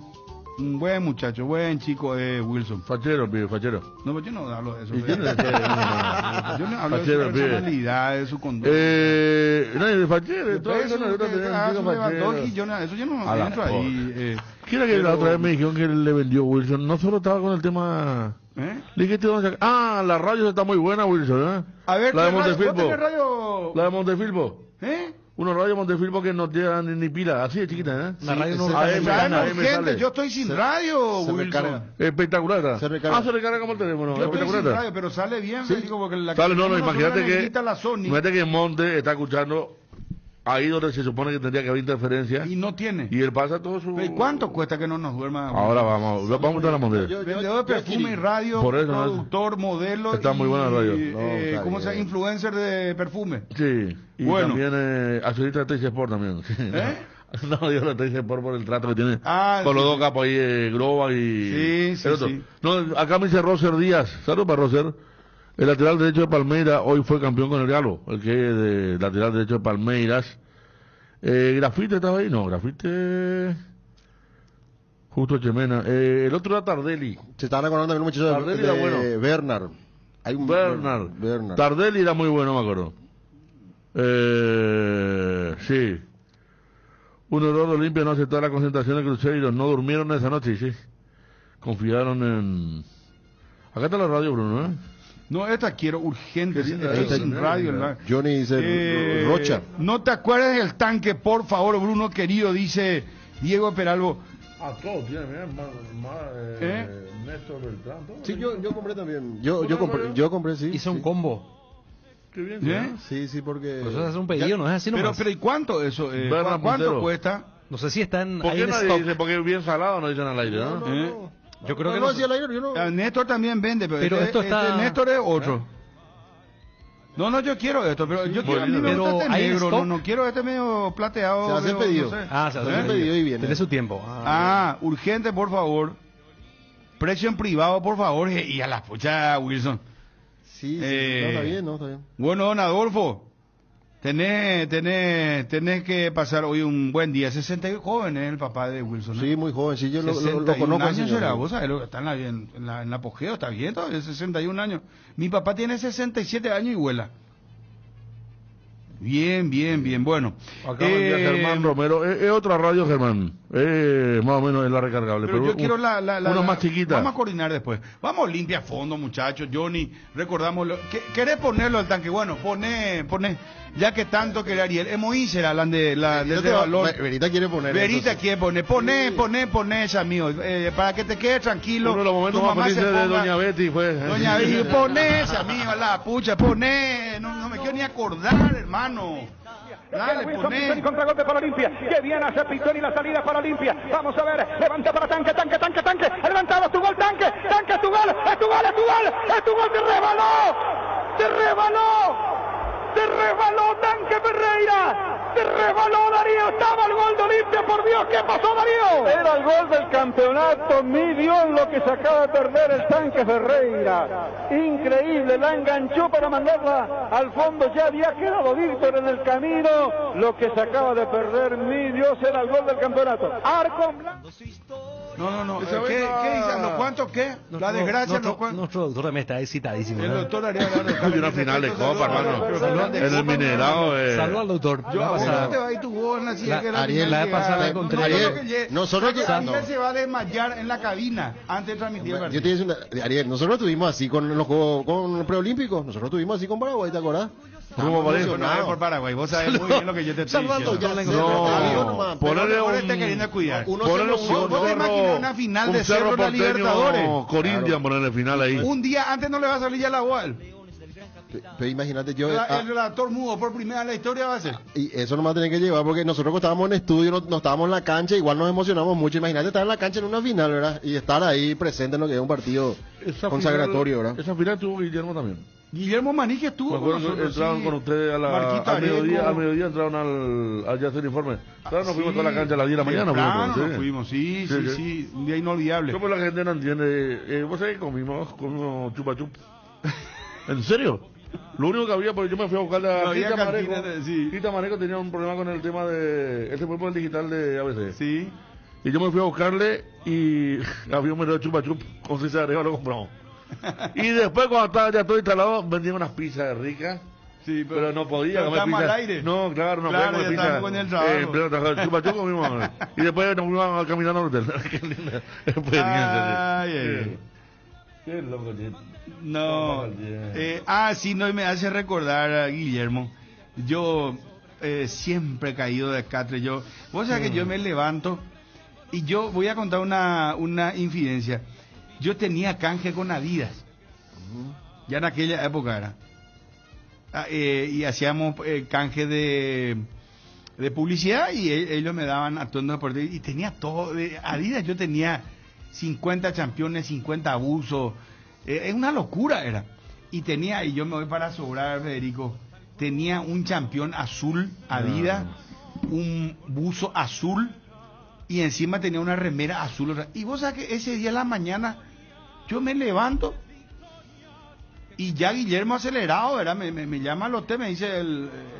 Un buen muchacho, buen chico, Wilson. Fachero, pibe, fachero. No, pero yo no hablo de eso. ¿Y quién es? Yo no hablo de su personalidad, de su conducta. No, de fachero, todo eso no eso yo no entro ahí. ¿Quién era que la otra vez me dijeron que le vendió Wilson? No solo estaba con el tema... la radio está muy buena, Wilson, ¿eh? A ver, la de Montefilpo. La de Montefilpo. Una radio Montefilpo que no tiene ni pila, así de chiquita, ¿eh? La radio no yo estoy sin radio, Wilson. Espectacular. Se recarga como el teléfono. Yo estoy sin radio, pero sale bien, Federico, porque la imagínate que Monte está escuchando ahí donde se supone que tendría que haber interferencia. Y no tiene. Y él pasa todo su... ¿Y cuánto cuesta que no nos duerma? Ahora vamos a estar a la Monte. Vendedor de perfume y radio, por eso, productor, modelo. Está muy buena la radio. ¿Cómo se llama? Influencer de perfume. Sí. Y bueno. También accionista de Trace Sport también. No, yo lo Trace Sport por el trato que tiene con los dos capos ahí, Groba y... Sí. No, acá me dice Roser Díaz. Saludos para Roser. El lateral derecho de Palmeiras hoy fue campeón con el Galo, el que es de lateral derecho de Palmeiras. Grafite estaba ahí, no, Grafite... Justo Chemena. El otro era Tardelli. Se estaban acordando de un muchacho Tardelli era bueno. Bernard. Hay un Bernard. Tardelli era muy bueno, me acuerdo. Sí. Un error de Olimpia no aceptó la concentración de Cruzeiro. No durmieron esa noche, sí. Confiaron en... Acá está la radio, Bruno, ¿eh? No, esta quiero urgente. Esta sin radio. Johnny dice Rocha. No te acuerdes del tanque, por favor, Bruno querido, dice Diego Peralvo. Todo tiene, Néstor Beltrán. Sí, yo compré también. Yo compré, sí. Hice un combo. Qué bien. Sí, porque... Pues eso es un pedido, no es así nomás. Pero ¿y cuánto eso? ¿Cuánto cuesta? No sé si están ¿Por ahí qué en no stock. dice? Porque es bien salado, no dicen al aire, ¿no? Yo creo que no decía al aire, yo no... Néstor también vende, pero esto está... Néstor es otro. No, yo quiero esto, pero yo quiero a mí me gusta este negro, no quiero este medio plateado. Se hace el pedido. No sé. Se hace el pedido y viene. Tiene su tiempo. Urgente, por favor. Precio en privado, por favor. Y a la pucha, Wilson. Sí, está bien, está bien. Bueno, don Adolfo. Tenés que pasar hoy un buen día. 61 joven es el papá de Wilson, ¿no? Sí, muy joven. Sí, yo lo conozco. ¿Años será? ¿Vos sabés lo que está en la apogeo? ¿Está bien todavía? 61 años. Mi papá tiene 67 años y vuela. Bien. Bueno. Acá vendía Germán Romero. Es otra radio, Germán. Más o menos es la recargable. Pero yo quiero una más chiquita. Vamos a coordinar después. Vamos limpia a fondo, muchachos. Johnny, recordamos. ¿Querés ponerlo al tanque? Bueno, poné. Ya que tanto que Ariel. Moisés hablan de valor. Verita quiere poner. Verita quiere poner. Poné, amigo. Para que te quede tranquilo. Uno de los momentos más felices de Doña Betty fue. Doña Betty, poné, amigo, la pucha, poné. No me quiero ni acordar, hermano. Dale, poné. Contragolpe para Olimpia. Que bien hace Pitoni la salida para Olimpia. Vamos a ver. Levanta para Tanque. Levantado tu gol, Tanque. Es tu gol. Te rebaló Tanque Ferreira. Te rebaló Darío. Estaba el gol de Olimpia. Por Dios, ¿qué pasó, Darío? Era el gol del campeonato. Mi Dios, lo que se acaba de perder el Tanque Ferreira. Increíble. La enganchó para mandarla al fondo. Ya había quedado Víctor en el camino. Lo que se acaba de perder, mi Dios, era el gol del campeonato. Arco blanco. No. ¿Qué dicen? ¿Los cuantos qué? La desgracia. Nuestro doctor también está excitadísimo. El doctor Ariel. Hay una final de Copa, hermano. En el Minerado. Saludos al doctor. Ariel, la vez pasada la encontré. Nosotros se va a desmayar en la cabina antes de transmitir. Yo te digo, Ariel, nosotros estuvimos así con los juegos con el preolímpico. Nosotros estuvimos así con Paraguay, ¿te acordás? ¿Cómo parece? No, por Paraguay. Vos sabés muy bien lo que yo te estoy diciendo. Ponerle un... Te queriendo cuidar. ¿Vos te imaginas una final de Cerro en la Libertadores? Corinthians, ponerle final ahí. Un día antes no le va a salir ya la UAL. Pero imagínate yo... El relator mudo por primera vez en la historia va a ser. Y eso nomás tiene que llevar, porque nosotros cuando estábamos en estudio, no estábamos en la cancha, igual nos emocionamos mucho. Imagínate estar en la cancha en una final, ¿verdad? Y estar ahí presente en lo que es un partido consagratorio, ¿verdad? Esa final tuvo Guillermo también. Guillermo Manique estuvo con nosotros. Entraron con ustedes al mediodía entraron al hacer informe. Claro, nos fuimos a la cancha a las 10 de la mañana. Nos fuimos, sí, un día inolvidable. ¿Cómo la gente no entiende? ¿Vos sabés que comimos chupa chup? ¿En serio? Lo único que había, porque yo me fui a buscar la Tita Maneco tenía un problema con el tema de... Ese fue por el digital de ABC. Sí. Y yo me fui a buscarle y había un menú de chupa chup con salsa de arriba, lo compramos. Y después cuando estaba ya todo instalado, vendían unas pizzas ricas. Sí, pero no podía pero comer estamos pizza. al aire. No, claro, no Claro, podía ya comer estamos con el trabajo. Pleno trabajo. Chupa chup comimos. Y después nos fuimos caminando al hotel. Qué loco, no. Sí, no, y me hace recordar a Guillermo. Yo siempre he caído de catre. Vos sabés que yo me levanto y yo voy a contar una infidencia. Yo tenía canje con Adidas. Ya en aquella época era. Y hacíamos canje de publicidad y ellos me daban atuendos deportivos y tenía todo de Adidas. Yo tenía 50 championes, 50 abusos, es una locura era. Y yo me voy para sobrar, Federico, tenía un champión azul Adidas, un buzo azul y encima tenía una remera azul. Y vos sabés que ese día en la mañana yo me levanto y ya Guillermo acelerado, ¿verdad? Me llama al hotel, me dice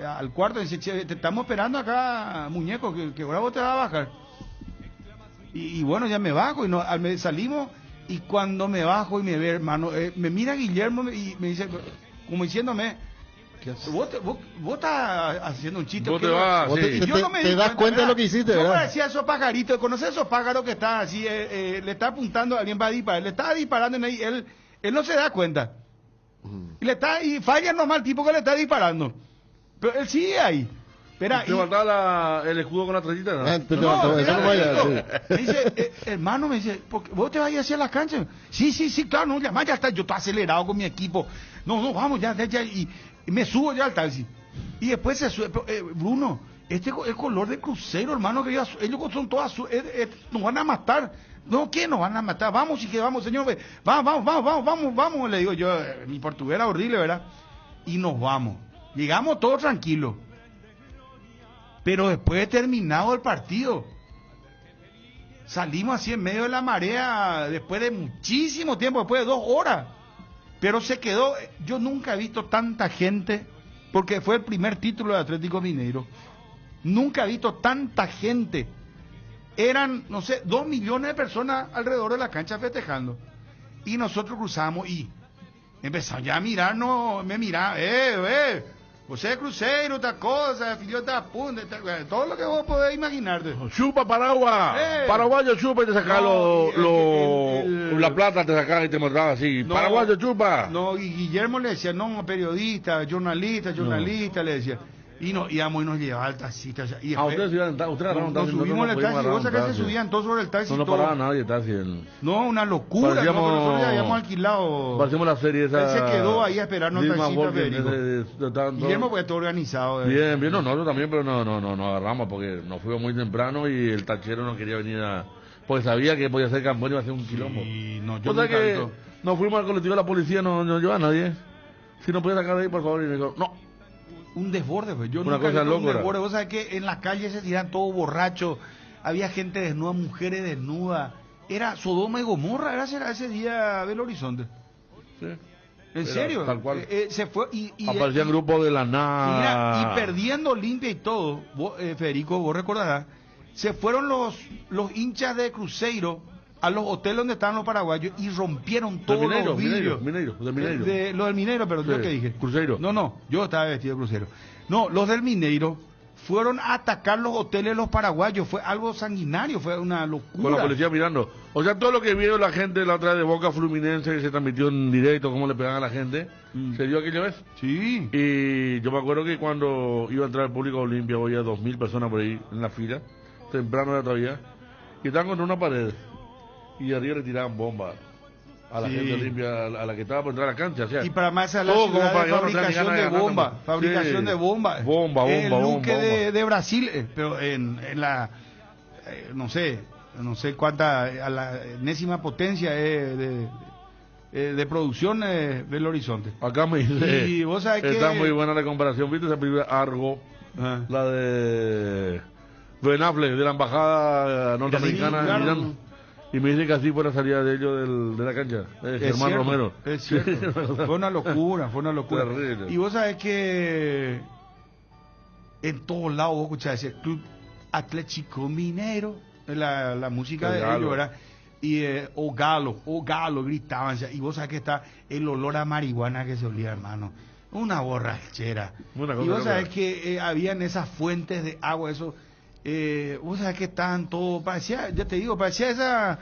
al cuarto, dice, che, te estamos esperando acá, muñeco, que ahora vos te vas a bajar. Y bueno, ya me bajo y salimos, y cuando me bajo y me ve, hermano, me mira Guillermo y me dice, como diciéndome, vos estás haciendo un chiste. Vos te vas, sí. Yo no me te das cuenta de lo que hiciste, ¿verdad? Yo parecía esos pajaritos, ¿conoces esos pájaros que están así, le está apuntando a alguien para disparar, le estaba disparando y él no se da cuenta. Y falla nomás el tipo que le está disparando. Pero él sigue ahí. Espera, ¿te levantaba el escudo con la trayita? Me dice, hermano, me dice, ¿vos te vas a ir hacia las canchas? Sí, claro, no, ya está, yo estoy acelerado con mi equipo. No, vamos, ya, y me subo ya al taxi. Y después se sube, Bruno, el color de Cruzeiro, hermano, que ellos son todos azules, nos van a matar. No, ¿qué nos van a matar? Vamos, y que vamos, señor, vamos, le digo yo, mi portugués era horrible, ¿verdad? Y nos vamos. Llegamos todos tranquilos. Pero después de terminado el partido, salimos así en medio de la marea, después de muchísimo tiempo, después de 2 horas. Pero se quedó, yo nunca he visto tanta gente, porque fue el primer título de Atlético Mineiro. Nunca he visto tanta gente. Eran, no sé, 2 millones de personas alrededor de la cancha festejando. Y nosotros cruzamos y empezamos ya a mirarnos, me miraba, você es Cruzeiro, otra cosa, filho da punta, todo lo que vos podés imaginarte. Chupa Paraguay, paraguayo chupa y te sacaba la plata, te sacaba y te mostraba así, paraguayo chupa. No, y Guillermo le decía, no, periodista, jornalista, le decía. Y íbamos y nos llevaba al taxista. Y ustedes nos subimos en el taxi, vos sabés que se subían todos sobre el taxi. No paraba nadie el taxi. No, una locura. Nosotros ya habíamos alquilado. Parecíamos la serie esa. Él se quedó ahí a esperarnos al taxista, Federico. Guillermo, pues todo organizado. Bien, no, nosotros también, pero no agarramos porque nos fuimos muy temprano y el tachero no quería venir porque sabía que podía ser campeón y iba a ser un quilombo. O sea que nos fuimos al colectivo de la policía, no lleva a nadie. Si nos puede sacar de ahí, por favor. Y me dijo, no. Un desborde, pues. Yo una nunca cosa vi un loca. desborde. Vos sabés que en las calles se tiran todos borrachos. Había gente desnuda, mujeres desnudas. Era Sodoma y Gomorra, era ese día Belo Horizonte. Sí. ¿En serio? Tal cual. Se fue aparecían grupos de la nada. Y perdiendo limpia y todo, Federico, vos recordarás, se fueron los hinchas de Cruzeiro a los hoteles donde estaban los paraguayos y rompieron todos los vidrios. Mineiro. Los del Mineiro, pero yo que dije. Cruzeiro. No, yo estaba vestido de Cruzeiro. No, los del Mineiro fueron a atacar los hoteles de los paraguayos. Fue algo sanguinario, fue una locura. Con la policía mirando. O sea, todo lo que vieron la gente la otra vez de Boca Fluminense, que se transmitió en directo, cómo le pegaban a la gente, ¿se dio aquella vez? Sí. Y yo me acuerdo que cuando iba a entrar el público a Olimpia, había 2.000 personas por ahí en la fila, temprano era todavía, y estaban contra una pared. Y arriba le tiraban bombas a la gente Olimpia, a la que estaba por entrar a la cancha. O sea, y para más a la ciudad de fabricación de bomba. Fabricación de bomba. Bomba. El Luque de Brasil, pero en la, no sé cuánta, a la enésima potencia de producción del Horizonte. Acá me dice, y vos sabés está que muy buena la comparación. ¿Viste esa película Argo? La de Ben Affleck, de la embajada norteamericana en Irán. Y me dice que así fue la salida de ellos de la cancha, Germán Romero. Es cierto. Fue una locura. Terrible. Y vos sabés que en todos lados vos escuchás ese Club Atlético Mineiro, la música de ellos, ¿verdad? Y o galo, gritaban. Y vos sabés que está el olor a marihuana que se olía, hermano. Una borrachera. Y vos sabés que habían esas fuentes de agua, eso. Vos sabés que estaban todo, parecía, ya te digo, parecía esa.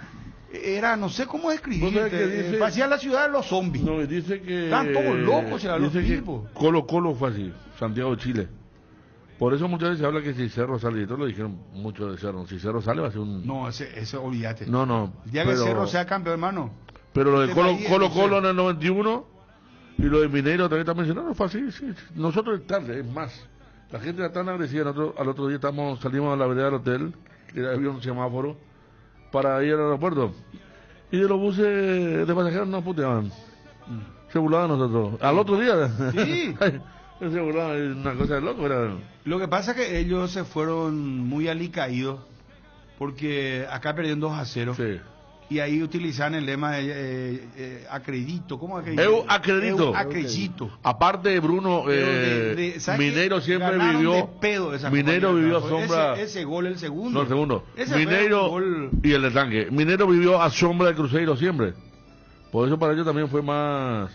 Era, no sé cómo describirte, parecía la ciudad de los zombies. No, dice que... Están todos locos, los tipos. Colo fue así, Santiago de Chile. Por eso muchas veces se habla que si Cerro sale, y todos lo dijeron mucho de Cerro. Si Cerro sale va a ser un... No, ese olvídate. No. El día que Cerro sea campeón, hermano. Pero lo de Colo en el 91 y lo de Mineiro también está mencionado, fue así, sí. Nosotros tarde, es más. La gente era tan agresiva, nosotros al otro día salimos a la vereda del hotel, que había un semáforo, para ir al aeropuerto. Y de los buses de pasajeros nos puteaban. Se burlaban de nosotros. Al otro día. Sí. Se burlaban, una cosa de loco. Lo que pasa es que ellos se fueron muy alicaídos, porque acá perdieron 2-0. Sí. Y ahí utilizaban el lema de acredito. ¿Cómo acredito? Eu acredito. Aparte, Bruno, Mineiro siempre vivió. Mineiro vivió a sombra. Ese gol, el segundo. No, el segundo. Mineiro y el de tanque. Mineiro vivió a sombra de Cruzeiro siempre. Por eso para ellos también fue más.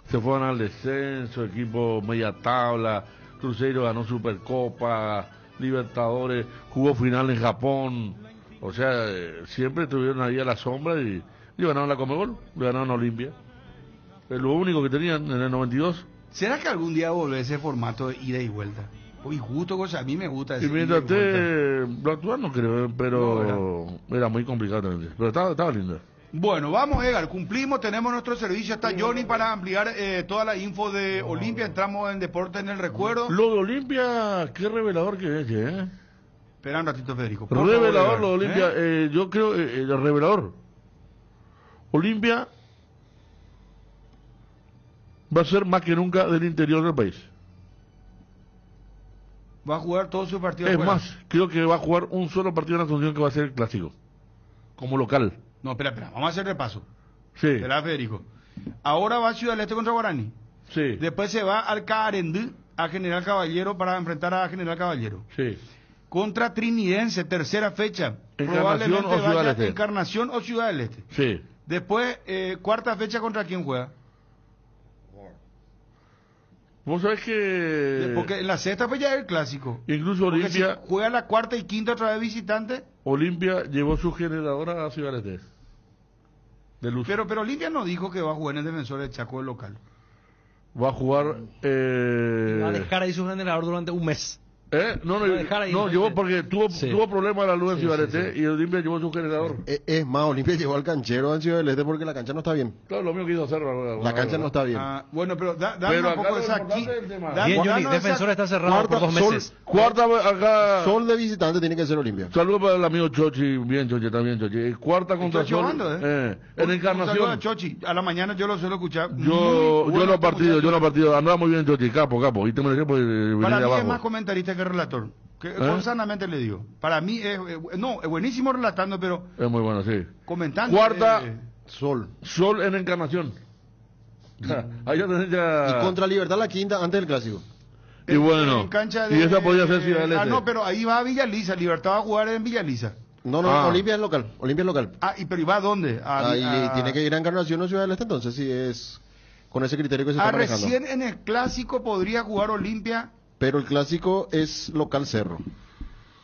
Se fueron al descenso, equipo media tabla. Cruzeiro ganó Supercopa, Libertadores, jugó final en Japón. O sea, siempre estuvieron ahí a la sombra y ganaron la Conmebol, le ganaron a Olimpia. Es lo único que tenían en el 92. ¿Será que algún día volverá ese formato de ida y vuelta? Pues justo, cosa, a mí me gusta ese. Y mientras lo actual no creo, pero no, era muy complicado también. Pero estaba lindo. Bueno, vamos, Edgar, cumplimos, tenemos nuestro servicio. Está Johnny para ampliar toda la info de Olimpia. Entramos en Deporte en el Recuerdo. Lo de Olimpia, qué revelador que es, Espera un ratito, Federico. Revelador lo de Olimpia, yo creo, el revelador. Olimpia va a ser más que nunca del interior del país. Va a jugar todos sus partidos. Es más, creo que va a jugar un solo partido en Asunción que va a ser el clásico, como local. No, espera, vamos a hacer repaso. Sí. Espera, Federico. Ahora va a Ciudad del Este contra Guaraní. Sí. Después se va al Carendú, a General Caballero, para enfrentar a General Caballero. Sí. Contra Trinidense, tercera fecha. Probablemente o Ciudad del Este. Encarnación o Ciudad del Este. Sí. Después, cuarta fecha, ¿contra quién juega? Vos sabés que... Porque en la sexta pues ya es el clásico. Incluso Olimpia... Si juega la cuarta y quinta otra vez visitante. Olimpia llevó su generadora a Ciudad del Este. De luz. Pero Olimpia no dijo que va a jugar en el Defensor del Chaco del local. Va a jugar... Va a dejar ahí su generador durante un mes. No, llevó porque tuvo problemas la luz en Ciudad del Este y Olimpia llevó su generador. Es más, Olimpia llevó al canchero en Ciudad del Este porque la cancha no está bien. Claro, lo mío que hizo hacer. La cancha no está bien. Bueno, pero dame un poco de esa aquí. Bien, Johnny, Defensor está cerrado por 2 meses. Cuarta acá. Sol de visitante tiene que ser Olimpia. Saludos para el amigo Chochi, bien Chochi, también Chochi. Cuarta contra Sol. En Encarnación. A Chochi, a la mañana yo lo suelo escuchar. Yo lo he partido, andaba muy bien Chochi, capo. Y te mereces por venir para de mí abajo. Es más comentarista que relator. Sanamente le digo. Para mí es buenísimo relatando, pero es muy bueno, sí. Comentando. Cuarta, Sol en Encarnación. Ahí ya y contra Libertad la quinta antes del clásico. Y bueno, y esa podía ser Ciudad del Este. No, pero ahí va a Villaliza. Libertad va a jugar en Villaliza. No, Olimpia es local. Pero ¿y va a dónde? Tiene que ir a Encarnación o Ciudad del Este, entonces sí es con ese criterio que se está manejando. Recién en el clásico podría jugar Olimpia. Pero el clásico es local Cerro.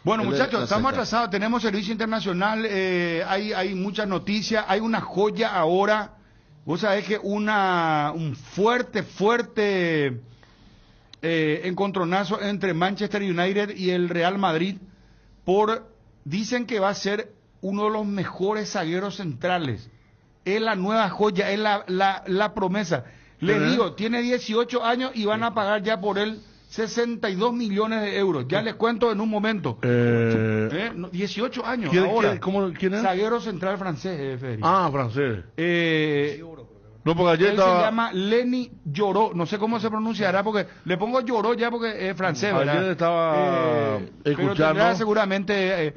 Bueno, muchachos, estamos atrasados, tenemos servicio internacional, hay muchas noticias, hay una joya ahora. Vos sabés que un fuerte encontronazo entre Manchester United y el Real Madrid dicen que va a ser uno de los mejores zagueros centrales. Es la nueva joya, es la promesa. Les digo, tiene 18 años y van a pagar ya por él 62 millones de euros. Ya les cuento en un momento. 18 años ahora. ¿Quién es? Zaguero central francés, Federico. Francés. No, porque ayer se llama Lenny Lloró. No sé cómo se pronunciará porque le pongo Lloró ya porque es francés, ¿verdad? Ayer estaba escuchando. Pero tendrá seguramente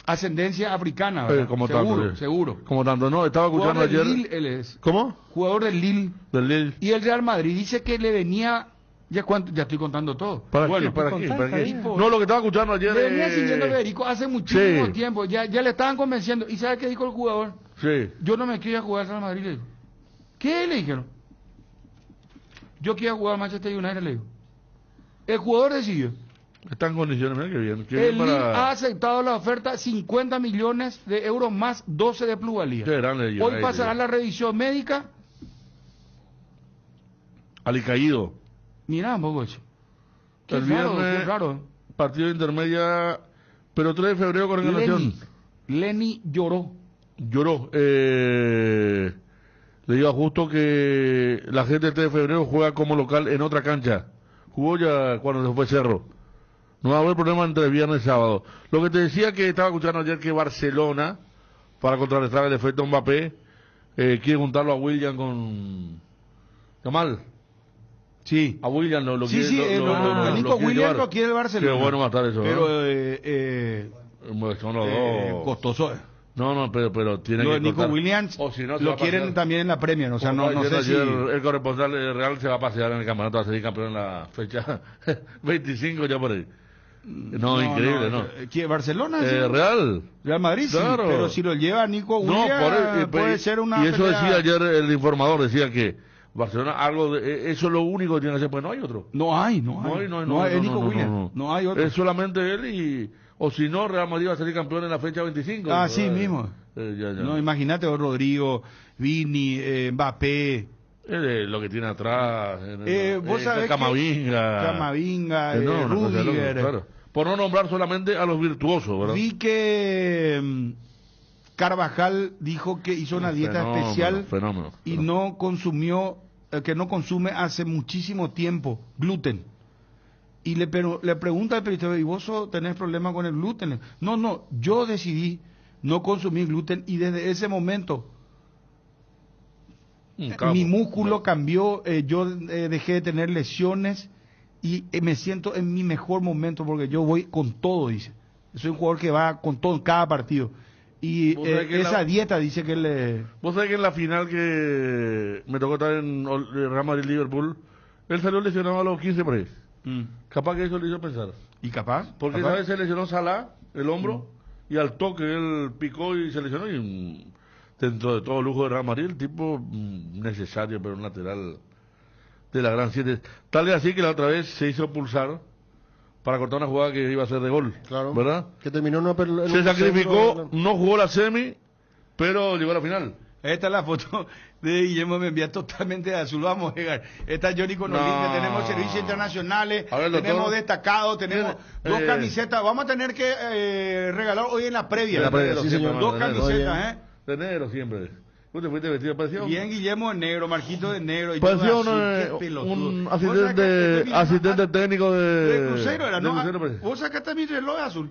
ascendencia africana, ¿verdad? Seguro. Como tanto, no, estaba escuchando ayer. Lille, él es. ¿Cómo? Jugador del Lille. Del Lille. Y el Real Madrid dice que le venía Ya estoy contando todo. ¿Para bueno, qué? ¿Para qué? ¿Para qué? Tipo, No, lo que estaba escuchando ayer. Le venía siguiendo a Federico hace muchísimo tiempo. Ya le estaban convenciendo. ¿Y sabe qué dijo el jugador? Sí. Yo no me quiero jugar al Real Madrid, le dijo. ¿Qué le dijeron? Yo quiero jugar al Manchester United, le dijo. El jugador decidió. Está en condiciones, mira qué bien. El Lille ha aceptado la oferta, 50 millones de euros más 12 de plusvalía. Qué grande. Hoy pasará la revisión médica. Alicaído. Mira un poco eso. Qué El raro, viernes, qué raro. partido de intermedia, pero 3 de febrero con organización. Lenny lloró. Le digo a Justo que la gente del 3 de febrero juega como local en otra cancha. Jugó ya cuando se fue Cerro. No va a haber problema entre viernes y sábado. Lo que te decía que estaba escuchando ayer que Barcelona, para contrarrestar el efecto Mbappé, quiere juntarlo a William con Jamal. Sí. A William lo sí, quiere. Nico Williams lo quiere el Barcelona. Qué bueno matar eso. Pero son los dos. Costoso. No, pero tiene lo que de Nico cortar. Williams O si no, lo quieren también en la Premier. O sea, no sé si... El corresponsal Real se va a pasear en el campeonato a ser campeón en la fecha 25 ya por ahí. No, increíble, ¿no? ¿Quién? ¿Barcelona? Sí. Real Madrid, claro. Sí, pero si lo lleva Nico Williams, puede ser una Y eso pelea. decía ayer el informador, decía que Barcelona, eso es lo único que tiene que hacer, pues no hay otro. No hay. Es Nico Williams. No hay otro. Es solamente él o si no, Real Madrid va a salir campeón en la fecha 25. Así mismo. No, imagínate, Rodrigo, Vini, Mbappé. Lo que tiene atrás. Vos sabés Camavinga, Rudiger. Claro. Por no nombrar solamente a los virtuosos, ¿verdad? Vi que Carvajal dijo que hizo una dieta especial y no consumió, que no consume hace muchísimo tiempo gluten. Y le pregunta al periodista, ¿y vos tenés problema con el gluten? No, yo decidí no consumir gluten y desde ese momento mi músculo cambió, yo dejé de tener lesiones y me siento en mi mejor momento porque yo voy con todo, dice. Soy un jugador que va con todo en cada partido. Y esa dieta dice que le... Vos sabés que en la final que me tocó estar en Real Madrid-Liverpool, él salió lesionado a los 15 por ahí. Capaz que eso le hizo pensar. ¿Y capaz? Porque esa vez se lesionó Salah, el hombro, y al toque él picó y se lesionó y dentro de todo el lujo de Real Madrid, el tipo necesario, pero un lateral de la gran 7. Tal es así que la otra vez se hizo pulsar para cortar una jugada que iba a ser de gol, claro, ¿verdad? Que terminó se sacrificó, no jugó la semi, pero llegó a la final. Esta es la foto de Guillermo, me envía totalmente de azul. Vamos a llegar. Esta es Johnny Conolín, tenemos servicios internacionales, tenemos destacados, tenemos dos camisetas. Vamos a tener que regalar hoy en la previa. Sí, señor. Dos camisetas, De negro siempre. ¿Tú te fuiste vestido parecido? Bien, Guillermo de negro, Marquito de negro. Y pareció un asistente técnico de Cruzeiro era, ¿no? ¿Vos sacaste mi reloj azul?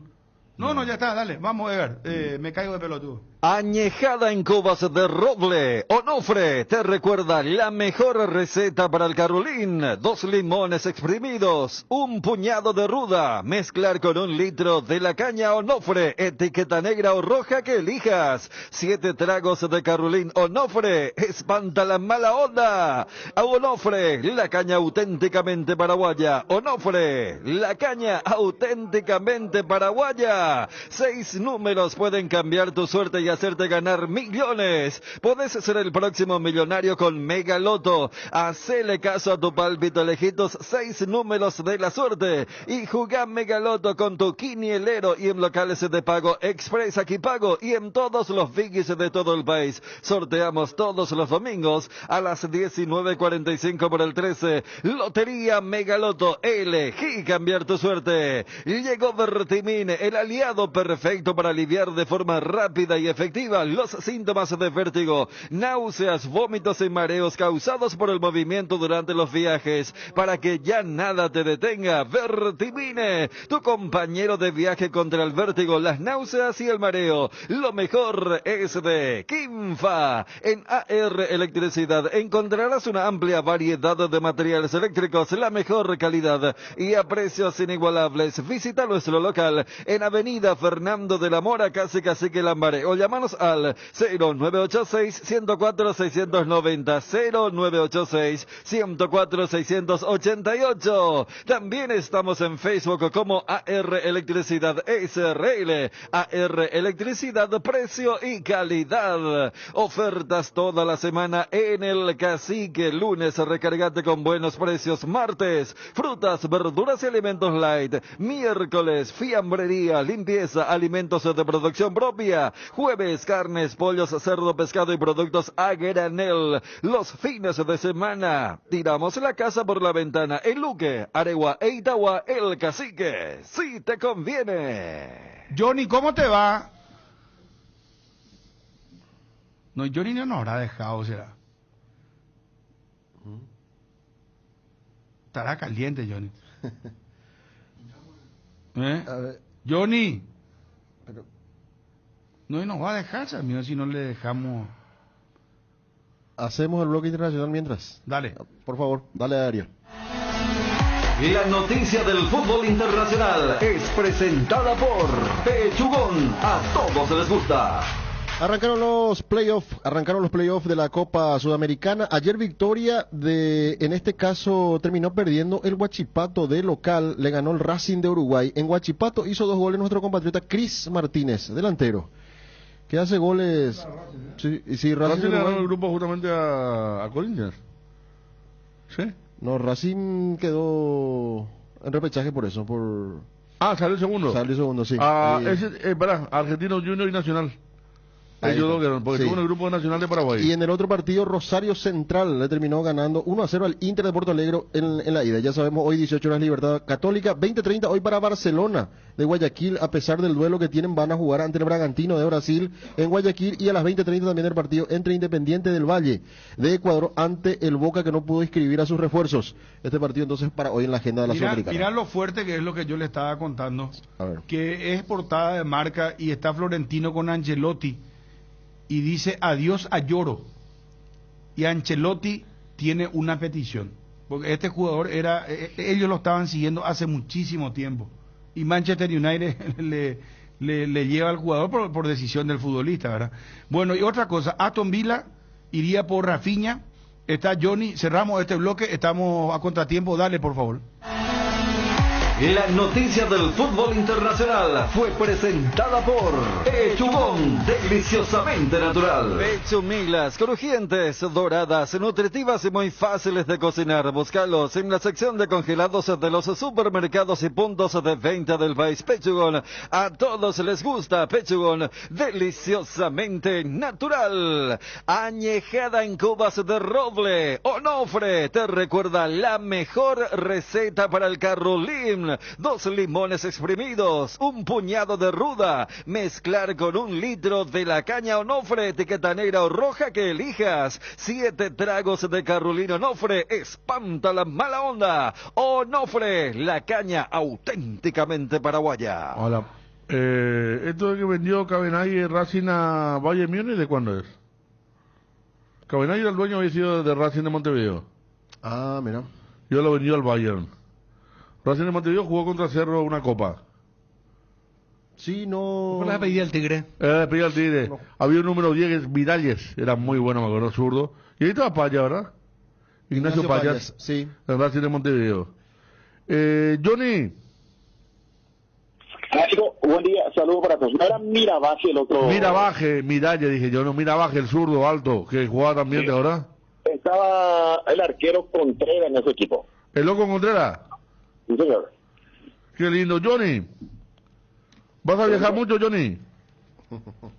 No, ya está, dale, vamos a ver, me caigo de pelotudo. Añejada en cubas de roble. Onofre te recuerda la mejor receta para el Carolín. 2 limones exprimidos, un puñado de ruda, mezclar con 1 litro de la caña Onofre, etiqueta negra o roja que elijas. 7 tragos de Carolín Onofre, espanta la mala onda. A Onofre, la caña auténticamente paraguaya. Onofre, la caña auténticamente paraguaya. 6 números pueden cambiar tu suerte y hacerte ganar millones. Podés ser el próximo millonario con Mega Loto. Hacele caso a tu pálpito, elegí tus 6 números de la suerte y jugá Mega Loto con tu quinielero y en locales de pago Express Aquí Pago y en todos los biggies de todo el país. Sorteamos todos los domingos a las 19:45 por el 13. Lotería Mega Loto. Elegí cambiar tu suerte. Llegó Vertimine, el aliado perfecto para aliviar de forma rápida y efectiva los síntomas de vértigo, náuseas, vómitos y mareos causados por el movimiento durante los viajes, para que ya nada te detenga. Vertimine, tu compañero de viaje contra el vértigo, las náuseas y el mareo. Lo mejor es de Quimfa. En AR Electricidad encontrarás una amplia variedad de materiales eléctricos, la mejor calidad y a precios inigualables. Visita nuestro local en Avenida Fernando de la Mora, casi Lambaré, o llama Llámanos al 0986-104-690, 0986-104-688. También estamos en Facebook como AR Electricidad SRL, AR Electricidad, precio y calidad. Ofertas toda la semana en el Cacique. Lunes, recargate con buenos precios. Martes, frutas, verduras y alimentos light. Miércoles, fiambrería, limpieza, alimentos de producción propia. Jueves, carnes, pollos, cerdo, pescado y productos a granel. Los fines de semana, tiramos la casa por la ventana en Luque, Aregua e Itagua, el Cacique. Si te conviene. Johnny, ¿cómo te va? No, Johnny no nos habrá dejado, será. Estará caliente, Johnny. Johnny. Pero... No, y nos va a dejar, amigo, si no le dejamos. Hacemos el bloque internacional mientras. Dale. Por favor, dale a Ariel. La noticia del fútbol internacional es presentada por Pechugón. A todos les gusta. Arrancaron los playoffs de la Copa Sudamericana. Ayer victoria en este caso terminó perdiendo el Huachipato de local, le ganó el Racing de Uruguay. En Huachipato hizo 2 goles nuestro compatriota Cris Martínez, delantero, que hace goles. Sí, Racing le ganó el grupo justamente a Corinthians. ¿Sí? No, Racing quedó en repechaje por eso, salió el segundo. Sí. Argentino Junior y Nacional. Ellos dos quedaron, porque estuvo en el grupo nacional de Paraguay. Y en el otro partido, Rosario Central le terminó ganando 1-0 al Inter de Porto Alegre en la ida. Ya sabemos, hoy 18 horas Libertad Católica, 20:30 hoy para Barcelona de Guayaquil. A pesar del duelo que tienen, van a jugar ante el Bragantino de Brasil en Guayaquil. Y a las 20:30 también el partido entre Independiente del Valle de Ecuador ante el Boca, que no pudo inscribir a sus refuerzos. Este partido entonces para hoy en la agenda de la Sudamericana. Mirá lo fuerte que es lo que yo le estaba contando. A ver. Que es portada de Marca y está Florentino con Ancelotti. Y dice adiós a Lloro. Y Ancelotti tiene una petición. Porque este jugador ellos lo estaban siguiendo hace muchísimo tiempo. Y Manchester United le lleva al jugador por decisión del futbolista, ¿verdad? Bueno, y otra cosa, Aston Villa iría por Rafinha. Está Johnny, cerramos este bloque, estamos a contratiempo, dale por favor. La noticia del fútbol internacional fue presentada por Pechugón, deliciosamente natural. Pechumilas, crujientes, doradas, nutritivas y muy fáciles de cocinar. Búscalos en la sección de congelados de los supermercados y puntos de venta del país. Pechugón, a todos les gusta. Pechugón, deliciosamente natural. Añejada en cubas de roble. Onofre te recuerda la mejor receta para el Carolín. 2 limones exprimidos, un puñado de ruda, mezclar con 1 litro de la caña Onofre, etiqueta negra o roja que elijas. 7 tragos de Carolina Onofre, espanta la mala onda. Onofre, la caña auténticamente paraguaya. Hola. Esto que vendió Cabenagui Racing a Bayern Múnich, ¿de cuándo es? Cabenagui era el dueño, había sido de Racing de Montevideo. Ah, mira. Yo lo vendió al Bayern. Racing de Montevideo jugó contra Cerro una copa. Sí, no. ¿Cómo le pedía al Tigre? Pedía al Tigre. No. Había un número 10, Vidalles, era muy bueno, me acuerdo, zurdo. Y ahí estaba Paya, ¿verdad? Ignacio Payas, sí. El Racing de Montevideo. Johnny. Amigo, buen día, saludos para todos. No era Mirabaje el otro. Mirabaje, Miralles, dije yo, no, Mirabaje, el zurdo alto, que jugaba también, sí. ¿Verdad? Estaba el arquero Contreras en ese equipo. ¿El loco Contreras? Sí, señor. Qué lindo. Johnny, ¿vas a viajar mucho, Johnny?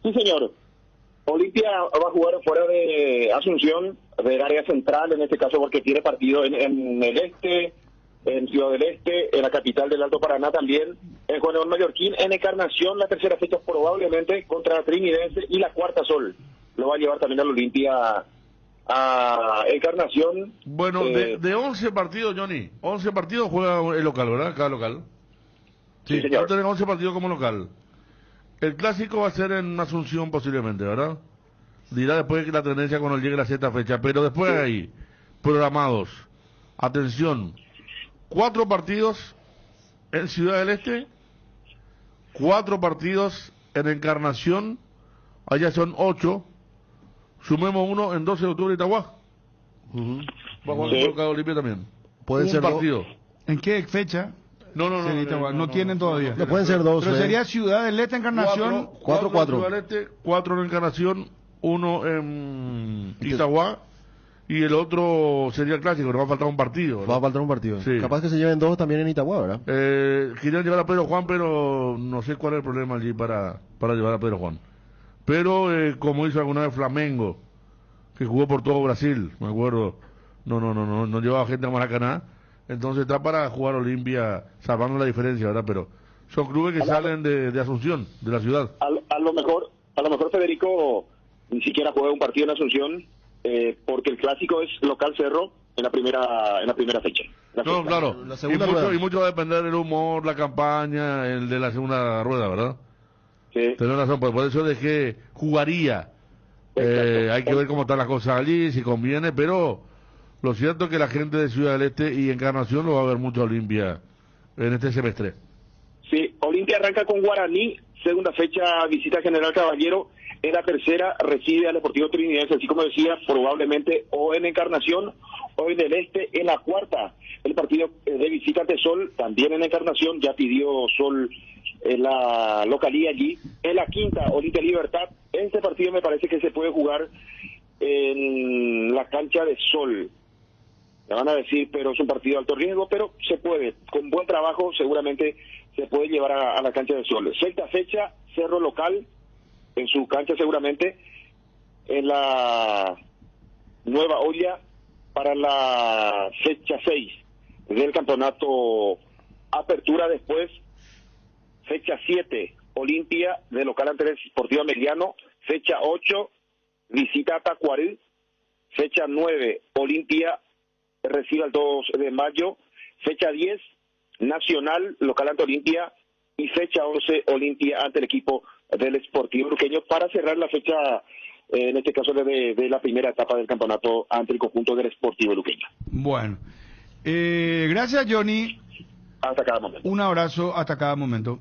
Sí, señor. Olimpia va a jugar fuera de Asunción, del área central, en este caso porque tiene partido en el este, en Ciudad del Este, en la capital del Alto Paraná también, en Juan León Mallorquín, en Encarnación, la tercera fecha probablemente contra Trinidense, y la cuarta Sol lo va a llevar también al Olimpia a Encarnación. Bueno, de 11 partidos, Johnny, 11 partidos juega el local, ¿verdad? Cada local. Sí, señor. Va a tener 11 partidos como local. El clásico va a ser en Asunción posiblemente, ¿verdad? Dirá después que la tendencia cuando llegue la sexta fecha, pero después de ahí, programados, atención, 4 partidos en Ciudad del Este, 4 partidos en Encarnación, allá son 8, sumemos 1 en 12 de octubre Itagua. Va a jugar con Olimpia también. Pueden ser partido. ¿En qué fecha? No tienen todavía. No pueden ser 2. Pero sería Ciudad del Este, Encarnación. 4 Ciudad del Este, 4 en Encarnación, 1 en Itagua. Y el otro sería el clásico, nos va a faltar un partido. Va a faltar un partido. Sí. Capaz que se lleven 2 también en Itagua, ¿verdad? Querían llevar a Pedro Juan, pero no sé cuál es el problema allí para llevar a Pedro Juan. Pero como hizo alguna vez Flamengo, que jugó por todo Brasil, me acuerdo, no llevaba gente a Maracaná, entonces está para jugar Olimpia, salvando la diferencia, ¿verdad? Pero son clubes que salen de Asunción, de la ciudad. A lo mejor Federico ni siquiera juega un partido en Asunción, porque el clásico es local Cerro en la primera fecha. No, claro, y mucho va a depender del humor, la campaña, el de la segunda rueda, ¿verdad? Sí. Tenés razón, por eso dejé, jugaría. Hay que ver cómo están las cosas allí, si conviene, pero lo cierto es que la gente de Ciudad del Este y Encarnación lo va a ver mucho a Olimpia en este semestre. Sí, Olimpia arranca con Guaraní, segunda fecha visita General Caballero, en la tercera recibe al Deportivo Trinidad, así como decía, probablemente o en Encarnación o en el Este. En la cuarta, el partido de visita ante Sol, también en Encarnación, ya pidió Sol en la localía allí. En la quinta, Olimpia Libertad. Este partido me parece que se puede jugar en la cancha de Sol. Me van a decir, pero es un partido de alto riesgo, pero se puede. Con buen trabajo seguramente se puede llevar a la cancha de Sol. Sexta fecha, Cerro local, en su cancha seguramente. En la Nueva Olla, para la fecha 6 del campeonato Apertura. Después, fecha 7, Olimpia de local ante el Sportivo Mediano. Fecha 8, visita a Tacuarí. Fecha 9, Olimpia recibe el 2 de mayo. Fecha 10, Nacional local ante Olimpia. Y fecha 11, Olimpia ante el equipo del Sportivo Luqueño, para cerrar la fecha, en este caso de la primera etapa del campeonato ante el conjunto del Sportivo Luqueño. Bueno, gracias Johnny. Hasta cada momento. Un abrazo hasta cada momento.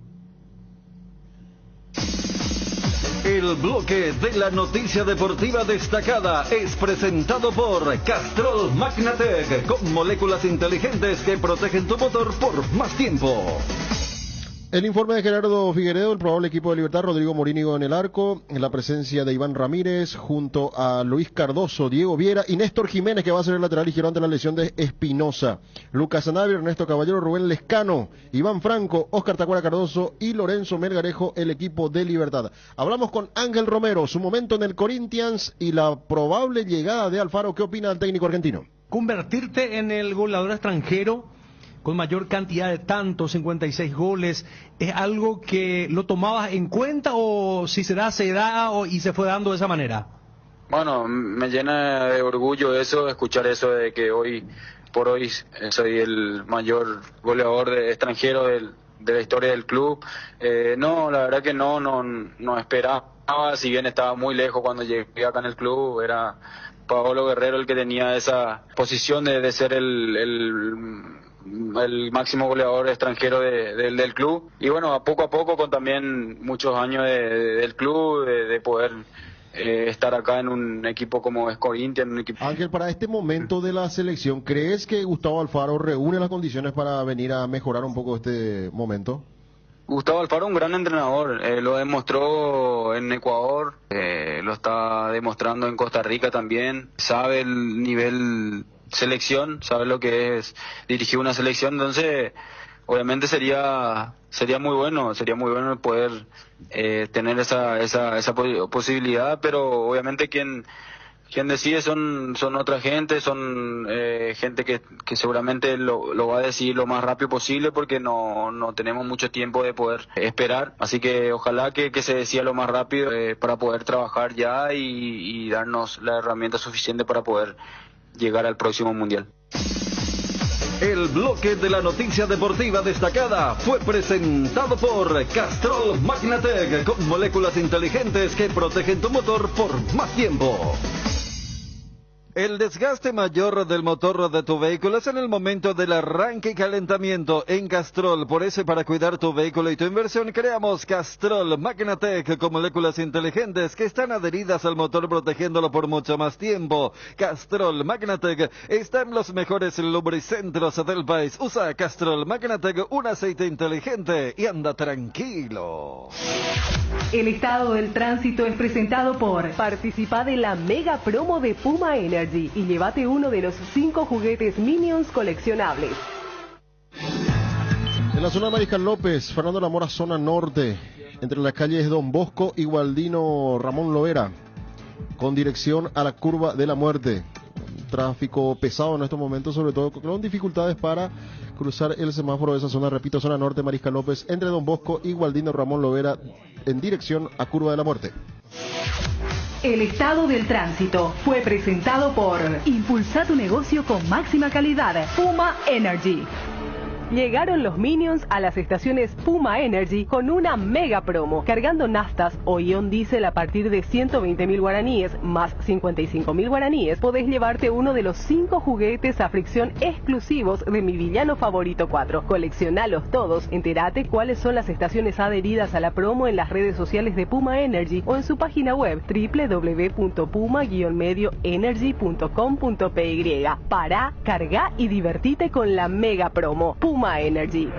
El bloque de la noticia deportiva destacada es presentado por Castrol Magnatec, con moléculas inteligentes que protegen tu motor por más tiempo. El informe de Gerardo Figueredo, el probable equipo de Libertad: Rodrigo Morínigo en el arco, en la presencia de Iván Ramírez, junto a Luis Cardoso, Diego Viera y Néstor Jiménez, que va a ser el lateral ligero ante la lesión de Espinosa. Lucas Anavia, Ernesto Caballero, Rubén Lescano, Iván Franco, Óscar Tacuara Cardoso y Lorenzo Melgarejo, el equipo de Libertad. Hablamos con Ángel Romero, su momento en el Corinthians y la probable llegada de Alfaro. ¿Qué opina el técnico argentino? Convertirte en el goleador extranjero con mayor cantidad de tantos, 56 goles, ¿es algo que lo tomabas en cuenta o si se da y se fue dando de esa manera? Bueno, me llena de orgullo eso, escuchar eso de que hoy por hoy soy el mayor goleador extranjero de la historia del club. No, la verdad que no esperaba, si bien estaba muy lejos cuando llegué acá en el club. Era Paolo Guerrero el que tenía esa posición de ser el máximo goleador extranjero del club, y bueno, a poco con también muchos años del club, de poder estar acá en un equipo como es Corinthians. Ángel, para este momento de la selección, ¿crees que Gustavo Alfaro reúne las condiciones para venir a mejorar un poco este momento? Gustavo Alfaro es un gran entrenador, lo demostró en Ecuador, lo está demostrando en Costa Rica también, sabe el nivel selección, sabe lo que es dirigir una selección, entonces obviamente sería muy bueno poder tener esa posibilidad, pero obviamente quien decide son otra gente, son gente que seguramente lo va a decidir lo más rápido posible, porque no tenemos mucho tiempo de poder esperar, así que ojalá que se decida lo más rápido para poder trabajar ya y darnos la herramienta suficiente para poder llegar al próximo mundial. El bloque de la noticia deportiva destacada fue presentado por Castrol Magnatec, con moléculas inteligentes que protegen tu motor por más tiempo. El desgaste mayor del motor de tu vehículo es en el momento del arranque y calentamiento. En Castrol, por eso y para cuidar tu vehículo y tu inversión, creamos Castrol Magnatec con moléculas inteligentes que están adheridas al motor protegiéndolo por mucho más tiempo. Castrol Magnatec está en los mejores lubricentros del país. Usa Castrol Magnatec, un aceite inteligente y anda tranquilo. El estado del tránsito es presentado por Participa de la mega promo de Puma Energy y llévate uno de los 5 juguetes Minions coleccionables. En la zona de Mariscal López, Fernando La Mora, zona norte, entre las calles Don Bosco y Gualdino Ramón Loera, con dirección a la curva de la muerte. Tráfico pesado en estos momentos, sobre todo con dificultades para cruzar el semáforo de esa zona. Repito, zona norte, Mariscal López, entre Don Bosco y Gualdino Ramón Lovera, en dirección a curva de la muerte. El estado del tránsito fue presentado por Impulsa tu negocio con máxima calidad, Puma Energy. Llegaron los Minions a las estaciones Puma Energy con una mega promo. Cargando naftas o ion diésel a partir de 120.000 guaraníes más 55.000 guaraníes, podés llevarte uno de los 5 juguetes a fricción exclusivos de Mi Villano Favorito 4. Coleccionalos todos, entérate cuáles son las estaciones adheridas a la promo en las redes sociales de Puma Energy o en su página web www.puma-energy.com.py. Pará, carga y divertite con la mega promo. Puma Energy.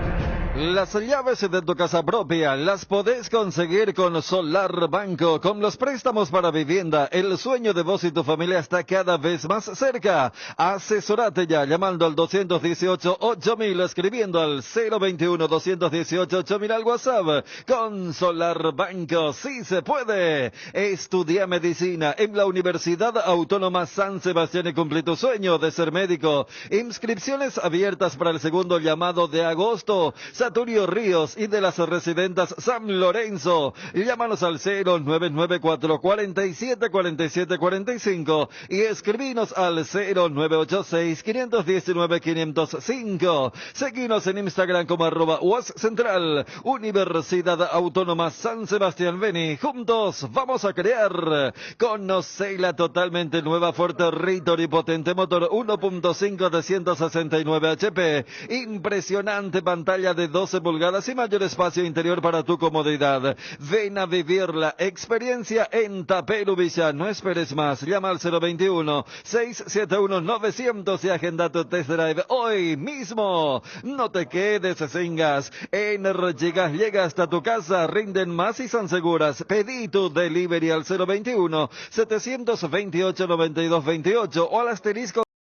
Las llaves de tu casa propia las podés conseguir con Solar Banco. Con los préstamos para vivienda, el sueño de vos y tu familia está cada vez más cerca. Asesorate ya llamando al 218-8000, escribiendo al 021-218-8000 al WhatsApp. Con Solar Banco, sí se puede. Estudia medicina en la Universidad Autónoma San Sebastián y cumplí tu sueño de ser médico. Inscripciones abiertas para el segundo llamado de agosto. Saturio Ríos y de las residentas San Lorenzo. Llámanos al 099-447-4745 y escribinos al 0986-519-505. Seguinos en Instagram como @UASCentral. Universidad Autónoma San Sebastián. Vení, juntos vamos a crear. Conoce la totalmente nueva Ford Ritor y potente motor 1.5 de 169 HP. Impresionante pantalla de 12 pulgadas y mayor espacio interior para tu comodidad. Ven a vivir la experiencia en Taperu Villa. No esperes más. Llama al 021-671-900 y agenda tu test drive hoy mismo. No te quedes sin gas. Energigas llega hasta tu casa. Rinden más y son seguras. Pedí tu delivery al 021-728-9228 o al asterisco